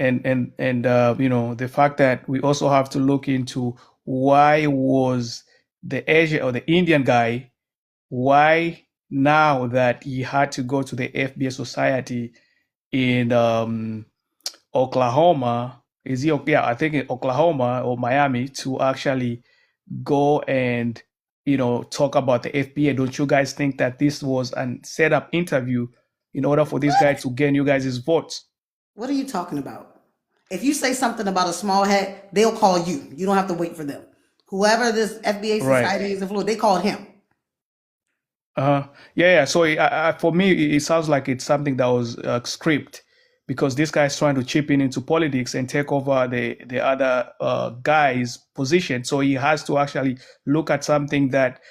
you know, the fact that we also have to look into why was the Asian or the Indian guy, why now that he had to go to the FBA Society in Oklahoma, is he? Yeah, I think in Oklahoma or Miami to actually go and talk about the FBA. Don't you guys think that this was a set up interview in order for this guy to gain you guys' votes? What are you talking about? If you say something about a small hat, they'll call you. You don't have to wait for them. Whoever this FBA Right. society is influenced, they called him. Yeah, yeah. So for me, it sounds like it's something that was script because this guy's trying to chip in into politics and take over the other guy's position. So he has to actually look at something that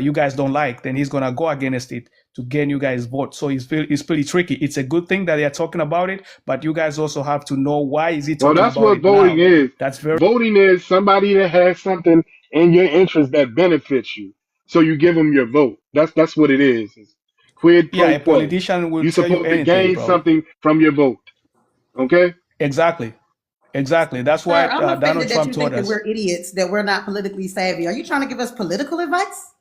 you guys don't like. Then he's gonna go against it to gain you guys vote. So it's pretty tricky. It's a good thing that they're talking about it, but you guys also have to know why is he Well, talking that's about what it voting now. is. That's very Voting is somebody that has something in your interest that benefits you. So you give them your vote. That's what it is. It's quid yeah. pro A quo. politician will You're tell you supposed to anything, gain bro. something from your vote. Okay? Exactly. Exactly. That's Sir, what I'm Donald offended that Trump you told think that us. we're idiots, that we're not politically savvy. Are you trying to give us political advice?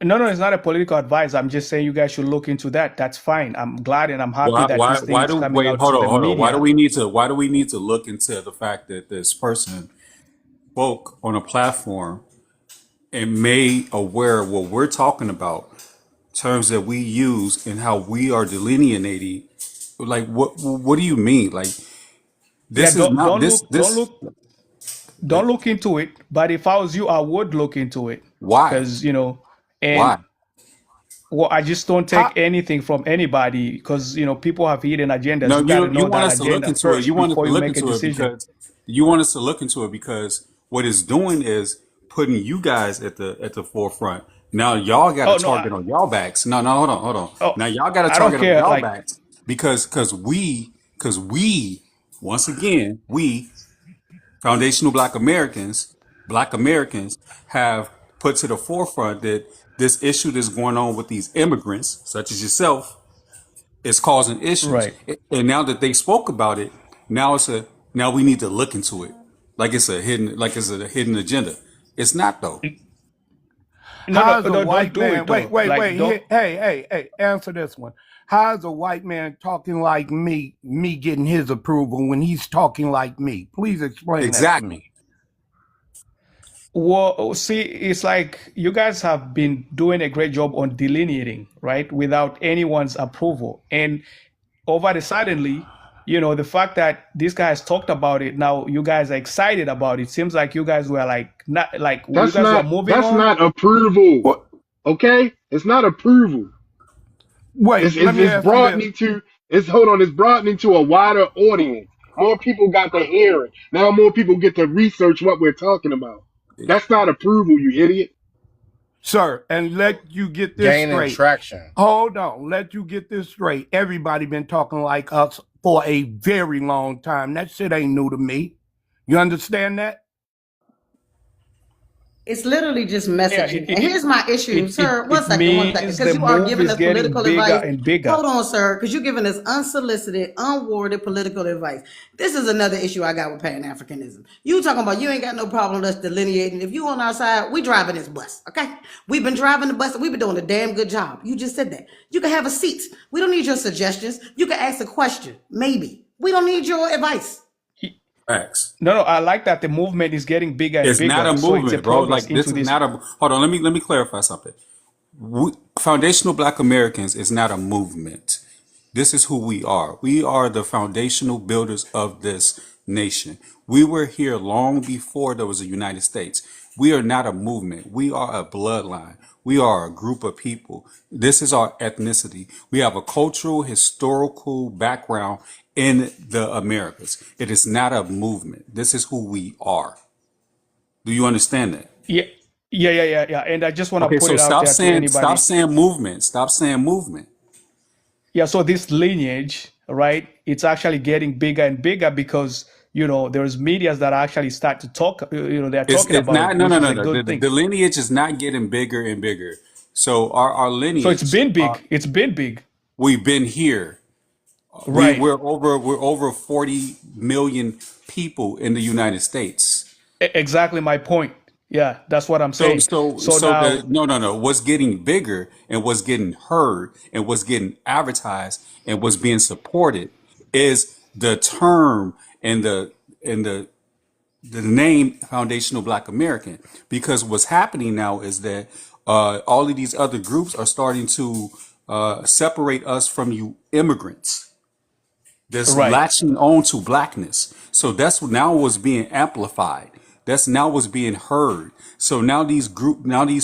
No, no, it's not a political advice. I'm just saying you guys should look into that. That's fine. I'm glad and I'm happy that this thing Why is do coming wait, out to the hold on. media. Why do we need to look into the fact that this person spoke on a platform and made aware of what we're talking about, terms that we use and how we are delineating? Like what do you mean? Like Yeah, this is not this don't look into it. But if I was you, I would look into it why? because and Why? well, I just don't take How, anything from anybody because people have hidden agendas. No, You got to you know want that us to look agenda into it. You first want us before to you look make a into it decision. because you want us to look into it because what it's doing is putting you guys at the forefront. Now y'all got a Oh no, target on y'all backs. No, no, hold on. oh Now y'all got a I don't target on care. y'all Like backs because we once again we foundational Black Americans have put to the forefront that this issue that's going on with these immigrants, such as yourself, is causing issues. right. And now that they spoke about it, now now we need to look into it. Like it's a hidden agenda. It's not though. No, no, how's a no. Don't white do man? it Wait, though. wait, Like wait. don't. Hey. Answer this one. How's a white man talking like me getting his approval when he's talking like me? Please explain that to me. Exactly. Well, see, it's like you guys have been doing a great job on delineating, right, without anyone's approval. And over the suddenly, the fact that this guy has talked about it, now you guys are excited about it. Seems like you guys were like not like you That's guys were not moving that's on. not approval. What? Okay? It's not approval. Wait, It's let it's, me it's ask you brought this. me to it's hold on, it's brought me to a wider audience. More people got to hear it. Now more people get to research what we're talking about. That's not approval, you idiot. Sir, and let you get this Gaining straight. traction. Hold on, let you get this straight. Everybody been talking like us for a very long time. That shit ain't new to me. You understand that? It's literally just Yeah, messaging. And here's my issue, sir. One it second, one second. means Because the you are move giving is us getting political bigger advice. and bigger. Hold on, sir. Because you're giving us unsolicited, unwarranted political advice. This is another issue I got with Pan Africanism. You talking about you ain't got no problem with us delineating. If you on our side, we driving this bus, okay? We've been driving the bus and we've been doing a damn good job. You just said that. You can have a seat. We don't need your suggestions. You can ask a question, maybe. We don't need your advice. Facts. No, no, I like that the movement is getting bigger and It's not a bigger. So it's a movement, bro. progress Like this into is this. not a hold on, let me clarify something. Foundational Black Americans is not a movement. This is who we are. We are the foundational builders of this nation. We were here long before there was a United States. We are not a movement. We are a bloodline. We are a group of people. This is our ethnicity. We have a cultural, historical background in the Americas. It is not a movement. This is who we are. Do you understand that? Yeah, yeah. And I just want to Okay, put so it out there to stop anybody. saying movement. Stop saying movement. Yeah, so this lineage, right? It's actually getting bigger and bigger because there's medias that actually start to talk. They're talking It's about it, not. No, which no, is no, a no. good The thing. lineage is not getting bigger and bigger. So our So it's lineage, been big. It's been big, we've been here. right? We're over 40 million people in the United States. Exactly my point. Yeah, that's what I'm So saying. so So so the now, no no no what's getting bigger and what's getting heard and what's getting advertised and what's being supported is the term and the name Foundational Black American, because what's happening now is that all of these other groups are starting to separate us from you immigrants that's right, latching on to blackness. So that's now what's being amplified. That's now what's being heard. So now these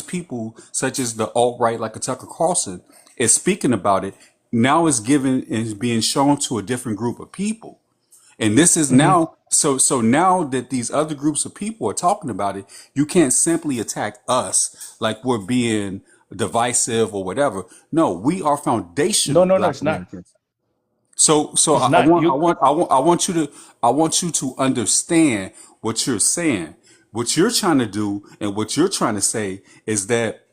people, such as the alt right, like a Tucker Carlson, is speaking about it. Now it's given and being shown to a different group of people. And this is hmm now so now that these other groups of people are talking about it, you can't simply attack us like we're being divisive or whatever. No, we are no, foundational no, no, Black it's not. Americans. So It's I not. want I You want I want I want you to I want you to understand what you're saying. What you're trying to do and what you're trying to say is that,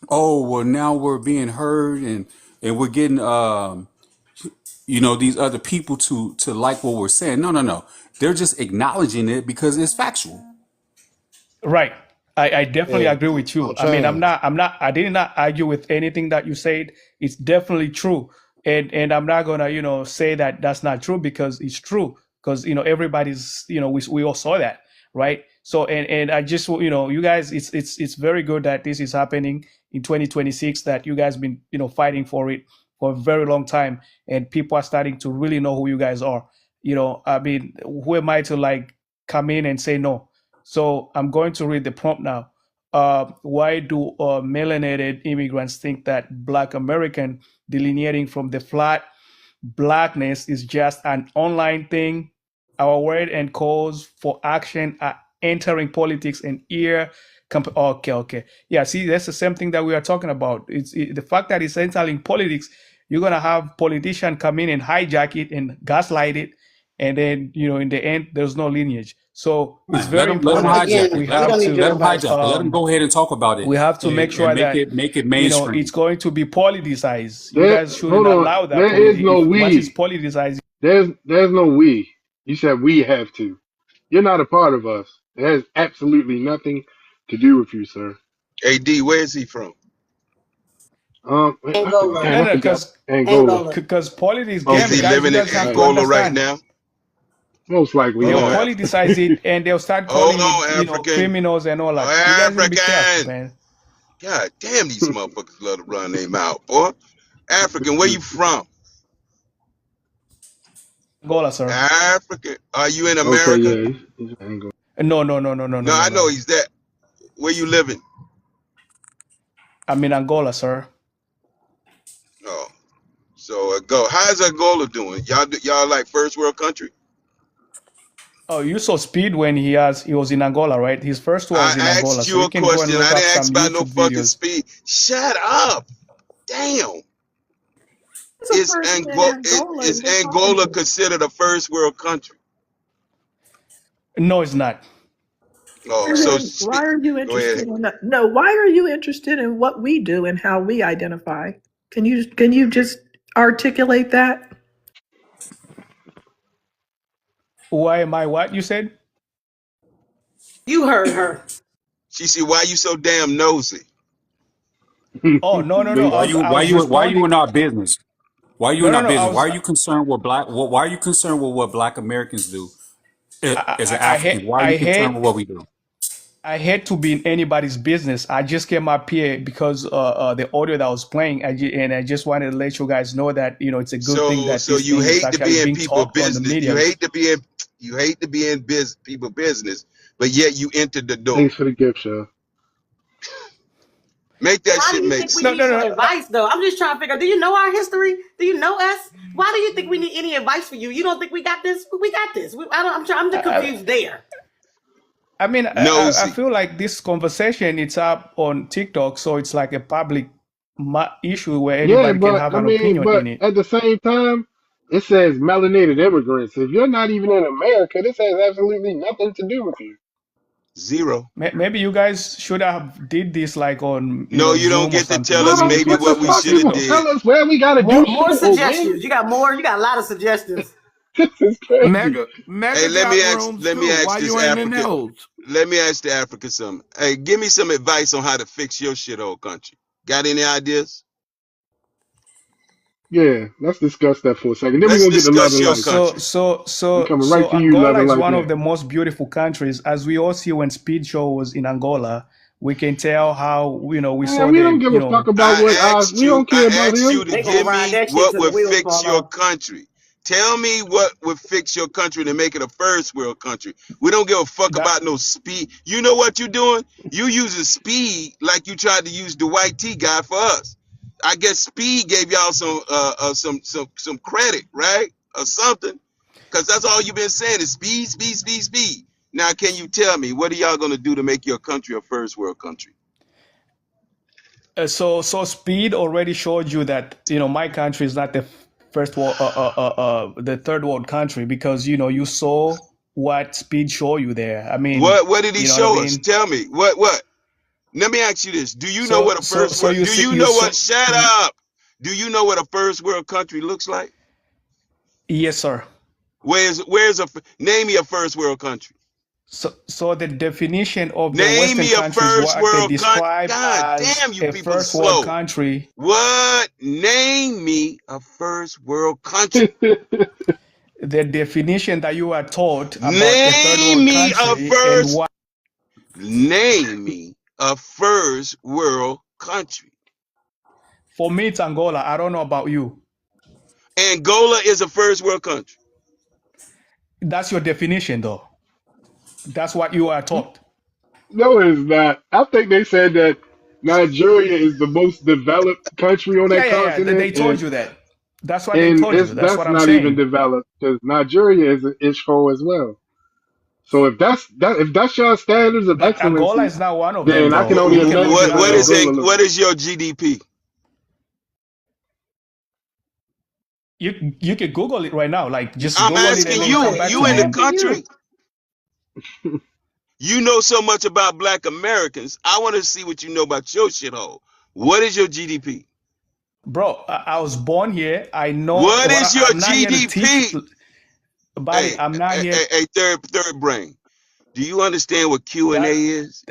oh well, now we're being heard and we're getting these other people to like what we're saying. No, no, no. They're just acknowledging it because it's factual. Right. I definitely Yeah, agree with you. don't I mean, change. I did not argue with anything that you said. It's definitely true. And I'm not gonna, say that that's not true because it's true. Because, everybody's, we all saw that, right? So, and I just, you guys, it's very good that this is happening in 2026, that you guys been, fighting for it for a very long time. And people are starting to really know who you guys are. I mean, who am I to like come in and say no? So I'm going to read the prompt now. Why do melanated immigrants think that Black American delineating from the flat blackness is just an online thing? Our word and calls for action are entering politics and here. Okay, okay. Yeah, see, that's the same thing that we are talking about. The fact that it's entering politics. You're gonna have politicians come in and hijack it and gaslight it, and then in the end, there's no lineage. So it's Fine. Let very them important. hijack Again, it. We Let we them have don't need to your let them advice. hijack it. Let them go ahead and talk about it we have to make and sure make that it it's mainstream. going to be politicized. You There, guys shouldn't hold on. allow that. There is no If once it's we. politicized, There's no we. You said we have to. You're not a part of us. It has absolutely nothing to do with you, sir. AD, where is he from? Angola. no, Damn, I no, forgot because Angola. Angola. politics, Is game, he Okay, guys, you living in guys have to right. Angola right understand. now? Most likely They'll Oh, not. African. politicize it and they'll start Hold calling it, on, African. criminals and all that. You Oh, guys need to be careful, African. man. God damn, these motherfuckers love to run their mouth, boy. African, where you from? Angola, sir. African. Are you in Okay, America? yeah, he's Angola. No, no, no, no, no, no, No, no, I know no. he's that. Where you living? I'm in Angola, sir. Oh, so go. How's Angola doing? Y'all like first world country? Oh, you saw Speed when he was in Angola, right? His first tour was in I Angola, asked so you you a can go and question. look I up didn't ask some about no YouTube fucking videos. speed. Shut up. Damn. There's a person in Angola and Is we're talking Angola to. considered a first world country? No, it's not. Oh, so Why are you go ahead. interested in that? No, why are you interested in what we do and how we identify? Can you just articulate that? Why am I what you said? You heard her. She said, "Why you so damn nosy?" Oh, no, no, no. See, I was Why you responding. in our business? Why are you No, in no, our no. I business? Why was are you concerned with why are you concerned with what Black Americans do as an I hate African? Why are you I concerned hate with what we do? I hate to be in anybody's business. I just came up here because the audio that was playing, and I just wanted to let you guys know that it's a good thing that So this you thing is hate to actually be in being people talked on the business. medias. You hate to be in people business, but yet you entered the door. thanks for the gift, sir. Make that Why do shit you make think we No, need no, sense. your no. advice, though? I'm just trying to figure out. Do you know our history? Do you know us? Why do you think we need any advice for you? You don't think we got this? We got this. I'm just I, confused there. I mean, I Nosy. feel like this conversation it's up on TikTok, so it's like a public issue where Yeah, anybody can but have I an mean, opinion but in it. at the same time. It says melanated immigrants. If you're not even in America, this has absolutely nothing to do with you. Zero. Maybe you guys should have did this like on No, you don't Zoom or get to something tell to us see if What, maybe what it's the what we fuck? should You have gonna possible. did. tell us where we gotta do More shit or when? suggestions. You got more. You got a lot of suggestions. This is crazy. Hey, Mega got rooms let me too. ask Why this you ain't in African. those? Let me ask the African something. Hey, give me some advice on how to fix your shithole country. Got any ideas? Yeah, let's discuss that for a second. Then we're Let's gonna get to love discuss and your light. So, country. so, We so, coming right so to you, love Angola and is light one of next. the most beautiful countries. As we all see when Speed Show was in Angola, we can tell how, we Man, saw we don't the, give a fuck about what we don't care I about asked you him. to They gonna give ride me that shit what till the would wheels fix fall your off. country. Tell me what would fix your country to make it a first world country. We don't give a fuck that about no speed. You know what you're doing? You using speed like you tried to use the white T guy for us. I guess speed gave y'all some credit, right? Or something. Cause that's all you've been saying is speed, speed, speed, speed. Now can you tell me what are y'all gonna do to make your country a first world country? so Speed already showed you that my country is not the first world, the third world country because you saw what Speed showed you there. I mean, What did he you know what I show us? mean. Tell me. What? Let me ask you this. Do you know So what a so first so world you do see you you know what saw. shut up? Do you know what a first world country looks like? Yes, sir. Where's a name me a first world country? So the definition of the Name Western me a countries, first what they world country. describe God as damn, you a people are first world slow. country, What? Name me a first world country. the definition that you are taught about a third Name world me a country and first what name me a first world country. for me it's Angola. I don't know about you. Angola is a first world country. That's your definition though. That's what you are taught. No, it's not. I think they said that Nigeria is the most developed country on that Yeah. continent, They told you that. That's what they and told it's you. That's that's what I'm not even saying. developed because Nigeria is an ishko as well. So if that's your standards of But Angola excellency, is not one of them then I can though. only You can look it imagine up what though. Angola looks what like. is your GDP? You can Google it right now. Like just I'm Google it and asking then come you. Google it. back You to You me. in the And asking country. you. You know so much about Black Americans. I want to see what you know about your shithole. What is your GDP? bro, I was born here. I know What what is your I'm not here to teach, GDP? buddy. Hey, I'm not here. third brain. Do you understand what Q and A That is?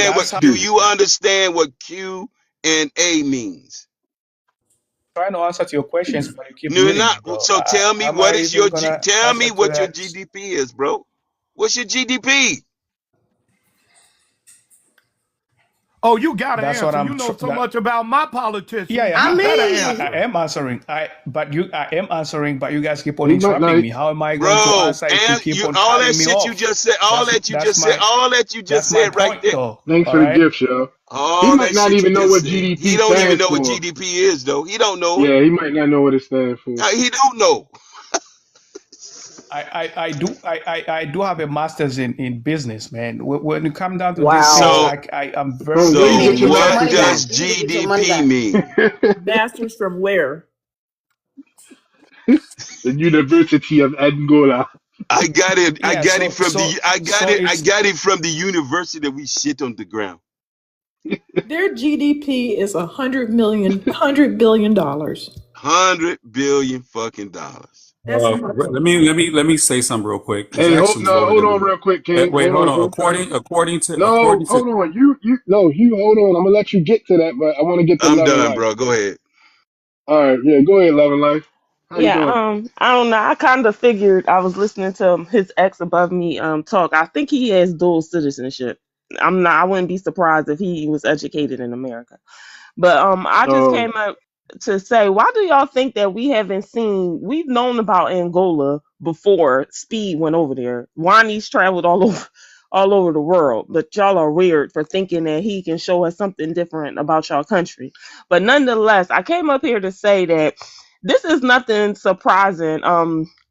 that's how Do you understand what Q and A means? I'm trying to answer to your questions, but you keep No, muting me, not bro. so. Tell me Am I what is even your gonna tell answer me to what your that? GDP is, bro. What's your GDP? Oh, you gotta That's what answer. You know so that. much about my Yeah, politicians. yeah. You I better mean, I answer. am answering. I am answering, but you guys keep on He might not. interrupting me. How am I going to Bro, answer if you and keep you on all that cutting me shit you off? just said, all that you just That's my said right point, there. though. Thanks All for the right. gift, yo. He All might that not shit you even know just what said. He GDP don't even stands know what for. GDP is, though. He don't know it. Yeah, he might not know what it stands for. He don't know. I do have a master's in business, man. When you come down to these things, wow. So, I'm very, Oh, where You you very need so to get your get your what money master's back. does from? You need to get your money GDP back. mean? Masters from where? The University of Angola. yeah. I It's got it from the university that we shit on the ground. Their GDP is $100 billion. 100 billion fucking dollars. That's Let me say something real quick. It's Hey, actually more hold than on, that. real quick, King. Wait, Hold hold on, on. King. According No, to hold on. You hold on. I'm gonna let you get to that, but I want to get to I'm Love and done, Life. bro. Go ahead. All right, yeah, go ahead, Love and Life. How you Yeah, doing? I don't know. I kind of figured I was listening to his ex above me talk. I think he has dual citizenship. I wouldn't be surprised if he was educated in America. But I just Oh, came up to say, why do y'all think that we've known about Angola before Speed went over there. Wani's traveled all over the world, but y'all are weird for thinking that he can show us something different about y'all country. But nonetheless, I came up here to say that this is nothing surprising.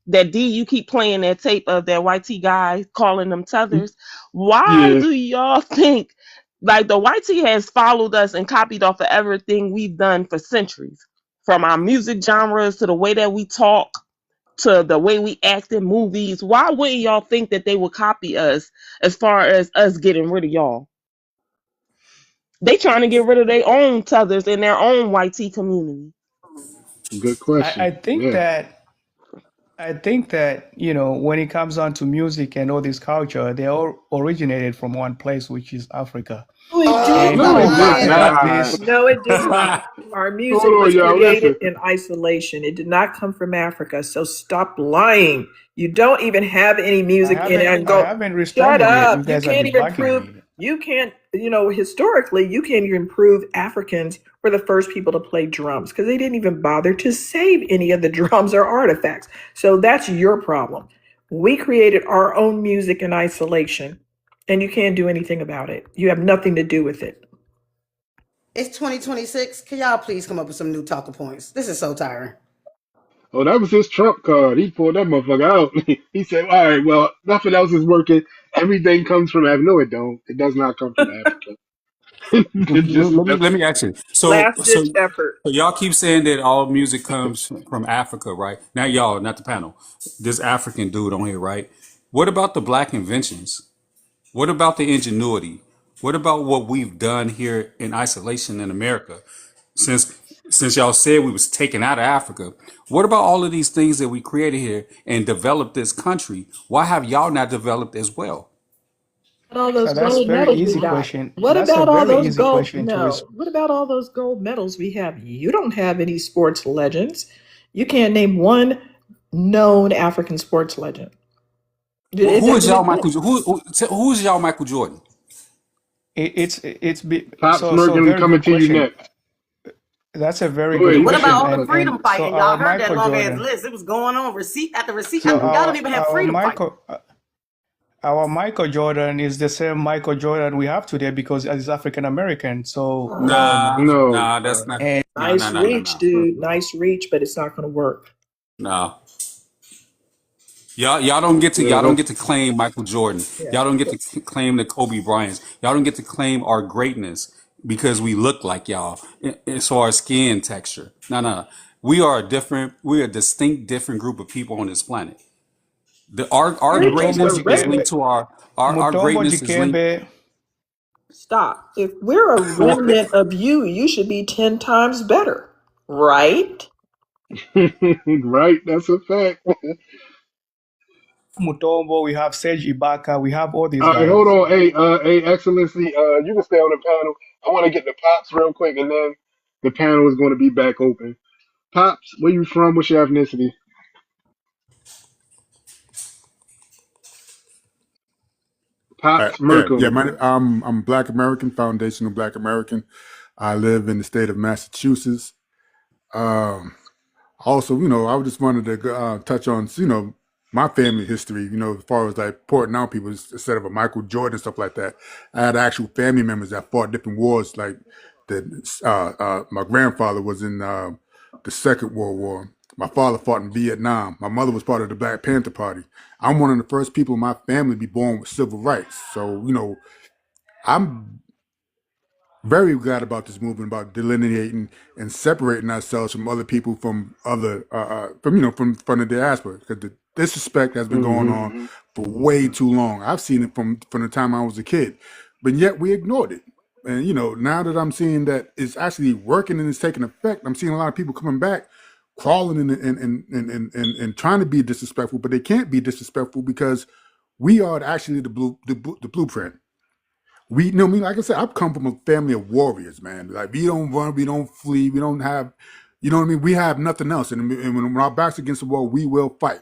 That D, you keep playing that tape of that white T guy calling them tethers. Why yeah. do y'all think like the white T has followed us and copied off of everything we've done for centuries? from our music genres to the way that we talk to the way we act in movies. Why wouldn't y'all think that they would copy us as far as us getting rid of y'all? They trying to get rid of their own tethers in their own white tea community. Good I, question. I think Yeah. that I think that, you know, when it comes down to music and all this culture, they all originated from one place, which is Africa. Oh, No, it did And No, come it people did on. have not. had not. this. No, it did not. Our Hold music on, was y'all. created Listen. in isolation. It did not come from Africa. So stop lying. You don't even have any music in I Angola. haven't Shut responded yet. You up. You guys are can't even debugging prove, me. you can't, historically, you can't even prove Africans were the first people to play drums because they didn't even bother to save any of the drums or artifacts. So that's your problem. We created our own music in isolation, and you can't do anything about it. You have nothing to do with it. It's 2026. Can y'all please come up with some new talking points? This is so tiring. Oh, that was his trump card. He pulled that motherfucker out. He said, "All right, well, nothing else is working. Everything comes from Africa." No, it don't. It does not come from Africa. It just Let me ask you. So Last so ditch effort. so y'all keep saying that all music comes from Africa, right? Now y'all, not the panel. This African dude on here, right? What about the black inventions? What about the ingenuity? What about what we've done here in isolation in America? Since since y'all said we was taken out of Africa, what about all of these things that we created here and developed this country? Why have y'all not developed as well? All those That's gold very medals we easy got. question. What That's a about all very those easy gold? question to No. What about all those gold medals we have? You don't have any sports legends. You can't name one known African sports legend. It Who is doesn't y'all exist. Michael? Who is y'all Michael Jordan? Pop so Smirkin very coming good to you question. next. That's a very Go good ahead. What What's your about question. all the question? And freedom so fighting? Y'all our heard that Michael long ass Jordan. list. It was going on receipt after receipt. So Y'all don't even have freedom fighting. our Michael Jordan is the same Michael Jordan we have today because he's African American. So Nah, No. nah, that's not. and Nah, nah, Nice nah, nah, reach, nah, dude. Nice reach, but it's not going to work. nah. Y'all don't get to Yeah, y'all don't that's get to claim Michael Jordan. Yeah. Y'all don't get to claim the Kobe Bryants. Y'all don't get to claim our greatness because we look like y'all as far as skin texture. No, no, we are a different. We are a distinct, different group of people on this planet. Our We're just Mutombo a greatness is remnant. Dikembe, linked to our Mutombo greatness is linked. Dikembe, Stop. If we're a remnant of you, you should be 10 times better, right? right. That's a fact. Mutombo, we have Serge Ibaka, we have all these All right, hold guys. on. Hey, Excellency, you can stay on the panel. I want to get the pops real quick, and then the panel is going to be back open. Pops, where you from? What's your ethnicity? Pops Yeah. Merkham. I'm Black American, foundational Black American. I live in the state of Massachusetts. Um, Also, I just wanted to touch on, my family history, as far as like porting out people instead of a Michael Jordan and stuff like that. I had actual family members that fought different wars. Like my grandfather was in the Second World War. My father fought in Vietnam. My mother was part of the Black Panther Party. I'm one of the first people in my family to be born with civil rights. So, I'm very glad about this movement about delineating and separating ourselves from other people from other from the diaspora because the disrespect has been going Hmm. on for way too long. I've seen it from the time I was a kid, but yet we ignored it. And now that I'm seeing that it's actually working and it's taking effect, I'm seeing a lot of people coming back, crawling and trying to be disrespectful, but they can't be disrespectful because we are actually the blueprint. We you know me, like I said, I've come from a family of warriors, man. Like we don't run, we don't flee, we don't have, you know what I mean. We have nothing else, and when our backs against the wall, we will fight.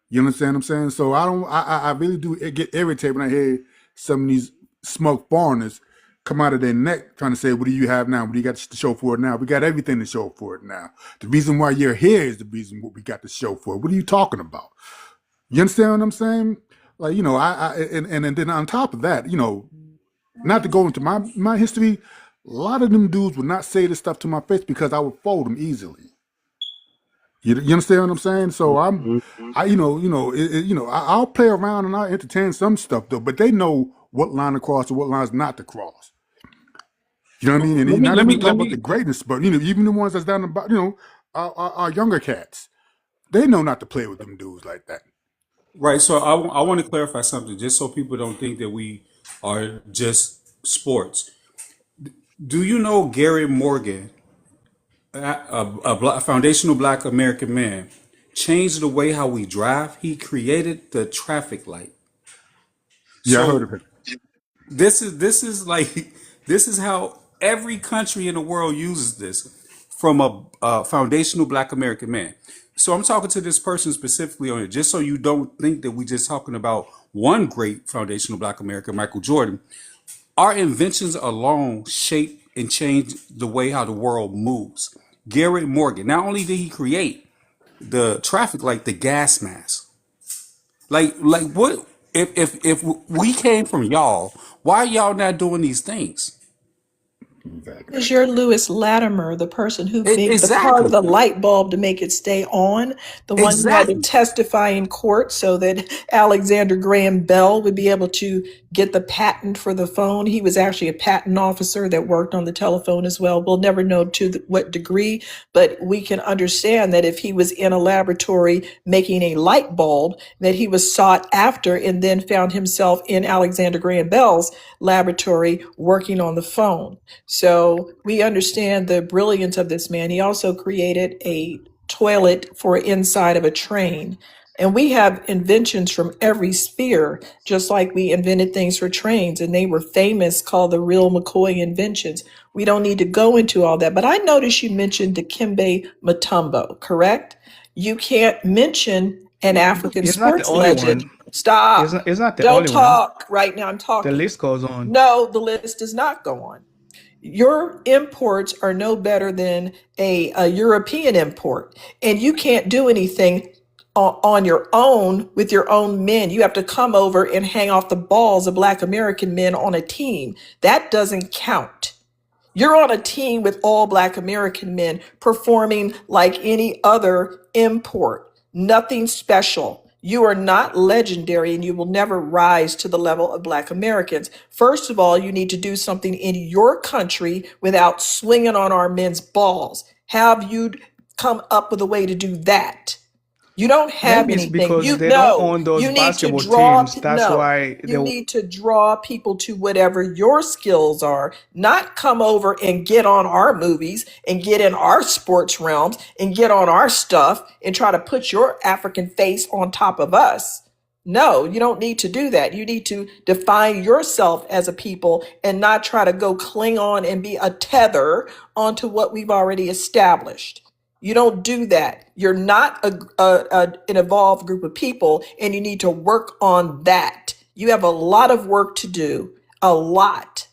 You understand what I'm saying? So I don't, I really do get irritated when I hear some of these smug foreigners come out of their neck trying to say, "What do you have now? What do you got to show for it now? We got everything to show for it now. The reason why you're here is the reason what we got to show for it. What are you talking about? You understand what I'm saying? Like and then on top of that, not to go into my history, a lot of them dudes would not say this stuff to my face because I would fold them easily. You understand what I'm saying? So I'll play around and I'll entertain some stuff though, but they know what line to cross and what lines not to cross. You know what I mean? And Let me not let even me talk let about the me greatness, but even the ones that's down the bottom, our younger cats, they know not to play with them dudes like that. right. So I want to clarify something, just so people don't think that we are just sports. Do you know Gary Morgan, a foundational Black American man, changed the way how we drive? He created the traffic light. Yeah, I heard of So it. this is like this is how every country in the world uses this from a foundational Black American man. So I'm talking to this person specifically on it, just so you don't think that we just talking about one great foundational Black American, Michael Jordan. Our inventions alone shape and change the way how the world moves. Garrett Morgan, not only did he create the traffic light, the gas mask, like what if we came from y'all, why are y'all not doing these things? Exactly. Is your Lewis Latimer, the person who made the part of Exactly, the light bulb to make it stay on, the one who had to exactly. testify in court so that Alexander Graham Bell would be able to get the patent for the phone? He was actually a patent officer that worked on the telephone as well. We'll never know what degree, but we can understand that if he was in a laboratory making a light bulb, that he was sought after and then found himself in Alexander Graham Bell's laboratory working on the phone. So we understand the brilliance of this man. He also created a toilet for inside of a train. And we have inventions from every sphere, just like we invented things for trains, and they were famous, called the real McCoy inventions. We don't need to go into all that. But I noticed you mentioned Dikembe Mutombo, correct? You can't mention an African It's not the sports only legend. one. Stop. It's not the Don't only one. talk right now. I'm The talking. list goes on. No, the list does not go on. Your imports are no better than a European import, and you can't do anything on your own with your own men. You have to come over and hang off the balls of Black American men on a team. That doesn't count. You're on a team with all Black American men performing like any other import. Nothing special. You are not legendary and you will never rise to the level of Black Americans. First of all, you need to do something in your country without swinging on our men's balls. Have you come up with a way to do that? You don't have Maybe it's anything. because You they don't know, own those you need to basketball draw, teams. That's no, why you they. need to draw people to whatever your skills are, not come over and get on our movies and get in our sports realms and get on our stuff and try to put your African face on top of us. No, you don't need to do that. You need to define yourself as a people and not try to go cling on and be a tether onto what we've already established. You don't do that. You're not an evolved group of people, and you need to work on that. You have a lot of work to do, a lot.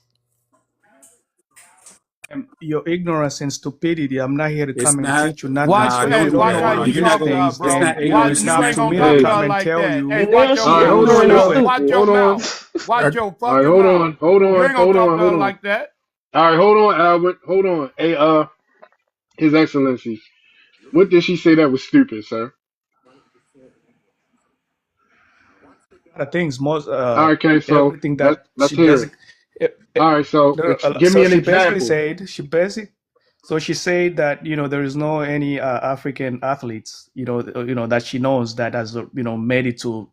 Your ignorance and stupidity. I'm not here to It's come and not. teach you nothing. Nah, So don't if you do don't that. want No, to you're hear not Watch gonna. things, out, It's bro. then not Why ignorant. it's It's you up not ain't to gonna me to talk to stupidity. come her and like tell that? Hey, you watch your All right, hold mouth. to on, stop y'all. it. Watch your Hold on. mouth. Watch your All right, fucking mouth. You ain't gonna talk to her hold on. like that. All right, hold on, Albert. Hold on. Hey, His Excellency. What did she say that was stupid, sir? The things most Okay, so everything let's that let's she hear it. basically. All right, so give So me an she basically example. said she said that there is no any African athletes that she knows that has made it to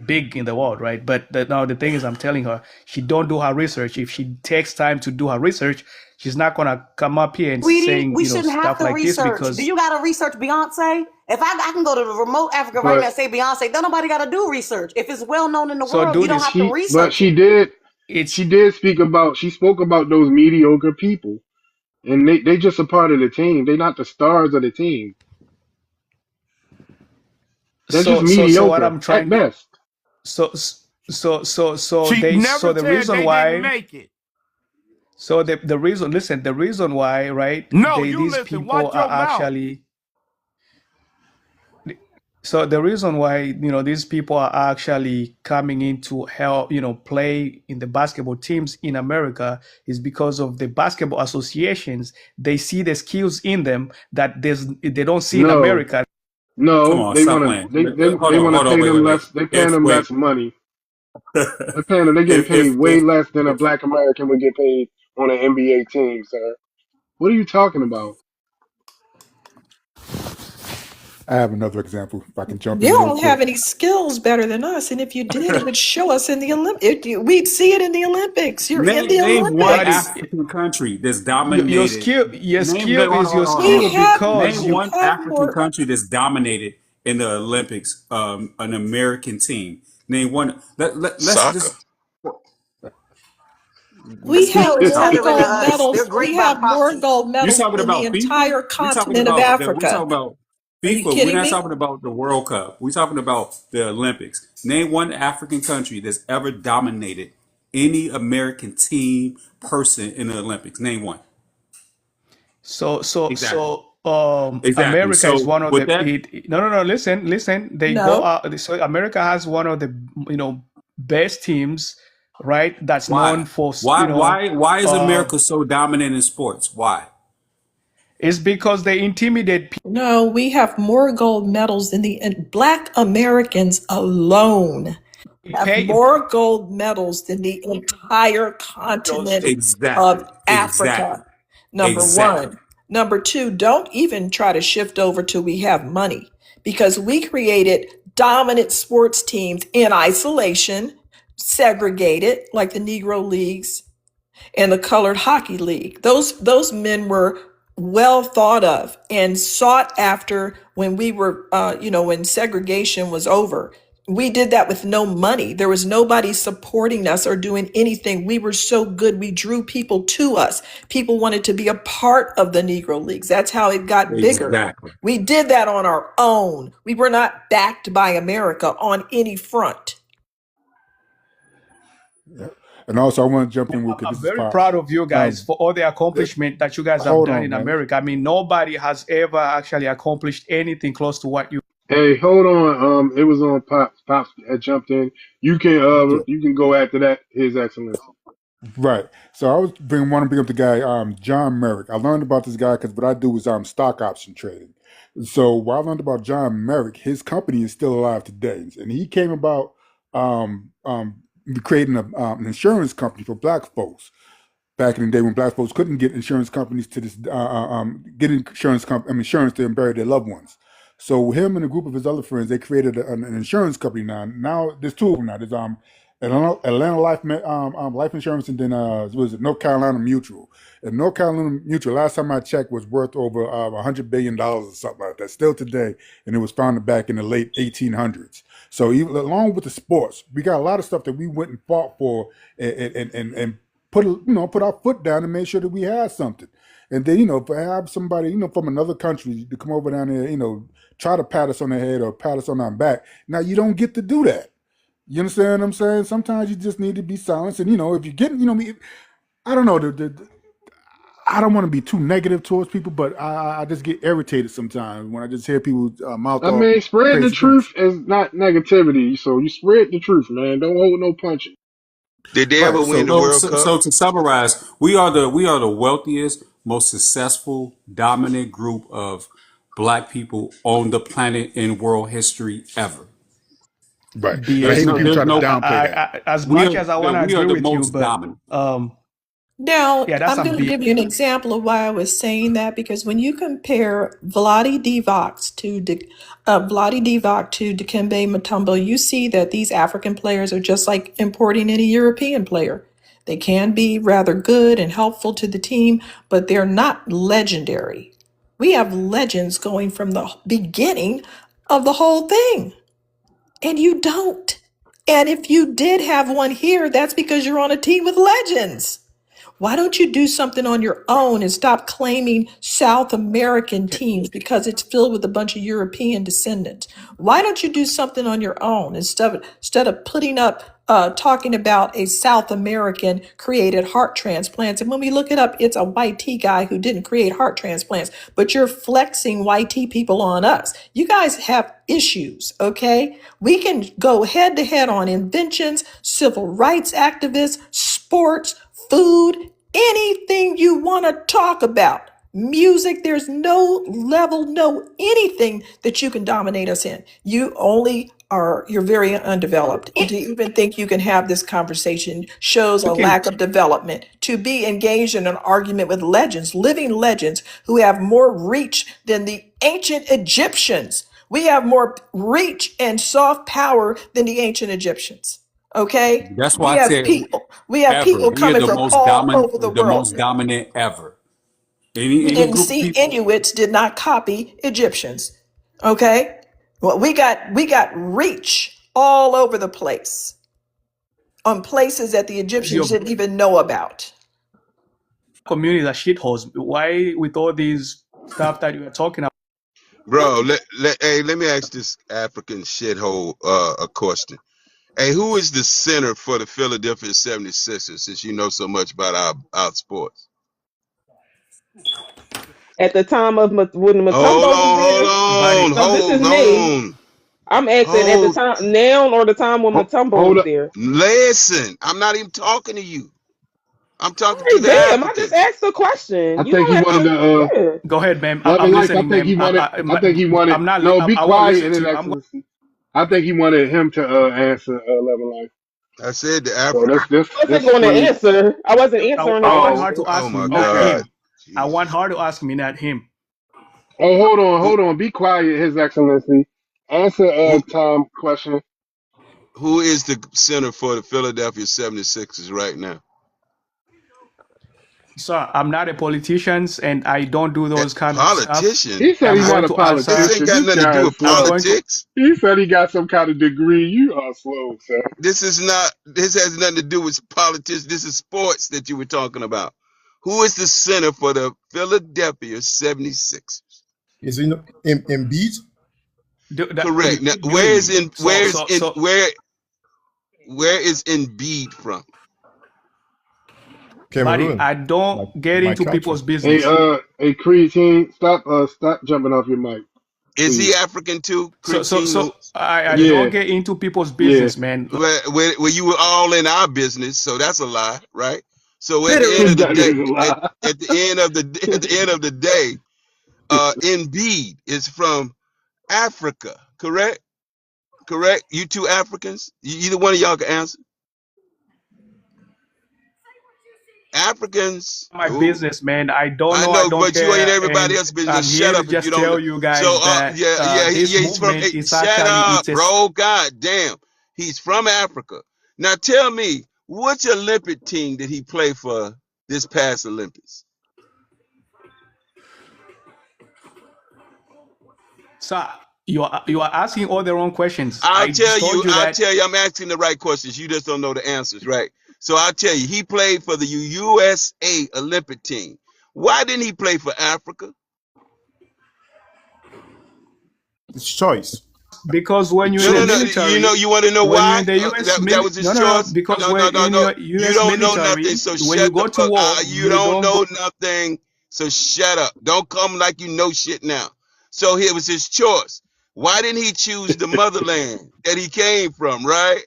big in the world, right? But now the thing is, I'm telling her she don't do her research. If she takes time to do her research, she's not gonna come up here and Sweetie, saying we shouldn't have stuff to like this research. Do because you got to research Beyonce? If I can go to the remote Africa right now But and say Beyonce, don't nobody got to do research. If it's well known in the so world, do you don't this. have to but research she it. did It's she spoke about those mediocre people. And they just a part of the team. They're not the stars of the team. They're just so what mediocre I'm at trying best. so She never the said reason they didn't why make it. the reason listen the reason why, right, No, you these listen. people Watch your are mouth. actually so the reason why these people are actually coming in to help play in the basketball teams in America is because of the basketball associations. They see the skills in them that they don't see in No, America. Come no, on, they stop wanna playing. they Hold on, wanna hold on, pay wait, them wait, wait. less. They paying them Wait, less money. They're paying them. They're getting paid if way less than a black American would get paid on an NBA team, sir. What are you talking about? I have another example. If I can jump You in real don't have quick. any skills better than us, and if you did, it would show us in the Olympics. We'd see it in the Olympics. You're in the Name one But Olympics. African country that's your dominated. skill Hold on, is hold your on, hold on, We hold skill on. have because Name you one have African more. country that's dominated in the Olympics. An American team. Name one. Let's Soccer. just. We Let's have name the more Tether and the gold us. medals. They're We great by have more proxy. gold You medals talking than the about FIFA? entire We talking continent of about that. We talking Africa. about Are you FIFA. We're kidding not me? talking about the World Cup. We're talking about the Olympics. Name one African country that's ever dominated any American team person in the Olympics. Name one. Exactly. Exactly. America is So one of with the that, no, listen, they go No. out. So America has one of the best teams, right? That's known why? for Why is uh America so dominant in sports? Why? it's because they intimidate No, we have more gold medals than the Black Americans alone have pay more gold medals than the entire continent of Exactly. Africa. Exactly. Number Exactly. one. Number two, don't even try to shift over till we have money because we created dominant sports teams in isolation, segregated, like the Negro Leagues and the Colored Hockey League. Those men were well thought of and sought after when we were, when segregation was over. We did that with no money. There was nobody supporting us or doing anything. We were so good. We drew people to us. People wanted to be a part of the Negro Leagues. That's how it got bigger. Exactly. We did that on our own. We were not backed by America on any front. Yeah. And also, I want to jump in real quick. I'm This is very Pops. proud of you guys Um, for all the th- accomplishment that you guys have hold done on, in man. America. I mean, nobody has ever actually accomplished anything close to what you. Hey, hold on. It was on Pops. Pops had jumped in. Yeah. You can go after that, His Excellency. Right. So I want to bring up the guy, John Merrick. I learned about this guy because what I do is stock option trading. So what I learned about John Merrick, his company is still alive today, and he came about creating an insurance company for black folks back in the day when black folks couldn't get insurance companies to get insurance to bury their loved ones. So him and a group of his other friends, they created an insurance company now. Now there's two of them now. There's Atlanta Life Insurance, and then what was it North Carolina Mutual. And North Carolina Mutual, last time I checked, was worth over $100 billion or something like that. Still today, and it was founded back in the late 1800s. So even along with the sports, we got a lot of stuff that we went and fought for and put our foot down and make sure that we had something. And then, to have somebody, from another country to come over down there, try to pat us on the head or pat us on our back. Now you don't get to do that. You understand what I'm saying? Sometimes you just need to be silenced. And if you're getting, I don't know, I don't want to be too negative towards people, but I just get irritated sometimes when I just hear people mouth I off mean, spread the crazy things. truth is not negativity. So you spread the truth, man. Don't hold no punches. Did they ever Right. win So the World Cup? So to summarize, we are the wealthiest, most successful, dominant group of black people on the planet in world history ever. right. And I There's hate when no people there's try to no downplay that. As we much are as I want to we are agree the with you, most but dominant. Now, yeah, that's I'm some going to BS. give you an example of why I was saying that because when you compare Vladi Divac to Dikembe Mutombo, you see that these African players are just like importing any European player. They can be rather good and helpful to the team, but they're not legendary. We have legends going from the beginning of the whole thing, and you don't. And if you did have one here, that's because you're on a team with legends. Why don't you do something on your own and stop claiming South American teams because it's filled with a bunch of European descendants? Why don't you do something on your own instead of putting up talking about a South American created heart transplants? And when we look it up, it's a white T guy who didn't create heart transplants, but you're flexing white T people on us. You guys have issues, okay? We can go head to head on inventions, civil rights activists, sports, food, anything you want to talk about. Music, there's no level, no anything that you can dominate us in. You only are, you're very undeveloped. And to even think you can have this conversation shows a You can lack of development. To be engaged in an argument with legends, living legends who have more reach than the ancient Egyptians. We have more reach and soft power than the ancient Egyptians. Okay? That's why We I have said people. We have ever. people We are coming from all over the the world. most dominant ever. We Any didn't group of see people. Inuits did not copy Egyptians. Okay? Well, we got reach all over the place on places that the Egyptians Your didn't even know about. communities are shitholes. Why with all these stuff that you are talking about? Bro, let me ask this African shithole a question. Hey, who is the center for the Philadelphia 76ers, since you know so much about our sports? At the time of when Hold Matumbo was there, on, Buddy, no, this is hold me. on. I'm asking at the Hold time now or the time when Matumbo Hold was up. there. listen. I'm not even talking to you. I'm All talking to right, the bam. I just Africans. asked a I question. You think don't he have wanted to. to. Yeah. go ahead, ma'am. Love and I'm life. I listening, think he ma'am. wanted. I think he wanted. I'm not. No, be I won't quiet, listen in to his you. excellency. I think he wanted him to answer Love and Life. I said the So African. I wasn't this going to free. answer. I wasn't answering the I want Oh, her question. to Oh ask me, my not okay. God. him. I want Jesus. her to ask me, not him. Oh, Who hold on. Be quiet, His Excellency. Answer who Tom question. who is the center for the Philadelphia 76ers right now? Sir, I'm not a politician and I don't do those kind of stuff. Politician? He said I'm he's not going a to This answer. ain't politician. got This nothing to guy do is with I'm slow. going to. politics. He said he got some kind of degree. You are slow, sir. This is not. This has nothing to do with politics. This is sports that you were talking about. Who is the center for the Philadelphia 76ers? Is it Embiid? Correct. Now, Beauty. where is Embiid from? Buddy, Cameroon, I don't get my into country. people's business. Hey, Creatine, stop jumping off your mic, Is he please. African too? I don't Yeah, get into people's yeah. business, man. Where you were all in our business, so that's a lie, right? So at the end of the That day, is a lie. at the end of the at the end of the day, Embiid is from Africa, correct? Correct. You two Africans, either one of y'all can answer. Africans. My Ooh, business, man. I don't I know. I know, don't but you ain't care. everybody And else business. I'm Shut here to up if you just don't. tell you So, guys that this he's from. movement is Shut actually up, bro. God damn, he's from Africa. Now tell me, which Olympic team did he play for this past Olympics? so you are asking all the wrong questions. I just told you I'll that. tell you, I'm asking the right questions. You just don't know the answers, right? So I'll tell you, he played for the USA Olympic team. Why didn't he play for Africa? It's choice. Because when you're No, in the no, no. Choose. military, You want to know when you're why? in the US That was his no, no, no. choice. Because No, when no, no, in no. your You US don't know nothing, military, so when you shut the go to fuck. war, You you don't don't go. know nothing, so shut up. Don't come like you know shit now. So it was his choice. Why didn't he choose the motherland that he came from? Right?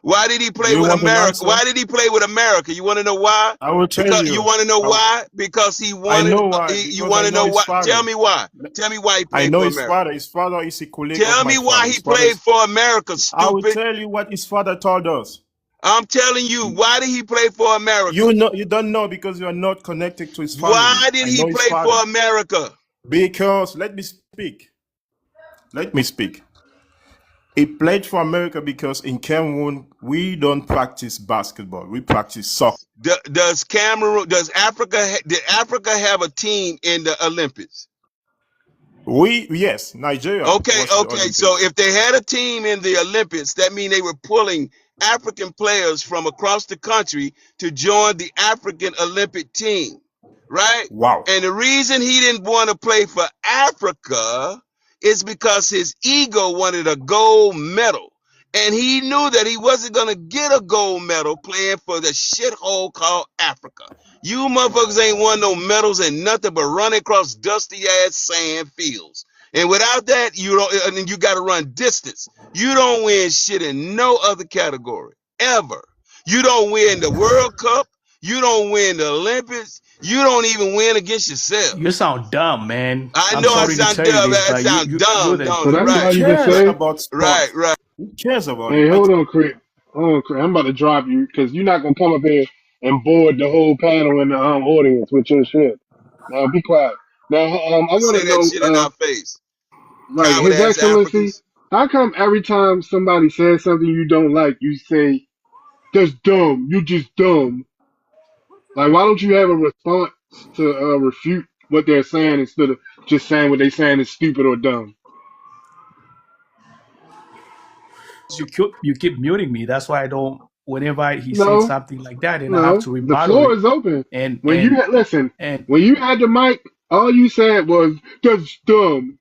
Why did he Do play you with want an America? answer? Why did he play with America? You want to know why? I will tell Because you you. want to know I, why? Because he I wanted. know why. You Because want I to know know his why? Tell father. me why. Tell me why he I played know for his America. father. His father is a colleague of Tell my me why father. he His father played is. for America, I will stupid. tell you what his father told us. I'm telling you, why did he play for America? You know, you don't know because you are not connected to his family. Why did I he know his play for father. America? Because let me speak. Let me speak. He played for America because in Cameroon we don't practice basketball. We practice soccer. Does Cameroon, did Africa have a team in the Olympics? We yes, Nigeria Okay, was the okay. So Olympics. if they had a team in the Olympics, that means they were pulling African players from across the country to join the African Olympic team, right? Wow. And the reason he didn't want to play for Africa is because his ego wanted a gold medal. And he knew that he wasn't going to get a gold medal playing for the shithole called Africa. You motherfuckers ain't won no medals and nothing but running across dusty ass sand fields. And without that, you don't. I mean, you got to run distance. You don't win shit in no other category ever. You don't win the World Cup. You don't win the Olympics. You don't even win against yourself. You sound dumb, man. I I'm know I sorry to sound tell you dumb. this, I but sound you're dumb, the So don't it? that's Right, all you can Cares say. about right, sports. right. Who cares about it? Hey, Like, hold on, Chris. Hold on, Chris. I'm about to drop you because you're not gonna come up here and board the whole panel in the audience with your shit. Now be quiet. Now, I want Say to that know, shit in our face. right, Coward His ass Excellency, Africans. how come every time somebody says something you don't like, you say that's dumb? You just dumb. Like, why don't you have a response to refute what they're saying instead of just saying what they're saying is stupid or dumb? you keep muting me. That's why I don't. Whenever he says No, something like that, then I have no. to The rebuttal floor it. is open. And When you and listen, and when you had the mic, all you said was "that's dumb."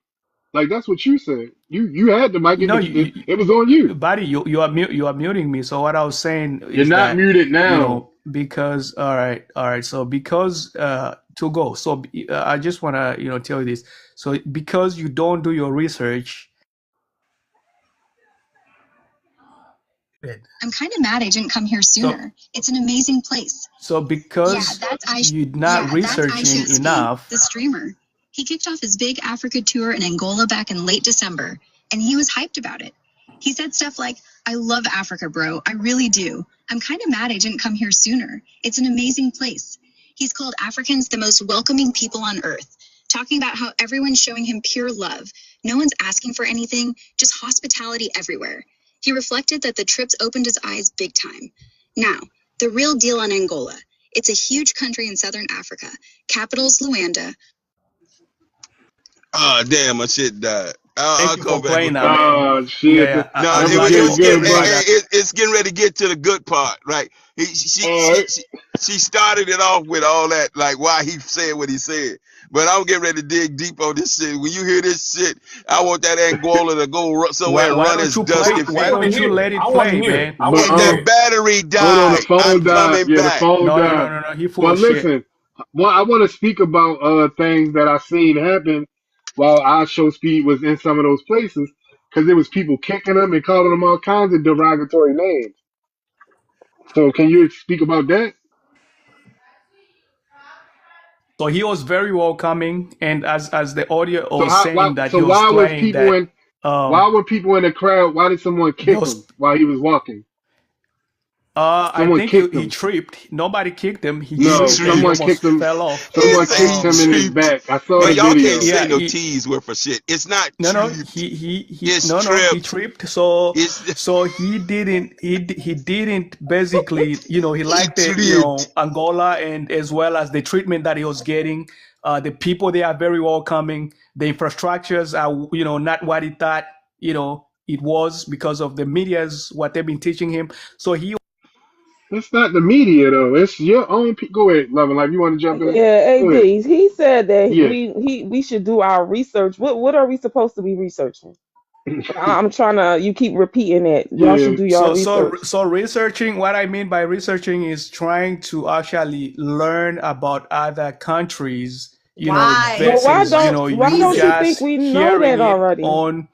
Like that's what you said. You had the mic, no, but it was on you. buddy, you are muting me. So what I was saying You're is not that muted now. because all right. So because to go. So I just wanna tell you this. So because you don't do your research. I'm kind of mad I didn't come here So sooner. It's an amazing place. so because you're not Yeah, that's researching Aisha Speed, enough. the streamer. He kicked off his big Africa tour in Angola back in late December, and he was hyped about it. He said stuff like, I love Africa, bro. I really do. I'm kind of mad I didn't come here sooner. It's an amazing place. He's called Africans the most welcoming people on earth, talking about how everyone's showing him pure love. No one's asking for anything, just hospitality everywhere. He reflected that the trips opened his eyes big time. Now, the real deal on Angola. It's a huge country in southern Africa. Capital's Luanda. Oh damn, my shit died. Thank I'll you come for back playing with that, that. man. Oh Yeah, shit, yeah. No, I'm that was glad it for was getting getting good, everybody bro. that. it's getting ready to get to the good part, right? All right, She started it off with all that, like why he said what he said. But I'm getting ready to dig deep on this shit. When you hear this shit, I want that Angola to go somewhere and Why run don't his you play? dusty I Why feet. want to don't you hear it. let I it want to play, hear it. man? I want but to hear The it. battery hold on, the died. I'm phone died. coming Yeah, the back. phone No, no, no, died. no, no. He full But of shit. listen, well, I want to speak about things that I seen happen while our show speed was in some of those places because there was people kicking them and calling them all kinds of derogatory names. So can you speak about that? So he was very welcoming, and as the audio So was saying that so he was playing that, why um, were people in the crowd? Why did someone kick those him while he was walking? I Someone think kicked he him. tripped. Nobody kicked him. He He No, tripped and he tripped. someone almost kicked him. fell off. He Someone say kicked he him in his tripped. back. I saw Man, the y'all can't video. say Yeah, no T's worth of shit. It's not no, tripped. he It's no, he tripped. tripped. So It's he didn't basically, he he liked the, tripped. Angola, and as well as the treatment that he was getting. The people, they are very welcoming. The infrastructures are, not what he thought, it was, because of the media's what they've been teaching him. So he It's not the media though. It's your own people. Go ahead, Loving Life. You want to jump in? Yeah, Go ahead. AD. He said that Yeah. we should do our research. What are we supposed to be researching? I'm trying to. You keep repeating that. Y'all should Yeah. do y'all so research. so researching, what I mean by researching is trying to actually learn about other countries, Why? But It's why versus, not don't why you don't you easy. think just we know that hearing it already? on.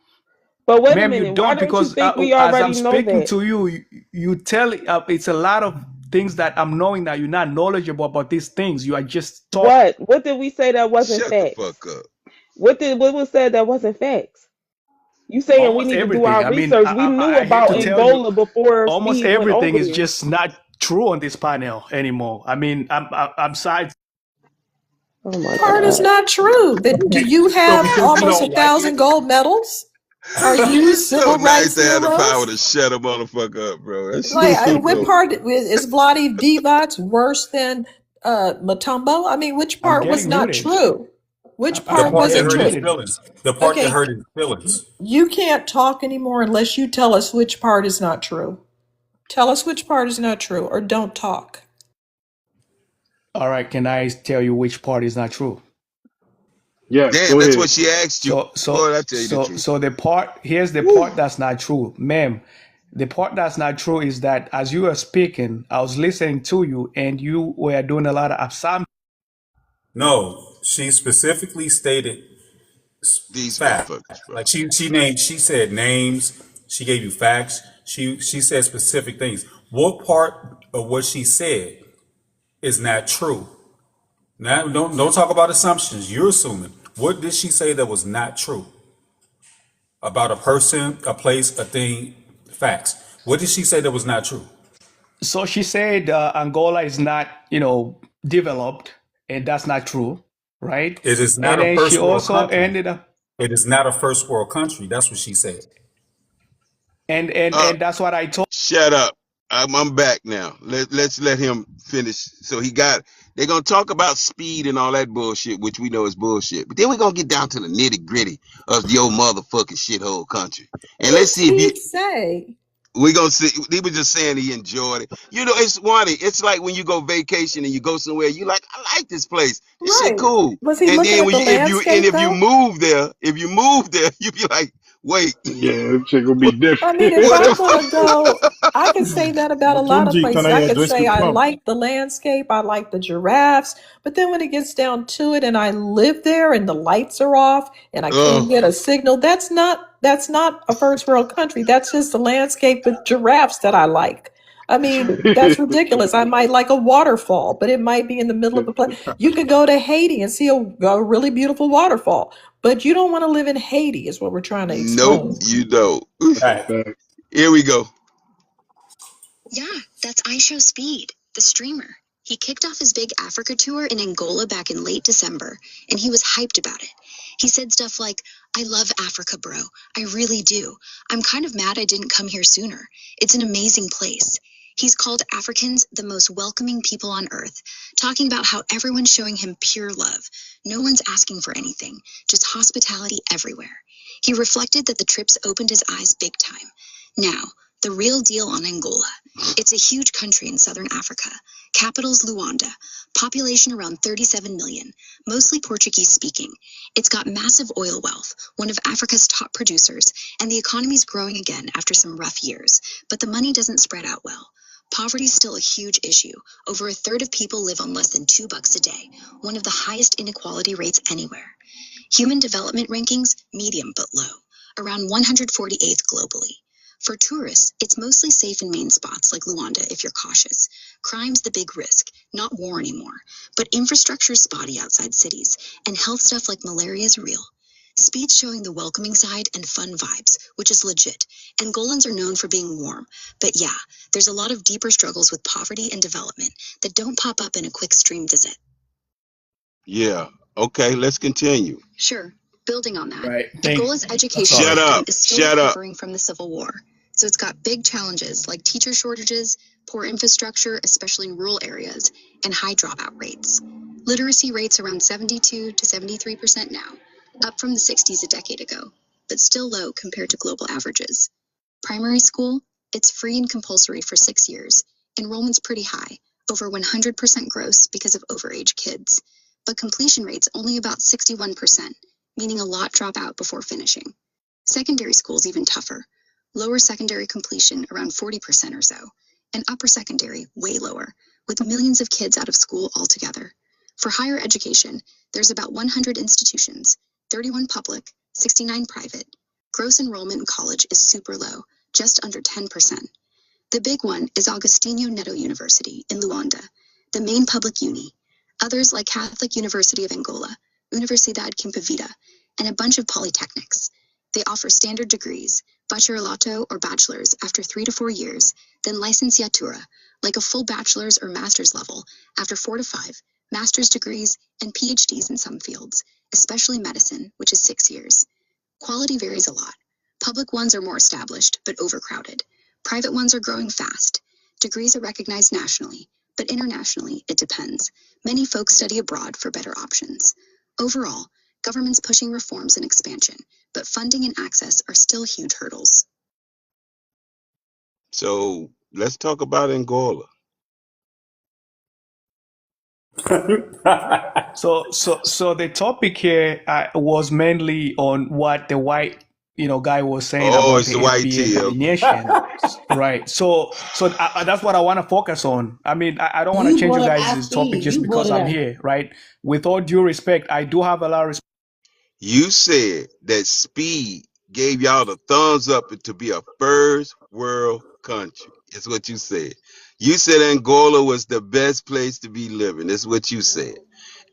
But wait a Ma'am, you minute. Why don't, don't you because think we as already I'm know speaking that? to you, you tell, it's a lot of things that I'm knowing that you're not knowledgeable about these things. You are just talking What did we say that wasn't Shut the facts? fuck up. What was said that wasn't facts? You saying we almost need to do everything. our I mean, research? We knew I hate about to tell you, Angola before almost Speed went everything over is there. just not true on this panel anymore. I mean, I'm sorry. Oh my Part is God. not true. That do you So have because you almost a don't like it, thousand gold medals? Are you It's so civil nice rights to have the power heroes? to shut a motherfucker up, bro. That shit Like, is so what dope. part is Vladi Divac worse than Matumbo? I mean, which I'm part was getting not muted. true? Which the I'm part part that getting wasn't hurt his true? muted. feelings, the part that Okay, hurt his feelings. you can't talk anymore unless you tell us which part is not true. Tell us which part is not true, or don't talk. All right, can I tell you which part is not true? Yes. Damn, Go that's ahead. what she asked you. So Go so ahead, I tell you the so truth. so the part here's the Woo. part that's not true, ma'am. The part that's not true is that as you were speaking, I was listening to you, and you were doing a lot of assumptions. No, she specifically stated These facts. motherfuckers, bro. Like she said names. She gave you facts. She said specific things. What part of what she said is not true. Now, don't talk about assumptions. You're assuming. What did she say that was not true about a person, a place, a thing, facts? What did she say that was not true? So she said Angola is not, developed, and that's not true, right? It is not And a then she first world also country. ended up, It is not a first world country. That's what she said. and and Uh, and that's what I told. Shut up. I'm back now. Let's let him finish. So he got. They're gonna talk about speed and all that bullshit, which we know is bullshit. But then we're gonna get down to the nitty gritty of your motherfucking shithole country, and What did let's see if you. Speed say? We gonna see. He was just saying he enjoyed it. It's funny. It's like when you go vacation and you go somewhere. You like, I like this place. This shit Right. cool. Was he And looking then at when the you, landscape if you though? move there, you be like, wait, Yeah, that shit gonna be what, I different. mean, if what I'm the going fuck? to go, I can say that about a lot of Mtungi places. kana I ya could address say the I prompt. like the landscape, I like the giraffes, but then when it gets down to it and I live there and the lights are off and I can't get a signal, that's not a first world country. That's just the landscape with giraffes that I like. I mean, that's ridiculous. I might like a waterfall, but it might be in the middle of a place. You could go to Haiti and see a really beautiful waterfall, but you don't want to live in Haiti, is what we're trying to Nope, explain. you don't. That's a Right. fact. Here we go. Yeah, that's iShow Speed, the streamer. He kicked off his big Africa tour in Angola back in late December, and he was hyped about it. He said stuff like, I love Africa, bro. I really do. I'm kind of mad I didn't come here sooner. It's an amazing place. He's called Africans the most welcoming people on earth, talking about how everyone's showing him pure love. No one's asking for anything, just hospitality everywhere. He reflected that the trips opened his eyes big time. Now, the real deal on Angola. It's a huge country in southern Africa. Capital's Luanda. Population around 37 million, mostly Portuguese speaking. It's got massive oil wealth, one of Africa's top producers, and the economy's growing again after some rough years. But the money doesn't spread out well. Poverty's still a huge issue. Over a third of people live on less than $2 a day, one of the highest inequality rates anywhere. Human development rankings, medium but low, around 148th globally. For tourists, it's mostly safe in main spots like Luanda if you're cautious. Crime's the big risk, not war anymore. But infrastructure's spotty outside cities, and health stuff like malaria's real. Speed's showing the welcoming side and fun vibes, which is legit. Angolans are known for being warm. But yeah, there's a lot of deeper struggles with poverty and development that don't pop up in a quick stream visit. Yeah. Okay, let's continue. Sure. Building on that, Right. Angola's I'm education Shut sorry. system up. is still Shut up. recovering from the Civil War. So it's got big challenges like teacher shortages, poor infrastructure, especially in rural areas, and high dropout rates. Literacy rates around 72 to 73% now, up from the 60s a decade ago, but still low compared to global averages. Primary school, it's free and compulsory for 6 years. Enrollment's pretty high, over 100% gross because of overage kids. But completion rate's only about 61%, meaning a lot drop out before finishing. Secondary school's even tougher. Lower secondary completion around 40% or so, and upper secondary way lower, with millions of kids out of school altogether. For higher education, there's about 100 institutions, 31 public, 69 private. Gross enrollment in college is super low, just under 10%. The big one is Agostinho Neto University in Luanda, the main public uni. Others like Catholic University of Angola, Universidad Kimpa and a bunch of polytechnics. They offer standard degrees, bachillerato or bachelor's after 3 to 4 years, then licenciatura, like a full bachelor's or master's level after 4 to 5, master's degrees, and PhDs in some fields, especially medicine, which is 6 years. Quality varies a lot. Public ones are more established, but overcrowded. Private ones are growing fast. Degrees are recognized nationally, but internationally, it depends. Many folks study abroad for better options. Overall, government's pushing reforms and expansion, but funding and access are still huge hurdles. So let's talk about Angola. So the topic here was mainly on what the white, guy was saying Oh, about it's the the white FBA tail. delineation, right? So that's what I want to focus on. I mean, I don't want to You change brought you up guys' topic Speed. just You brought because it I'm up. here, right? With all due respect, I do have a lot of respect. You said that Speed gave y'all the thumbs up to be a first world country. That's what you said. You said Angola was the best place to be living. That's what you said.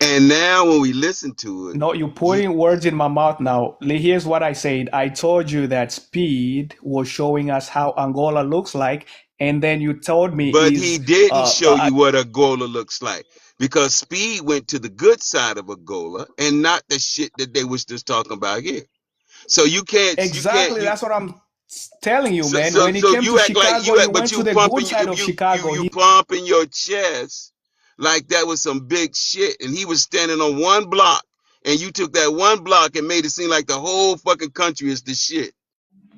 And now when we listen to it, No, you're you, putting words in my mouth now. Here's what I said. I told you that Speed was showing us how Angola looks like, and then you told me but he is didn't show you what Angola looks like because Speed went to the good side of Angola and not the shit that they was just talking about here. So you can't, exactly that's what I'm telling you, so man. so When he so came you to act like Chicago, you he act, but went to you the good pumping side of Chicago. you He pumping your chest like that was some big shit, and he was standing on one block, and you took that one block and made it seem like the whole fucking country is the shit.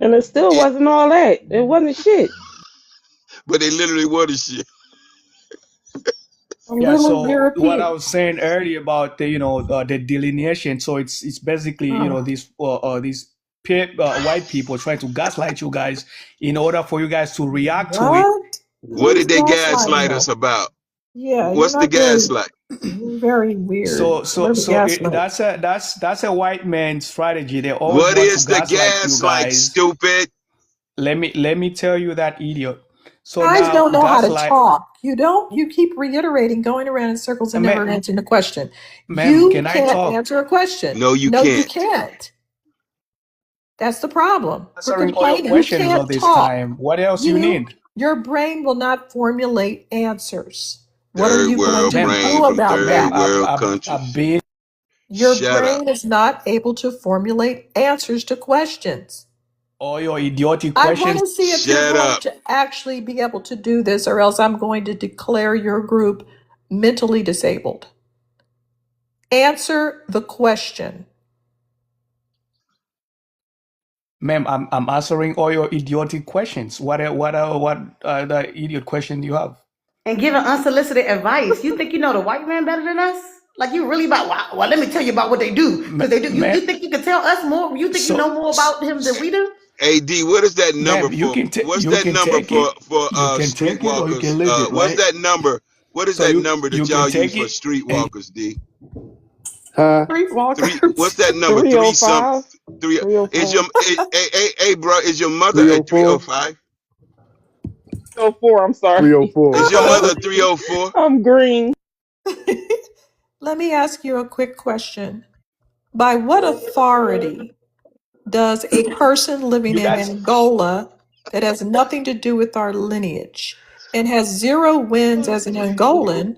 And it still And, wasn't all that. It wasn't shit. but they literally were the shit. A Yeah, little so what I European. was saying earlier about the delineation, so it's basically Oh, these white people trying to gaslight you guys in order for you guys to react to it. what? What Who's did they gaslighting gaslight us us? about? Yeah, you're What's the not very, gaslight? very weird. So What so are the so gaslight? that's a white man strategy. They always What want to is the gaslight you gaslight, guys. stupid? Let me tell you that, idiot. So Guys now don't know how to gaslight, talk. You don't. You keep reiterating, going around in circles, and never ma'am, answering the question. ma'am, You can I can't talk? answer a question. No, you No, you can't. can't. That's the problem. We're Answering all your complaining. You questions all can't this talk. time. What else you You, need? your brain will not formulate answers. What are Third you going world to Ma'am, brain do from about ma'am, third that? world I've countries. been. Your Shut up. brain is not able to formulate answers to questions. All your idiotic I want questions. to see if you're Shut going up. to actually be able to do this, or else I'm going to declare your group mentally disabled. Answer the question. Ma'am, I'm answering all your idiotic questions. What the idiot question you have? And giving unsolicited advice. You think you know the white man better than us? Like you really about well, let me tell you about what they do. Because they do you Ma'am, think you can tell us more? You think you know so, more about him than we do? AD, what is that number ma'am, for? What's you that can number take it. for You can take it or you streetwalkers? can leave it, What's right? that number? What is So that you number you that can y'all use take for it and streetwalkers, D? Huh? Three, Streetwalkers. what's that number? Three some 305. three is 304. hey bro, is your mother a 304? 305? 304. I'm sorry. 304. Is your I'm, mother a 304? I'm green. Let me ask you a quick question. By what authority does a person living you in guys. Angola that has nothing to do with our lineage and has zero wins as an Angolan?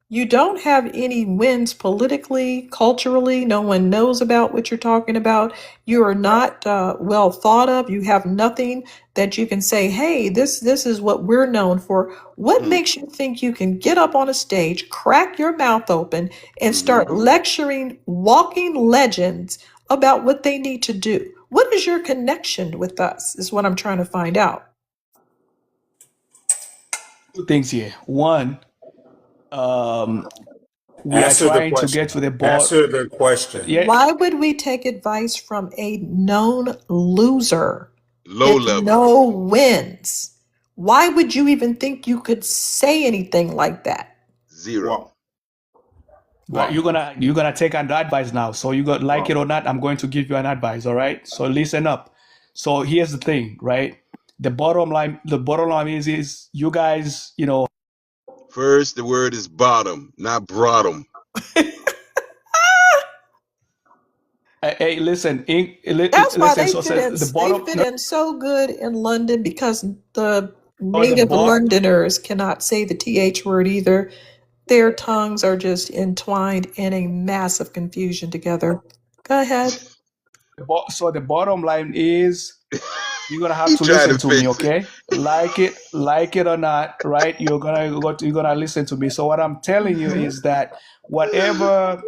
You don't have any wins politically, culturally. No one knows about what you're talking about. You are not well thought of. You have nothing that you can say, hey, this is what we're known for. What Mm, makes you think you can get up on a stage, crack your mouth open, and mm-hmm. start lecturing walking legends about what they need to do? What is your connection with us, is what I'm trying to find out. Two things here. One, um, we are Answer the trying to question. get to the ball. Answer the question. Yeah, Why would we take advice from a known loser Low with level. no wins? Why would you even think you could say anything like that? Zero. Well, but well, you're gonna take an advice now. So you got like it well. or not, I'm going to give you an advice. All right. So listen up. So here's the thing, right? The bottom line is you guys, First, the word is bottom, not bottom. hey, listen, That's why listen. they So fit in. says the They bottom, fit no, in so good in London because the or the native bot. Londoners cannot say the th word either. Their tongues are just entwined in a massive confusion together. Go ahead. So the bottom line is you're gonna have He to tried listen to to me, fix it. okay? Like it or not, right? You're gonna listen to me. So what I'm telling you is that whatever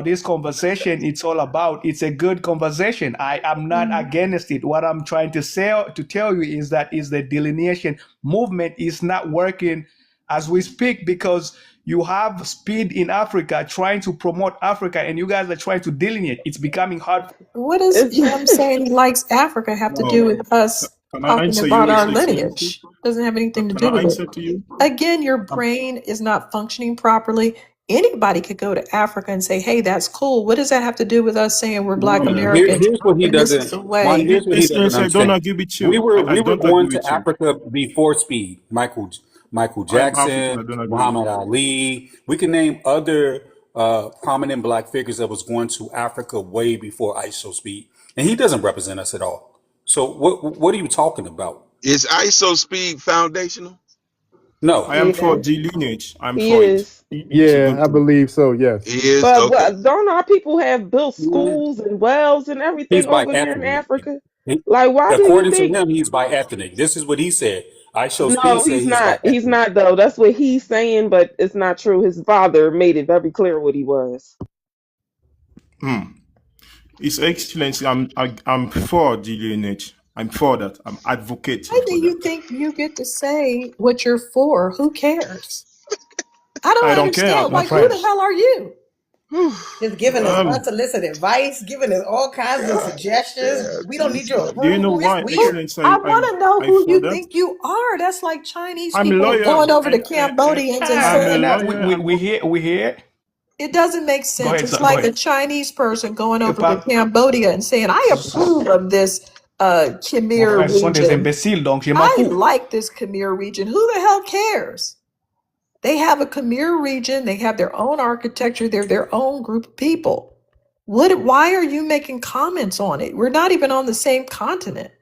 this conversation it's all about, it's a good conversation. I am not against it. What I'm trying to tell you is that is the delineation movement is not working as we speak because you have speed in Africa trying to promote Africa and you guys are trying to delineate. It's becoming hard. What does It's, him saying he likes Africa have to do No. with us Can I talking answer about you, our Excellency? lineage? Doesn't have anything to Can do I with it. answer to you? Again, your Um, brain is not functioning properly. Anybody could go to Africa and say, hey, that's cool. What does that have to do with us saying we're Black Americans? Here's what he And this is doesn't. the Juan, way. here's what he doesn't I don't understand. agree with We you. were I we were don't agree going to with you. Africa before Speed. Michael I'm African. I Jackson, don't agree with Muhammad you. Ali. We can name other prominent black figures that was going to Africa way before ISO Speed, and he doesn't represent us at all. So what are you talking about? Is ISO speed foundational? I No, am for Yeah, the lineage. I'm he for it. is. It's a Yeah, good I thing. believe so. Yes. He is Yeah. okay. But don't our people have built schools and wells and he's everything by over there in ethnic. Africa? He- Like, why do you According to think? him, he's by ethnic. This is what he said. ISO Speed No, said he's he's by not. He's ethnic. not though. That's what he's saying, but it's not true. His father made it very clear what he was. Hmm. His Excellency, I'm for the lineage. I'm for that. I'm Why advocating do for you that. think you get to say what you're for? Who cares? I I don't don't care, understand. my Like, who friend. the hell are you? Just giving us Um, unsolicited advice, giving us all kinds of suggestions. We don't need your do you know approval. It's why, Who? weird. Excellency? I want to know I who for you that. think you are. That's like Chinese I'm people loyal. going over to And Cambodians and saying loyal. We here. it doesn't make Go sense. ahead, It's son. Go like a ahead. Chinese person going over to Pas, Cambodia and saying, I approve of this mon Khmer frère, ce sont des region. imbéciles, donc je m'en I fous. like this Khmer region. Who the hell cares? They have a Khmer region. They have their own architecture. They're their own group of people. Why are you making comments on it? We're not even on the same continent.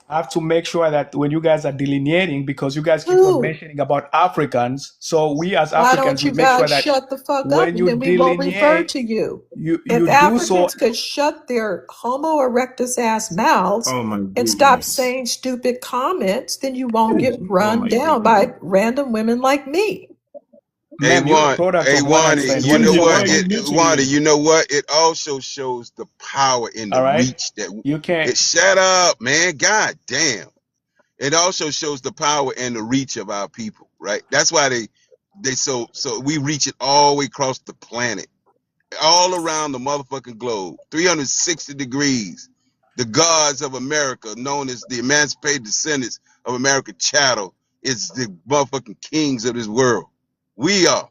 I have to make sure that when you guys are delineating, because you guys keep on Who? mentioning about Africans, so we as Why Africans, don't we you make sure guys that shut the fuck up when and you then we won't refer delineate, to you? you If do so. Africans could shut their Homo erectus ass mouths Oh my and stop goodness. saying stupid comments, then you won't get Oh run my down goodness. by random women like me. Hey Ma'am, you're a Juan, product hey of one Juan, night stand. you What are know you DJ, why what? are talking you about? muting Juan, me? you know what? It also shows the power and the All right? reach that You can't. it shut up, man. God damn. It also shows the power and the reach of our people, right? That's why they so we reach it all the way across the planet, all around the motherfucking globe, 360 degrees. The gods of America, known as the emancipated descendants of America chattel, is the motherfucking kings of this world. We are.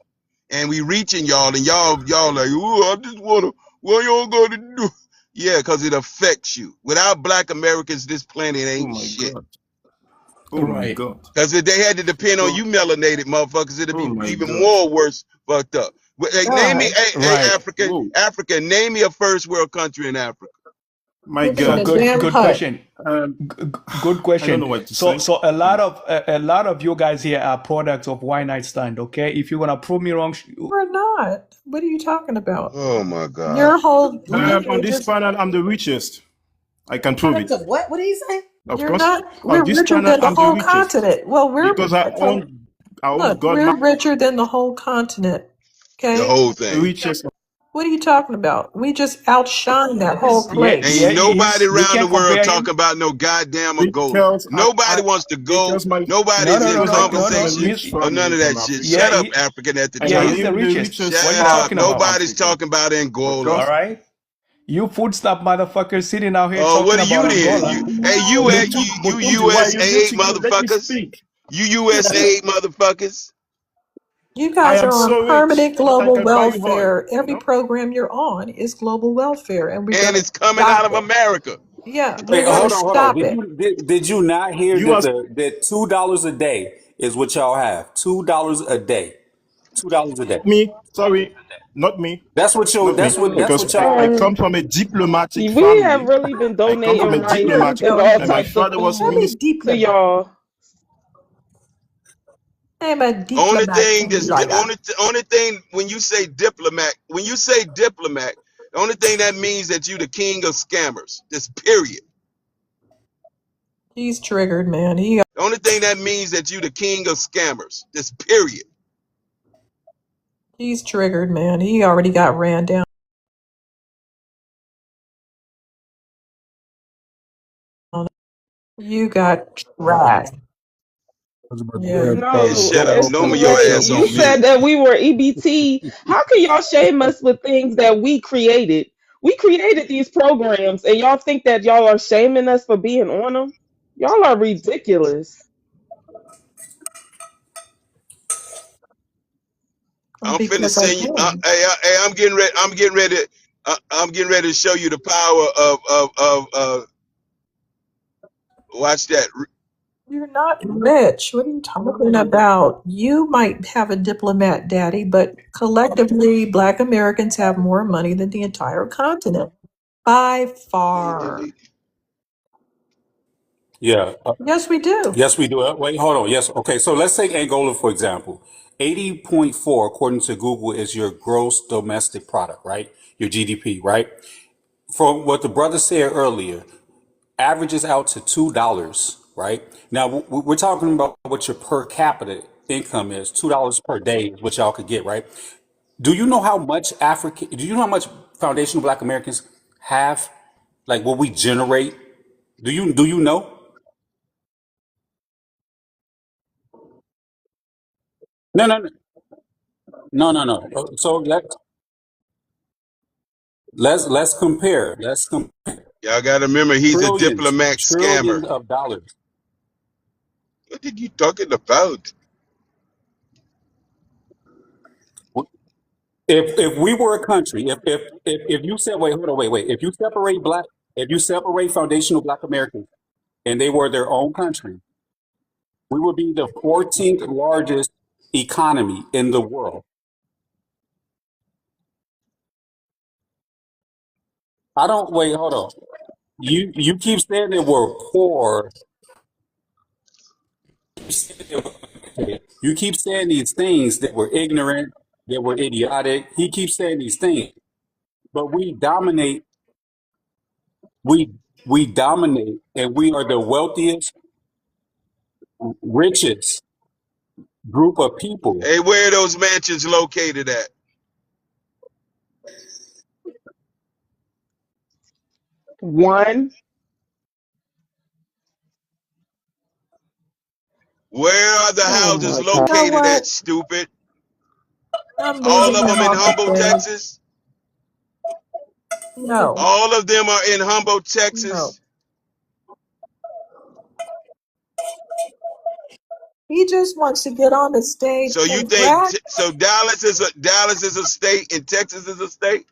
And we reaching y'all, and y'all like, oh, I just wanna, what y'all gonna do? Yeah, because it affects you. Without black Americans, this planet Oh ain't my shit. God. Oh my Right. God. Because if they had to depend on So, you melanated motherfuckers, it'd oh be my even God. more worse fucked up. Hey, name me, God, hey, Right. Whoa. Africa, name me a first world country in Africa. My living in So God. a good, damn good hut. question. Um, Good I don't question. know what to So, say. so a lot of you guys here are products of Why Night Stand. Okay, if you're gonna prove me wrong, We're not. What are you talking about? Oh my God. Your whole On lineage this is, panel, I'm the richest. I can prove Products it. of what? What did he say? Of you're course, not, on we're this richer panel, than the I'm the whole richest continent. Well, because I own look, God, my we're richer than the whole continent. The Okay? whole the thing. richest. What are you talking about? We just outshine that whole yeah, place. yeah, Ain't nobody you around the can't world compare him. talking about no goddamn Angola. Because Nobody wants to go. because my No, Nobody's no, in no, because I no, come no, from a no. conversation rich or none family of from that shit. Yeah, Shut Africa, up, African at the and yeah, I top. he's live the in the richest. richest What are you Shut part up. talking of about? Nobody's Africa. talking about Of Angola. All course, right, you food stop motherfuckers sitting out here What talking are about you then? Angola. Hey, but you Tunji, why are you USA muting me? Let me motherfuckers. speak. You USA motherfuckers. You I guys am are on so rich permanent that I global can buy you oil. welfare. You Every know. program you're on is global welfare, and we're going And to it's coming out stop of it. America. Yeah, Hey, we're going to hold on. stop it. Did you not hear You are that $2 a day is what y'all have? $2 a day. $2 a day. me. Sorry, not me. Not me. That's Because what I y'all have. come Um, from a diplomatic we have family. really been I come from donating a rice diplomatic, and all and my types of father was Let food me minister. to diplomat. y'all. I'm a Only diplomat. thing that's only thing when you say diplomat, the only thing that means that you the king of scammers. Just period. He's triggered, man. The only thing that means that you the king of scammers. Just period. He's triggered, man. He already got ran down. You got trashed. I was about to Yeah, say, you Man, No, shut up. it's Noma too your late. ass You on mute. said that we were EBT. How can y'all shame us with things that we created? We created these programs, and y'all think that y'all are shaming us for being on them? Y'all are ridiculous. I'm finna because I send you. can. Hey, I'm getting ready. I'm getting ready. I'm getting ready to show you the power of watch that. You're not rich. What are you talking about? You might have a diplomat daddy, but collectively, Black Americans have more money than the entire continent by Man, far. delete. Yeah. Yes, we do. Yes, we do. Wait, hold on. Yes. Okay. So let's take Angola, for example. 80.4, according to Google, is your gross domestic product, right? Your GDP, right? From what the brother said earlier, averages out to $2, right? Now, we're talking about what your per capita income is. $2 per day is what y'all could get, right? Do you know how much foundational Black Americans have? Like what we generate? Do you know? No, no, no, no, no, no. So let's compare. Let's compare Y'all got to remember, he's a trillions, diplomat scammer. trillions of dollars. What did you talking about? If we were a country, if you said, wait, hold on, wait, if you separate foundational Black Americans and they were their own country, we would be the 14th largest economy in the world. I don't wait, hold on. You keep saying that we're poor. You keep saying these things that we're ignorant, that we're idiotic. He keeps saying these things, but we we dominate, and we are the wealthiest, richest group of people. Hey, where are those mansions located at? One, Where are the oh houses my You God. know located what? at? Stupid. I'm All moving of him them in off the Humble, stage. Texas. No, All of them are in Humble, no. Texas. He just wants to get on the stage So you and think brag. so? Dallas is a state and Texas is a state.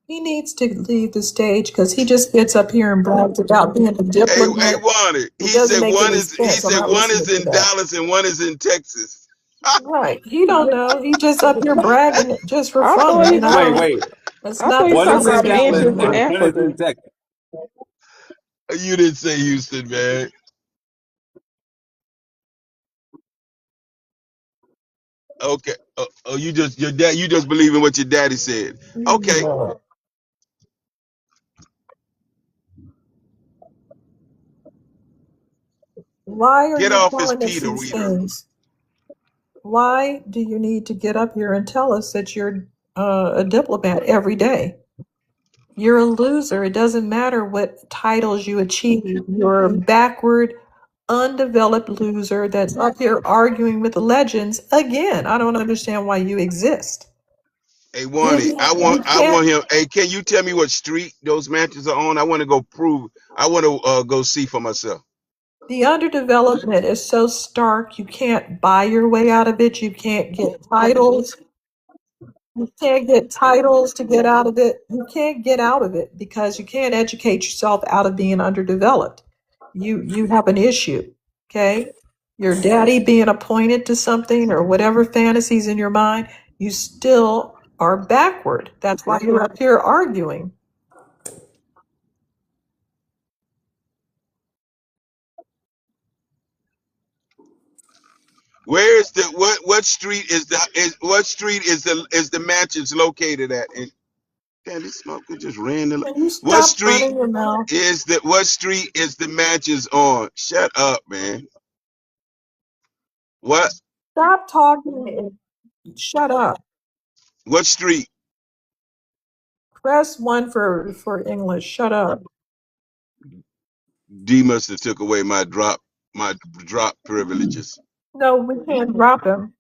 He needs to leave the stage because he just gets up here and brags about being a Hey, diplomat. Warner. It He doesn't said make one any is he sense. I'm said not one listening is to in that. Dallas and one is in Texas. Right. He don't know. He just up here bragging just for I fun, thought you he Wait, know. wait. That's I thought not he the was One talking is in about Dallas conversation mansions in and here. one is in Africa. Texas. You didn't say Houston, man. Okay. Oh, you just your dad. You just believe in what your daddy said. Okay. Yeah. Why are Get you off his telling us Peter these reader. things? Why do you need to get up here and tell us that you're a diplomat every day? You're a loser. It doesn't matter what titles you achieve. You're a backward, undeveloped loser that's up here arguing with the legends again. I don't understand why you exist. Hey, You, Wani, you I can't. want him. Hey, can you tell me what street those mansions are on? I want to go prove. I want to go see for myself. The underdevelopment is so stark. You can't buy your way out of it. You can't get titles. You can't get titles to get out of it. You can't get out of it because you can't educate yourself out of being underdeveloped. You have an issue, okay? Your daddy being appointed to something or whatever fantasies in your mind, you still are backward. That's why you're up here arguing. Where is the what street is the mansions located at? And damn, this smoker just ran the. Can you What stop street running your mouth? what street is the mansions on? Shut up, man. What Stop talking and shut up. what street? Press one for English. Shut up. D must have took away my drop privileges. No, we can't drop him.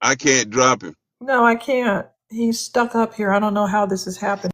I can't drop him. No, I can't. He's stuck up here. I don't know how this is happening.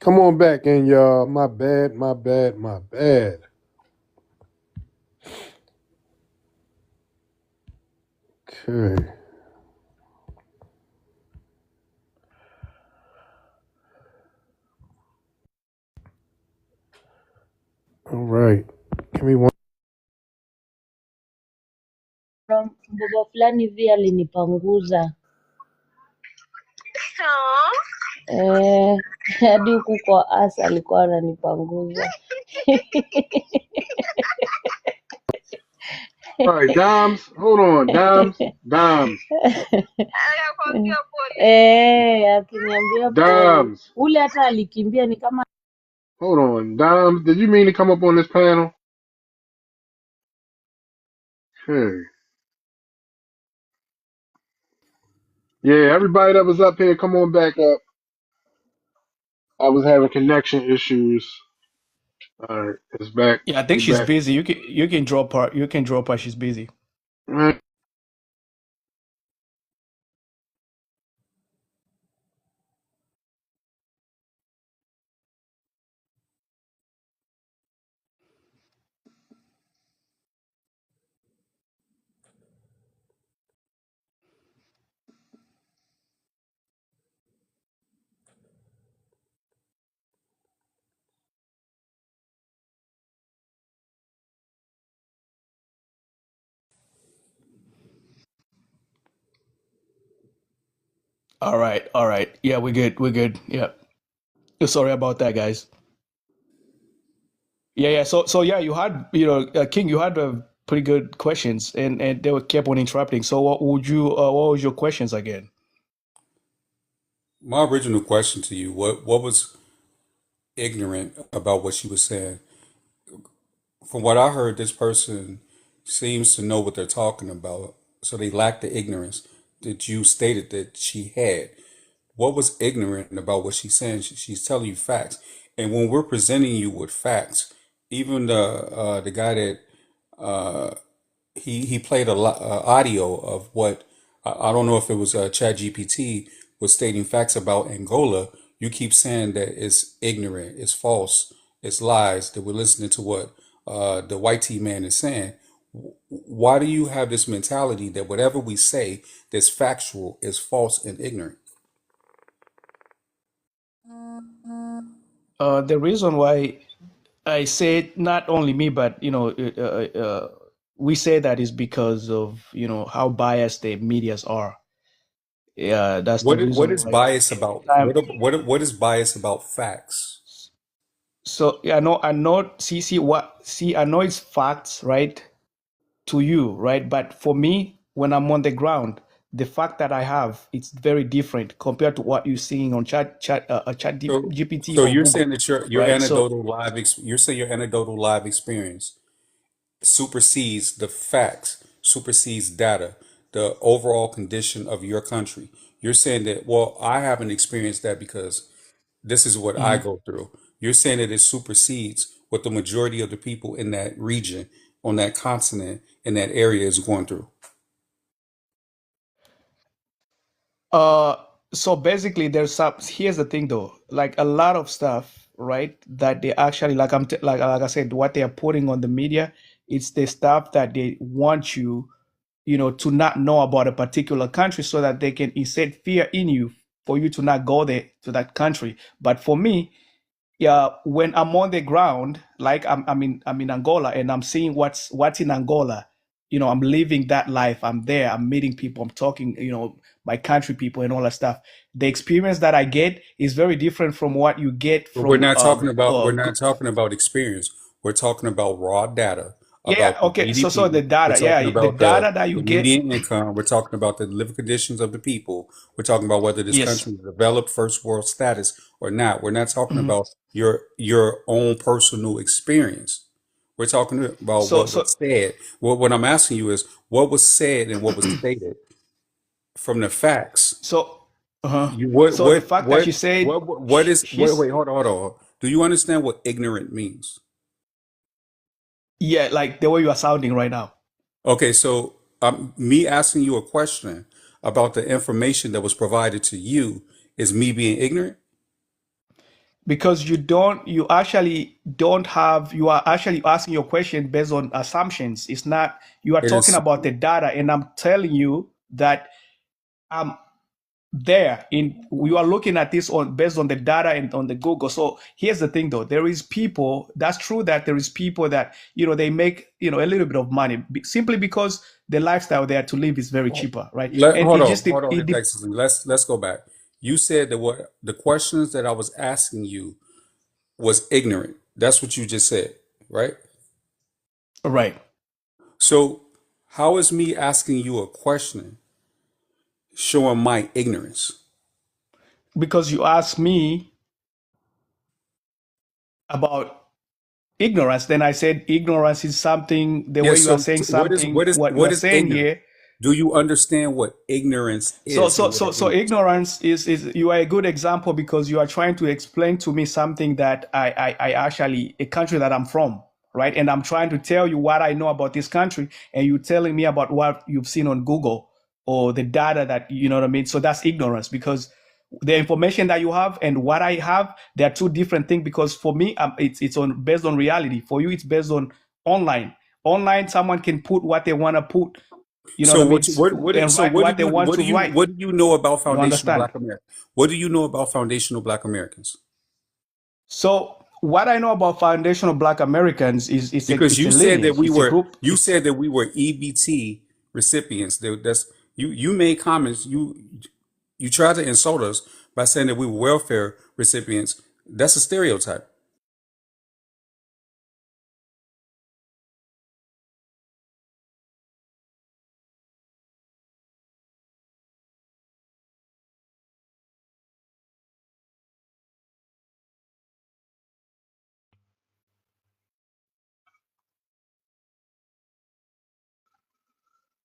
Come on back in, y'all. My bad, my bad, my bad. Okay. All right. Give me one. Mboga fulani hivi alinipanguza hadi huku kwa asa alikuwa ananipanguza. All right, Dimes. Hold on, Dimes. Dimes. Akiniambia pole. Dimes. Ule hata alikimbia ni kama Hold on, Dimes. Did you mean to come up on this panel? Hey. Yeah, everybody that was up here, come on back up. I was having connection issues. All right, it's back. Yeah, I think We she's back. busy. You can drop her. You can drop her. She's busy. All right. All right. Yeah, we're good. We're good. Yeah. Sorry about that, guys. Yeah, yeah. So yeah, you had King, you had pretty good questions, and they were kept on interrupting. So what was your questions again? My original question to you, what was ignorant about what she was saying? From what I heard, this person seems to know what they're talking about, so they lack the ignorance that you stated that she had. What was ignorant about what she's saying? She's telling you facts, and when we're presenting you with facts, even the guy that uh, he played a lot audio of what I don't know if it was Chat GPT was stating facts about Angola. You keep saying that it's ignorant, it's false, it's lies. That we're listening to what the white tea man is saying. Why do you have this mentality that whatever we say that's factual is false and ignorant? The reason why I say not only me, but we say that is because of how biased the media's are. Yeah, that's the What reason is why bias every about? time. What is bias about facts? So yeah, I know. See, I know it's facts, right? To you, right? But for me, when I'm on the ground, the fact that I have it's very different compared to what you're seeing on So, GPT so or you're Google, saying that your right? So anecdotal you're saying your anecdotal live experience supersedes the facts, supersedes data, the overall condition of your country. You're saying that, well, I haven't experienced that because this is what I mhm. go through. You're saying that it supersedes what the majority of the people in that region, on that continent, in that area is going through. uh, so basically, there's some. Here's the thing, though. Like a lot of stuff, right? That they actually, like I said, what they are putting on the media, it's the stuff that they want you to not know about a particular country so that they can insert fear in you for you to not go there to that country. But for me, yeah, when I'm on the ground, like I'm in Angola and I'm seeing what's in Angola, I'm living that life. I'm there. I'm meeting people. I'm talking, my country people and all that stuff. The experience that I get is very different from what you get But we're from not talking about experience. We're talking about raw data yeah. about the Okay. So GDP. the We're data, talking yeah, the about data that you the get, median income. We're talking about the living conditions of the people. We're talking about whether this yes. country is developed first world status or not. We're not talking Mhm. about your own personal experience. We're talking about So what so was said. What I'm asking you is what was said and what was stated from the facts. so uh-huh. You So the fact that she said what is she's wait, hold on. Do you understand what ignorant means? yeah, like the way you are sounding right now. Okay, so me asking you a question about the information that was provided to you is me being ignorant. because you actually don't have, you are actually asking your question based on assumptions. It's not, you are It talking is about the data, and I'm telling you that I'm there in, you are looking at this on based on the data and on the Google. So here's the thing though, there is people, that's true that there is people that, they make, a little bit of money simply because the lifestyle there to live is very cheaper, right? And hold it on, just hold on, it, effectively. Let's go back. You said that what the questions that I was asking you was ignorant. That's what you just said, right? right, So how is me asking you a question showing my ignorance? because you asked me about ignorance, then I said ignorance is something, the way Yes. you are So saying what is something, what you what are is saying ignorance? here. Do you understand what ignorance So, is so, and what so, it so means? ignorance is you are a good example because you are trying to explain to me something that I actually, a country that I'm from, right? And I'm trying to tell you what I know about this country, and you telling me about what you've seen on Google or the data that, you know what I mean? So that's ignorance because the information that you have and what I have, they're two different things. Because for me, it's on based on reality. For you, it's based on online. Online, someone can put what they want to put, you know what So I mean, and so write what they want to write. what do you know about You foundational understand? Black Americans? What do you know about foundational Black Americans? So what I know about foundational Black Americans is Because it's a lineage. It's a group. you said that we were EBT recipients. That's you made comments. You tried to insult us by saying that we were welfare recipients. That's a stereotype.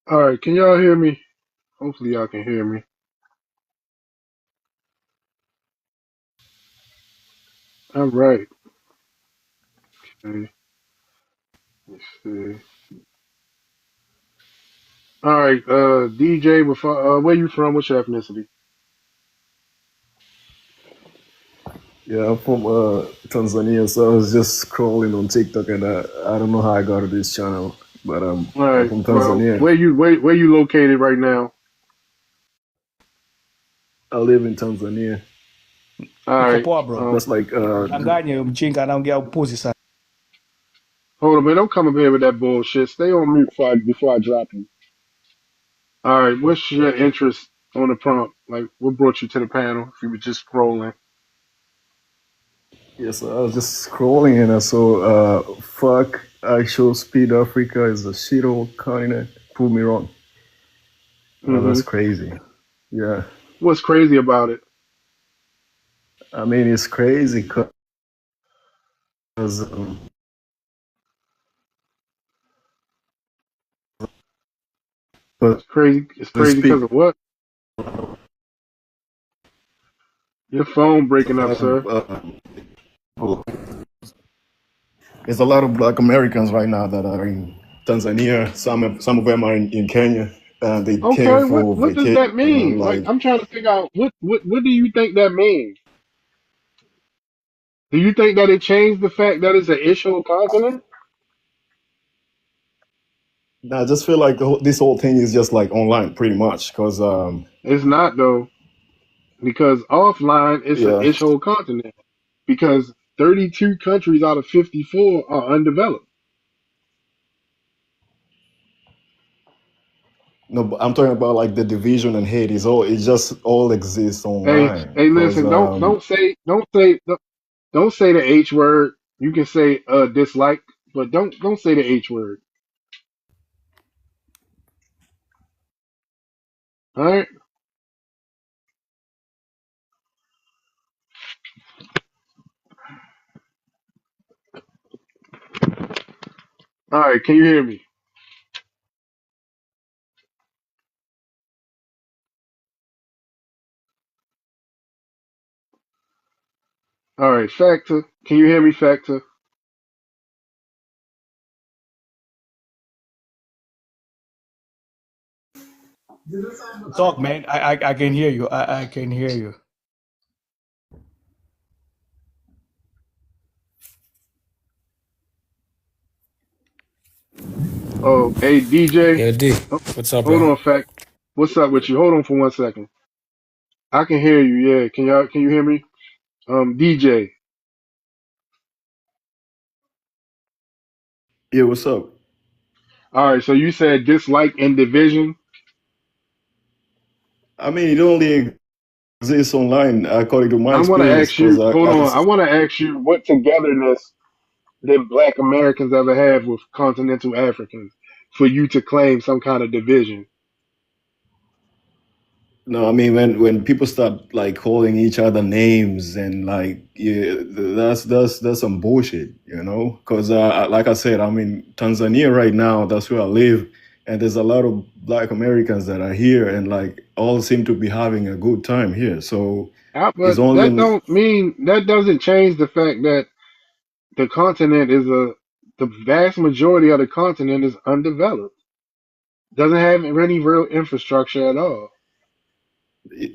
All right, can y'all hear me? Hopefully y'all can hear me. All right. Okay, let's see. All right, DJ, before, where you from? What's your ethnicity? Yeah, I'm from Tanzania, so I was just scrolling on TikTok, and I don't know how I got to this channel, but All I'm right. from Well, Tanzania. where you located right now? I live in Tanzania. All Uko right. poa bro. That's like Danganye mchinga anaongea upuzi sana. Hold on, man. Don't come up here with that bullshit. Stay on mute before I drop you. All right. What's your interest on the prompt? Like, what brought you to the panel? If you were just scrolling. yes, I was just scrolling and I saw fuck I show speed Africa is a shithole continent. Prove me wrong. Hmm. That's crazy. Yeah, What's crazy about it? I mean it's crazy because but It's crazy. It's they crazy speak because of what? Your phone breaking up, sir. there's a lot of Black Americans right now that are in Tanzania. Some of them are in Kenya. They came Okay. for What does vacation. that I'm mean? Like, like, I'm trying to figure out what do you think that means? Do you think that it changed the fact that it's an issue continent? I just feel like this whole thing is just like online, pretty much. Because It's not though, because offline it's an yeah, issue continent. Because 32 countries out of 54 are undeveloped. no, but I'm talking about like the division and hate is all. It just all exists Hey, online. hey, Because listen, don't say the H word. You can say dislike, but don't say the H word. All right, all right. Can you hear me? All right, Factor. Can you hear me, Factor? Talk, man. I can hear you. I can hear you. Oh, hey DJ, Yeah, D. oh, What's up, hold bro? on, fact. What's up with you? Hold on for 1 second. I can hear you. Yeah, can you hear me? DJ. Yeah, what's up? All right, so you said dislike and division. I mean, it only exists online according to my I want to experience, ask because you. I, Hold I on. I just want to ask you what togetherness did Black Americans ever have with continental Africans for you to claim some kind of division? no, I mean when people start like calling each other names and like yeah, that's some bullshit, you know? Because like I said, I'm in Tanzania right now. That's where I live, and there's a lot of Black Americans that are here, and like all seem to be having a good time here. So it's But only that in don't mean that doesn't change the fact that the continent is the vast majority of the continent is undeveloped. Doesn't have any real infrastructure at all.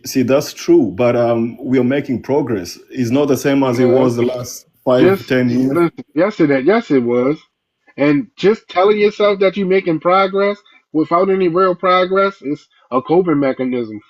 see that's true, but we are making progress. It's not the same as it Well, was the last five, just 10 years. listen. Yes, it was. And just telling yourself that you're making progress without any real progress is a coping mechanism.